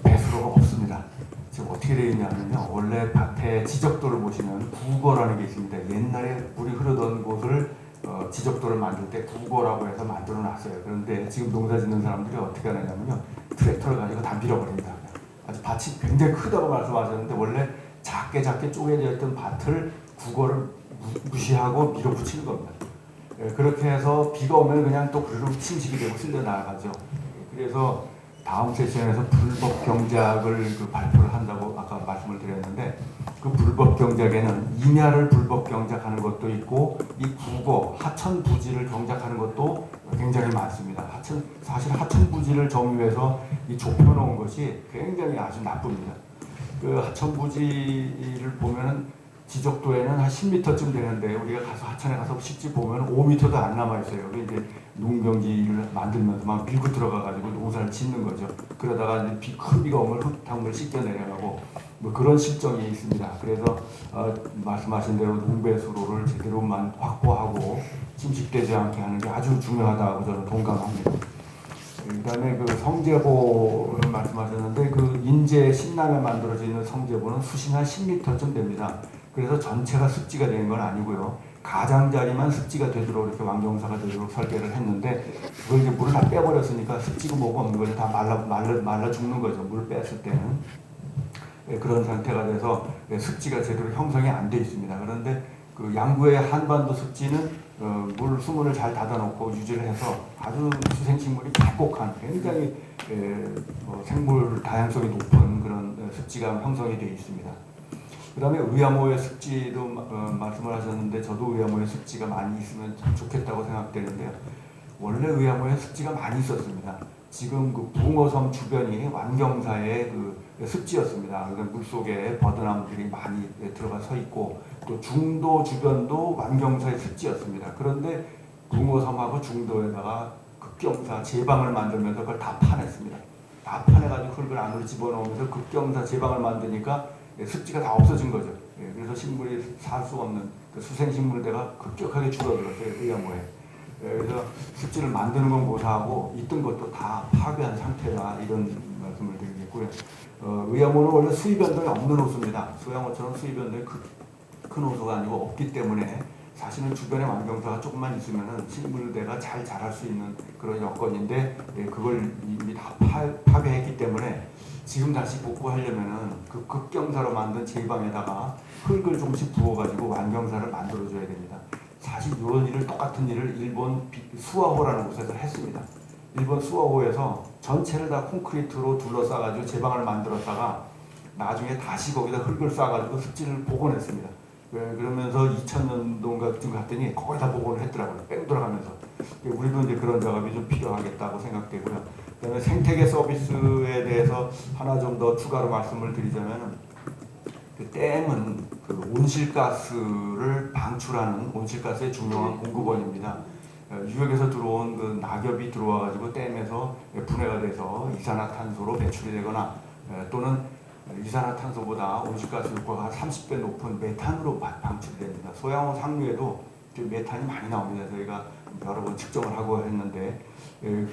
배수로가 없습니다. 지금 어떻게 되어 있냐면요. 원래 밭에 지적도를 보시면 구거라는 게 있습니다. 옛날에 물이 흐르던 곳을 지적도를 만들 때 구거라고 해서 만들어 놨어요. 그런데 지금 농사 짓는 사람들이 어떻게 하느냐면요. 트랙터를 가지고 다 밀어버립니다. 아주 밭이 굉장히 크다고 말씀하셨는데 원래 작게 쪼개져 있던 밭을 구거를 무시하고 밀어붙이는 겁니다. 그렇게 해서 비가 오면 그냥 또 그대로 침식이 되고 쓸려 나가죠. 그래서 다음 세션에서 불법 경작을 발표를 한다고 아까 말씀을 드렸는데 그 불법 경작에는 임야를 불법 경작하는 것도 있고 이 국어, 하천 부지를 경작하는 것도 굉장히 많습니다. 사실 하천 부지를 점유해서 이 좁혀놓은 것이 굉장히 아주 나쁩니다. 그 하천 부지를 보면은 지적도에는 한 10m쯤 되는데 우리가 가서 하천에 가서 실제 보면 5m도 안 남아 있어요. 여기 이제 농경지를 만들면서 막 밀고 들어가가지고 농사를 짓는 거죠. 그러다가 이제 큰 비가 오면 흙탕물 씻겨 내려가고 뭐 그런 실정이 있습니다. 그래서 말씀하신 대로 농배수로를 제대로만 확보하고 침식되지 않게 하는 게 아주 중요하다고 저는 동감합니다. 그다음에 그 성제보를 말씀하셨는데 그 인제 신남에 만들어져 있는 성제보는 수심 한 10m쯤 됩니다. 그래서 전체가 습지가 되는 건 아니고요. 가장자리만 습지가 되도록 이렇게 완경사가 되도록 설계를 했는데 그걸 이제 물을 다 빼버렸으니까 습지고 뭐고 없는 거죠. 다 말라 죽는 거죠. 물 뺐을 때는. 그런 상태가 돼서 습지가 제대로 형성이 안 돼 있습니다. 그런데 그 양구의 한반도 습지는 물 수문을 잘 닫아놓고 유지를 해서 아주 수생식물이 백곡한 굉장히 생물 다양성이 높은 그런 습지가 형성이 되어 있습니다. 그 다음에 의암호의 습지도 말씀을 하셨는데 저도 의암호의 습지가 많이 있으면 참 좋겠다고 생각되는데요. 원래 의암호의 습지가 많이 있었습니다. 지금 그 붕어섬 주변이 완경사의 그 습지였습니다. 그러니까 물속에 버드나무들이 많이 들어가 서 있고 또 중도 주변도 완경사의 습지였습니다. 그런데 붕어섬하고 중도에다가 급경사 제방을 만들면서 그걸 다 파냈습니다. 다 파내가지고 흙을 안으로 집어넣으면서 급경사 제방을 만드니까 습지가 다 없어진 거죠. 그래서 식물이 살 수 없는 그 수생식물대가 급격하게 줄어들었어요. 의암호에. 그래서 습지를 만드는 건 못하고 있던 것도 다 파괴한 상태다, 이런 말씀을 드리겠고요. 의암호는 원래 수위 변동이 없는 호수입니다. 소양호처럼 수위 변동이 큰 호수가 아니고 없기 때문에 사실은 주변에 완경사가 조금만 있으면 식물대가 잘 자랄 수 있는 그런 여건인데 그걸 이미 다 파괴했기 때문에 지금 다시 복구하려면은 그 급경사로 만든 제방에다가 흙을 조금씩 부어가지고 완경사를 만들어줘야 됩니다. 사실 이런 일을, 똑같은 일을 일본 수와호라는 곳에서 했습니다. 일본 수와호에서 전체를 다 콘크리트로 둘러싸가지고 제방을 만들었다가 나중에 다시 거기다 흙을 쌓아가지고 습지를 복원했습니다. 그러면서 2000년도인가 갔더니 거의 다 복원을 했더라고요. 뺑 돌아가면서. 우리도 이제 그런 작업이 좀 필요하겠다고 생각되고요. 그다음에 생태계 서비스에 대해서 하나 좀 더 추가로 말씀을 드리자면, 그 댐은 그 온실가스를 방출하는 온실가스의 중요한 공급원입니다. 유역에서 들어온 그 낙엽이 들어와가지고 댐에서 분해가 돼서 이산화탄소로 배출이 되거나 또는 이산화탄소보다 온실가스 효과가 30배 높은 메탄으로 방출이 됩니다. 소양호 상류에도 메탄이 많이 나옵니다. 저희가 여러 번 측정을 하고 했는데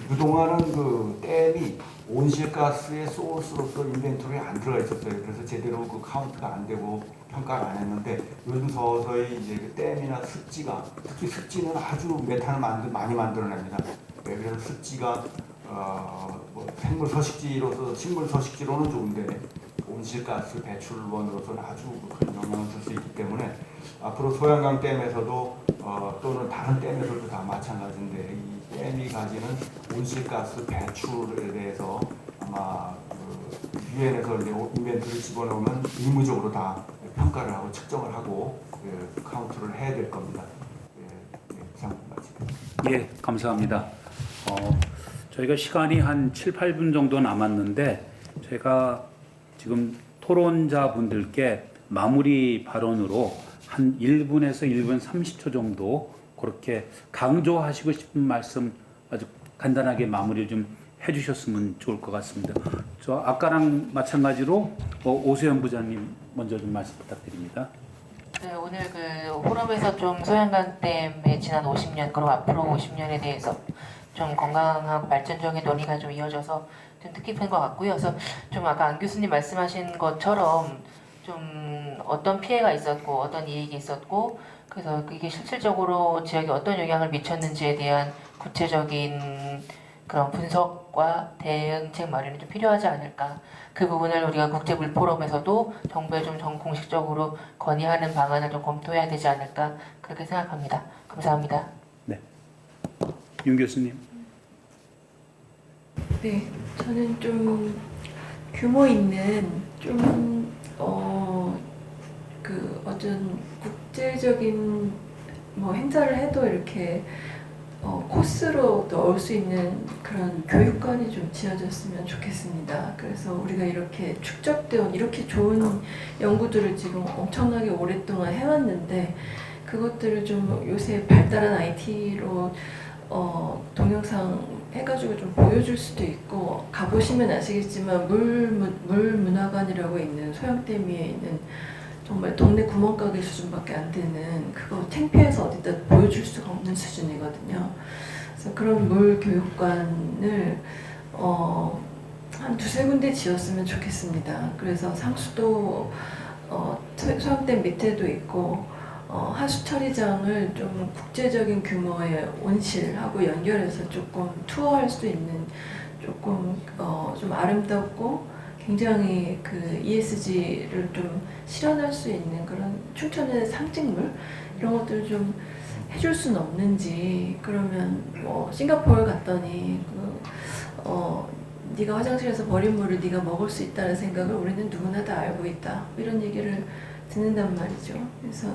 그동안은 그 댐이 온실가스의 소스로서 인벤토리에 안 들어가 있었어요. 그래서 제대로 그 카운트가 안 되고 평가를 안 했는데 요즘 서서히 이제 그 댐이나 습지가, 특히 습지는 아주 메탄을 많이 만들어냅니다. 그래서 습지가 뭐 생물 서식지로서, 식물 서식지로는 좋은데 온실가스 배출원으로서는 아주 큰 영향을 줄 수 있기 때문에 앞으로 소양강 댐에서도 또는 다른 댐에서도 다 마찬가지인데 이 댐이 가지는 온실가스 배출에 대해서 아마 그 유엔에서 이제 인벤트를 집어넣으면 의무적으로 다 평가를 하고 측정을 하고 카운트를 해야 될 겁니다. 이상 마치겠습니다. 예, 감사합니다. 저희가 시간이 한 7, 8분 정도 남았는데 제가 지금 토론자분들께 마무리 발언으로 한 1분에서 1분 30초 정도 그렇게 강조하시고 싶은 말씀 아주 간단하게 마무리 좀 해주셨으면 좋을 것 같습니다. 저 아까랑 마찬가지로 오세영 부장님 먼저 좀 말씀 부탁드립니다. 네, 오늘 그 포럼에서 좀 소양강댐의 지난 50년 그리고 앞으로 50년에 대해서 좀 건강한 발전적인 논의가 좀 이어져서 좀 뜻깊은 것 같고요. 그래서 좀 아까 안 교수님 말씀하신 것처럼 좀 어떤 피해가 있었고 어떤 이익이 있었고 그래서 이게 실질적으로 지역에 어떤 영향을 미쳤는지에 대한 구체적인 그런 분석과 대응책 마련이 좀 필요하지 않을까. 그 부분을 우리가 국제물포럼에서도 정부에 좀 공식적으로 건의하는 방안을 좀 검토해야 되지 않을까 그렇게 생각합니다. 감사합니다. 네, 윤 교수님. 네, 저는 좀 규모 있는 그 어떤 국제적인 뭐 행사를 해도 이렇게 코스로 넣을 수 있는 그런 교육관이 좀 지어졌으면 좋겠습니다. 그래서 우리가 이렇게 축적되어 이렇게 좋은 연구들을 지금 엄청나게 오랫동안 해왔는데 그것들을 좀 요새 발달한 IT로 동영상 해가지고 좀 보여줄 수도 있고 가보시면 아시겠지만 물문화관이라고 있는 소양댐 위에 있는 정말 동네 구멍가게 수준밖에 안 되는 그거 창피해서 어디다 보여줄 수가 없는 수준이거든요. 그래서 그런 물 교육관을 한 두세 군데 지었으면 좋겠습니다. 그래서 상수도 소양댐 밑에도 있고 하수 처리장을 좀 국제적인 규모의 온실하고 연결해서 조금 투어할 수 있는 조금 좀 아름답고 굉장히 그 ESG를 좀 실현할 수 있는 그런 춘천의 상징물 이런 것들을 좀 해줄 수는 없는지. 그러면 뭐 싱가포르 갔더니 네가 화장실에서 버린 물을 네가 먹을 수 있다는 생각을 우리는 누구나 다 알고 있다 이런 얘기를 듣는단 말이죠. 그래서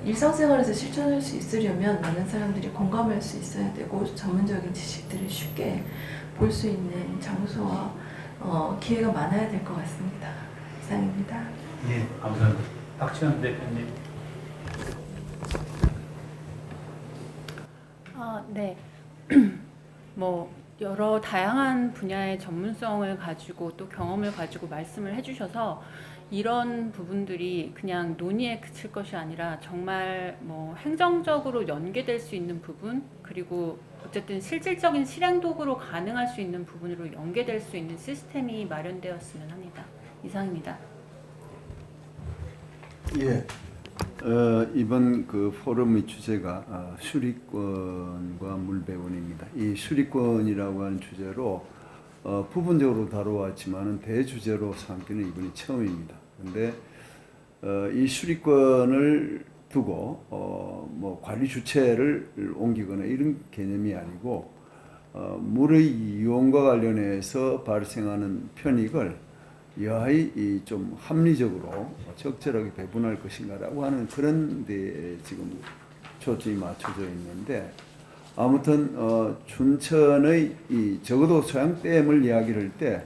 일상생활에서 실천할 수 있으려면 많은 사람들이 공감할 수 있어야 되고 전문적인 지식들을 쉽게 볼 수 있는 장소와 기회가 많아야 될 것 같습니다. 이상입니다. 예, 감사합니다. 박지원 대표님. 네. 뭐 여러 다양한 분야의 전문성을 가지고 또 경험을 가지고 말씀을 해주셔서 이런 부분들이 그냥 논의에 그칠 것이 아니라 정말 뭐 행정적으로 연계될 수 있는 부분, 그리고 어쨌든 실질적인 실행 도구로 가능할 수 있는 부분으로 연계될 수 있는 시스템이 마련되었으면 합니다. 이상입니다. 예. 이번 그 포럼의 주제가 수리권과 물배분입니다. 이 수리권이라고 하는 주제로 부분적으로 다뤄왔지만은 대주제로 삼기는 이번이 처음입니다. 그런데 이 수리권을 두고 뭐 관리 주체를 옮기거나 이런 개념이 아니고 물의 이용과 관련해서 발생하는 편익을 여하이 좀 합리적으로 적절하게 배분할 것인가라고 하는 그런 데 지금 초점이 맞춰져 있는데, 아무튼 춘천의 적어도 소양댐을 이야기를 할 때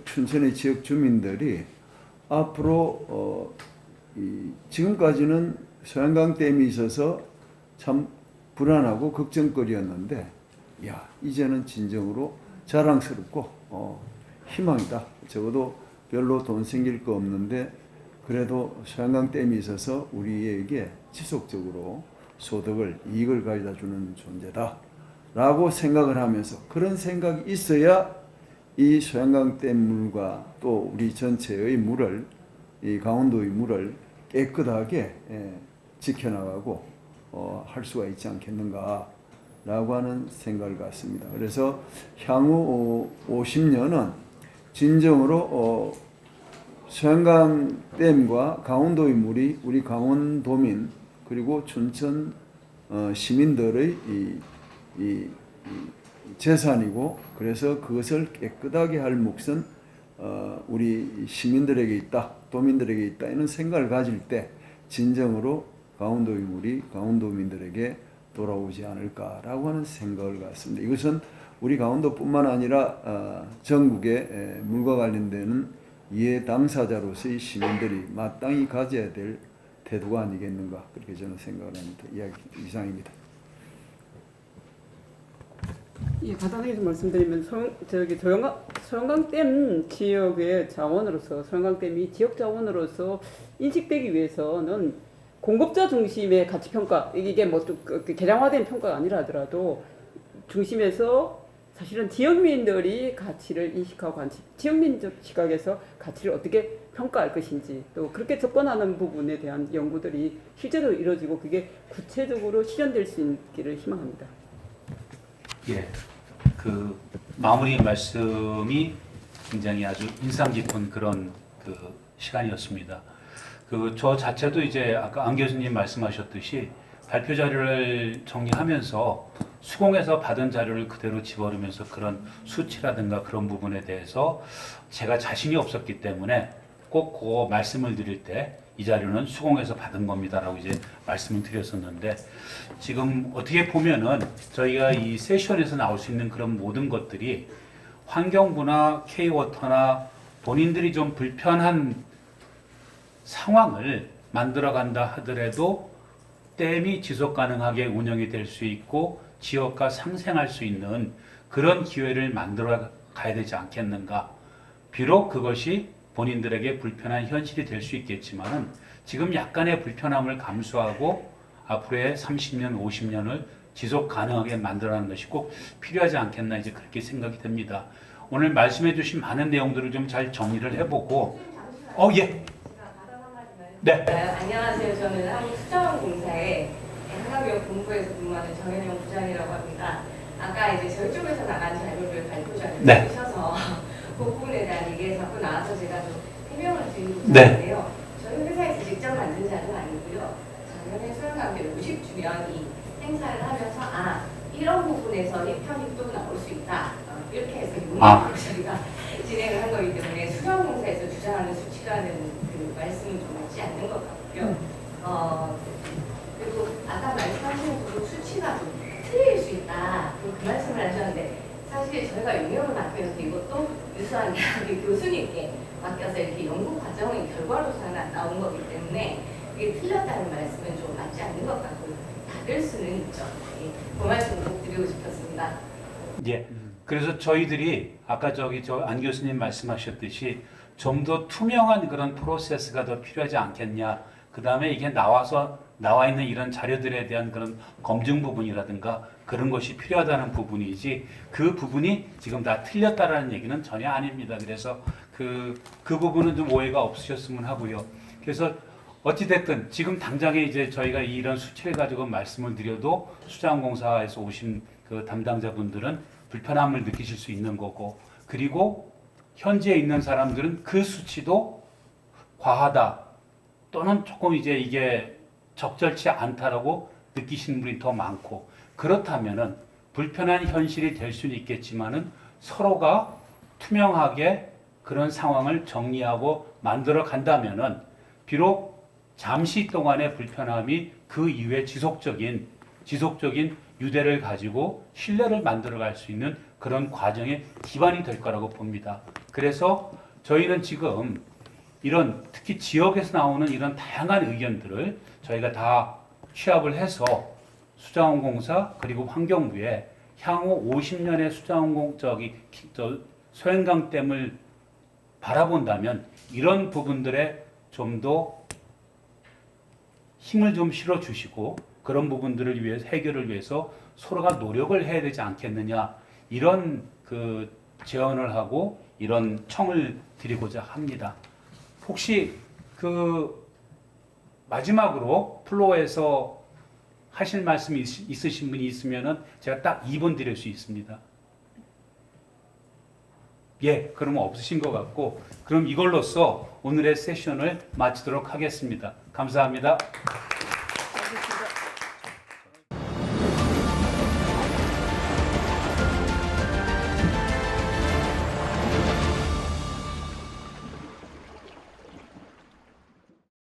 춘천의 지역 주민들이 앞으로 지금까지는 소양강댐이 있어서 참 불안하고 걱정거리였는데, 야, 이제는 진정으로 자랑스럽고 희망이다. 적어도 별로 돈 생길 거 없는데 그래도 소양강댐이 있어서 우리에게 지속적으로 소득을, 이익을 가져다 주는 존재다 라고 생각을 하면서, 그런 생각이 있어야 이 소양강댐 물과 또 우리 전체의 물을, 이 강원도의 물을 깨끗하게 지켜나가고 할 수가 있지 않겠는가 라고 하는 생각을 갖습니다. 그래서 향후 50년은 진정으로 소양강댐과 강원도의 물이 우리 강원도민 그리고 춘천 시민들의 이 재산이고, 그래서 그것을 깨끗하게 할 몫은 우리 시민들에게 있다, 도민들에게 있다, 이런 생각을 가질 때 진정으로 강원도의 물이 강원도민들에게 돌아오지 않을까라고 하는 생각을 갖습니다. 이것은 우리 강원도뿐만 아니라 전국의 물과 관련되는 이해 당사자로서의 시민들이 마땅히 가져야 될 태도가 아니겠는가, 그렇게 저는 생각을 합니다. 이야기 이상입니다. 예, 간단하게 좀 말씀드리면 소양강댐 지역의 자원으로서, 소양강댐이 지역 자원으로서 인식되기 위해서는 공급자 중심의 가치 평가, 이게 뭐 좀 개량화된 평가가 아니라 하더라도 중심에서 사실은 지역민들이 가치를 인식하고 지역민적 시각에서 가치를 어떻게 평가할 것인지, 또 그렇게 접근하는 부분에 대한 연구들이 실제로 이루어지고 그게 구체적으로 실현될 수 있기를 희망합니다. 예, 그 마무리 말씀이 굉장히 아주 인상 깊은 그런 그 시간이었습니다. 저 자체도 이제 아까 안 교수님 말씀하셨듯이 발표 자료를 정리하면서 수공에서 받은 자료를 그대로 집어넣으면서 그런 수치라든가 그런 부분에 대해서 제가 자신이 없었기 때문에 꼭 그거 말씀을 드릴 때 이 자료는 수공에서 받은 겁니다라고 이제 말씀을 드렸었는데, 지금 어떻게 보면은 저희가 이 세션에서 나올 수 있는 그런 모든 것들이 환경부나 K워터나 본인들이 좀 불편한 상황을 만들어간다 하더라도 댐이 지속 가능하게 운영이 될 수 있고 지역과 상생할 수 있는 그런 기회를 만들어 가야 되지 않겠는가. 비록 그것이 본인들에게 불편한 현실이 될 수 있겠지만은 지금 약간의 불편함을 감수하고 앞으로의 30년, 50년을 지속 가능하게 만들어가는 것이 꼭 필요하지 않겠나, 이제 그렇게 생각이 됩니다. 오늘 말씀해 주신 많은 내용들을 좀 잘 정리를 해보고 예. 네. 안녕하세요. 저는 한국수자원공사의 한강병 본부에서 근무하는 정현영 부장이라고 합니다. 아까 이제 저희 쪽에서 나간 자료를 발표 자료를 주셔서 그 부분에 대한 얘기가 자꾸 나와서 제가 좀 해명을 드리고 있는데요. 저희 회사에서 직접 만든 자료는 아니고요. 작년에 소양강댐 50주년이 행사를 하면서 이런 부분에서는 편익도 나올 수 있다. 이렇게 해서 용역 저희가 진행을 한 거기 때문에 수자원공사에서 주장하는 수치라는 그 말씀은 좀 맞지 않는 것 같고요. 그리고 아까 말씀하신 부분 수치가 좀 틀릴 수 있다. 그 말씀을 하셨는데 사실 저희가 유명한 학교에서 이것도 유수한 대학의 교수님께 맡겨서 이렇게 연구 과정의 결과로서는 나온 거기 때문에 이게 틀렸다는 말씀은 좀 맞지 않는 것 같고 다를 수는 있죠. 그 말씀 꼭 드리고 싶었습니다. 예. 그래서 저희들이 아까 저 안 교수님 말씀하셨듯이 좀 더 투명한 그런 프로세스가 더 필요하지 않겠냐. 그 다음에 이게 나와 있는 이런 자료들에 대한 그런 검증 부분이라든가 그런 것이 필요하다는 부분이지 그 부분이 지금 다 틀렸다라는 얘기는 전혀 아닙니다. 그래서 그 부분은 좀 오해가 없으셨으면 하고요. 그래서 어찌됐든 지금 당장에 이제 저희가 이런 수치를 가지고 말씀을 드려도 수자원공사에서 오신 그 담당자분들은 불편함을 느끼실 수 있는 거고, 그리고 현지에 있는 사람들은 그 수치도 과하다 또는 조금 이제 이게 적절치 않다라고 느끼시는 분이 더 많고, 그렇다면은 불편한 현실이 될 수는 있겠지만은 서로가 투명하게 그런 상황을 정리하고 만들어 간다면은 비록 잠시 동안의 불편함이 그 이후에 지속적인 유대를 가지고 신뢰를 만들어 갈 수 있는 그런 과정의 기반이 될 거라고 봅니다. 그래서 저희는 지금 이런 특히 지역에서 나오는 이런 다양한 의견들을 저희가 다 취합을 해서 수자원공사 그리고 환경부에 향후 50년의 소행강댐을 바라본다면 이런 부분들에 좀 더 힘을 좀 실어 주시고 그런 부분들을 위해서 해결을 위해서 서로가 노력을 해야 되지 않겠느냐, 이런 그 제언을 하고 이런 청을 드리고자 합니다. 혹시 그 마지막으로 플로어에서 하실 말씀이 있으신 분이 있으면은 제가 딱 2분 드릴 수 있습니다. 예, 그러면 없으신 것 같고, 그럼 이걸로써 오늘의 세션을 마치도록 하겠습니다. 감사합니다.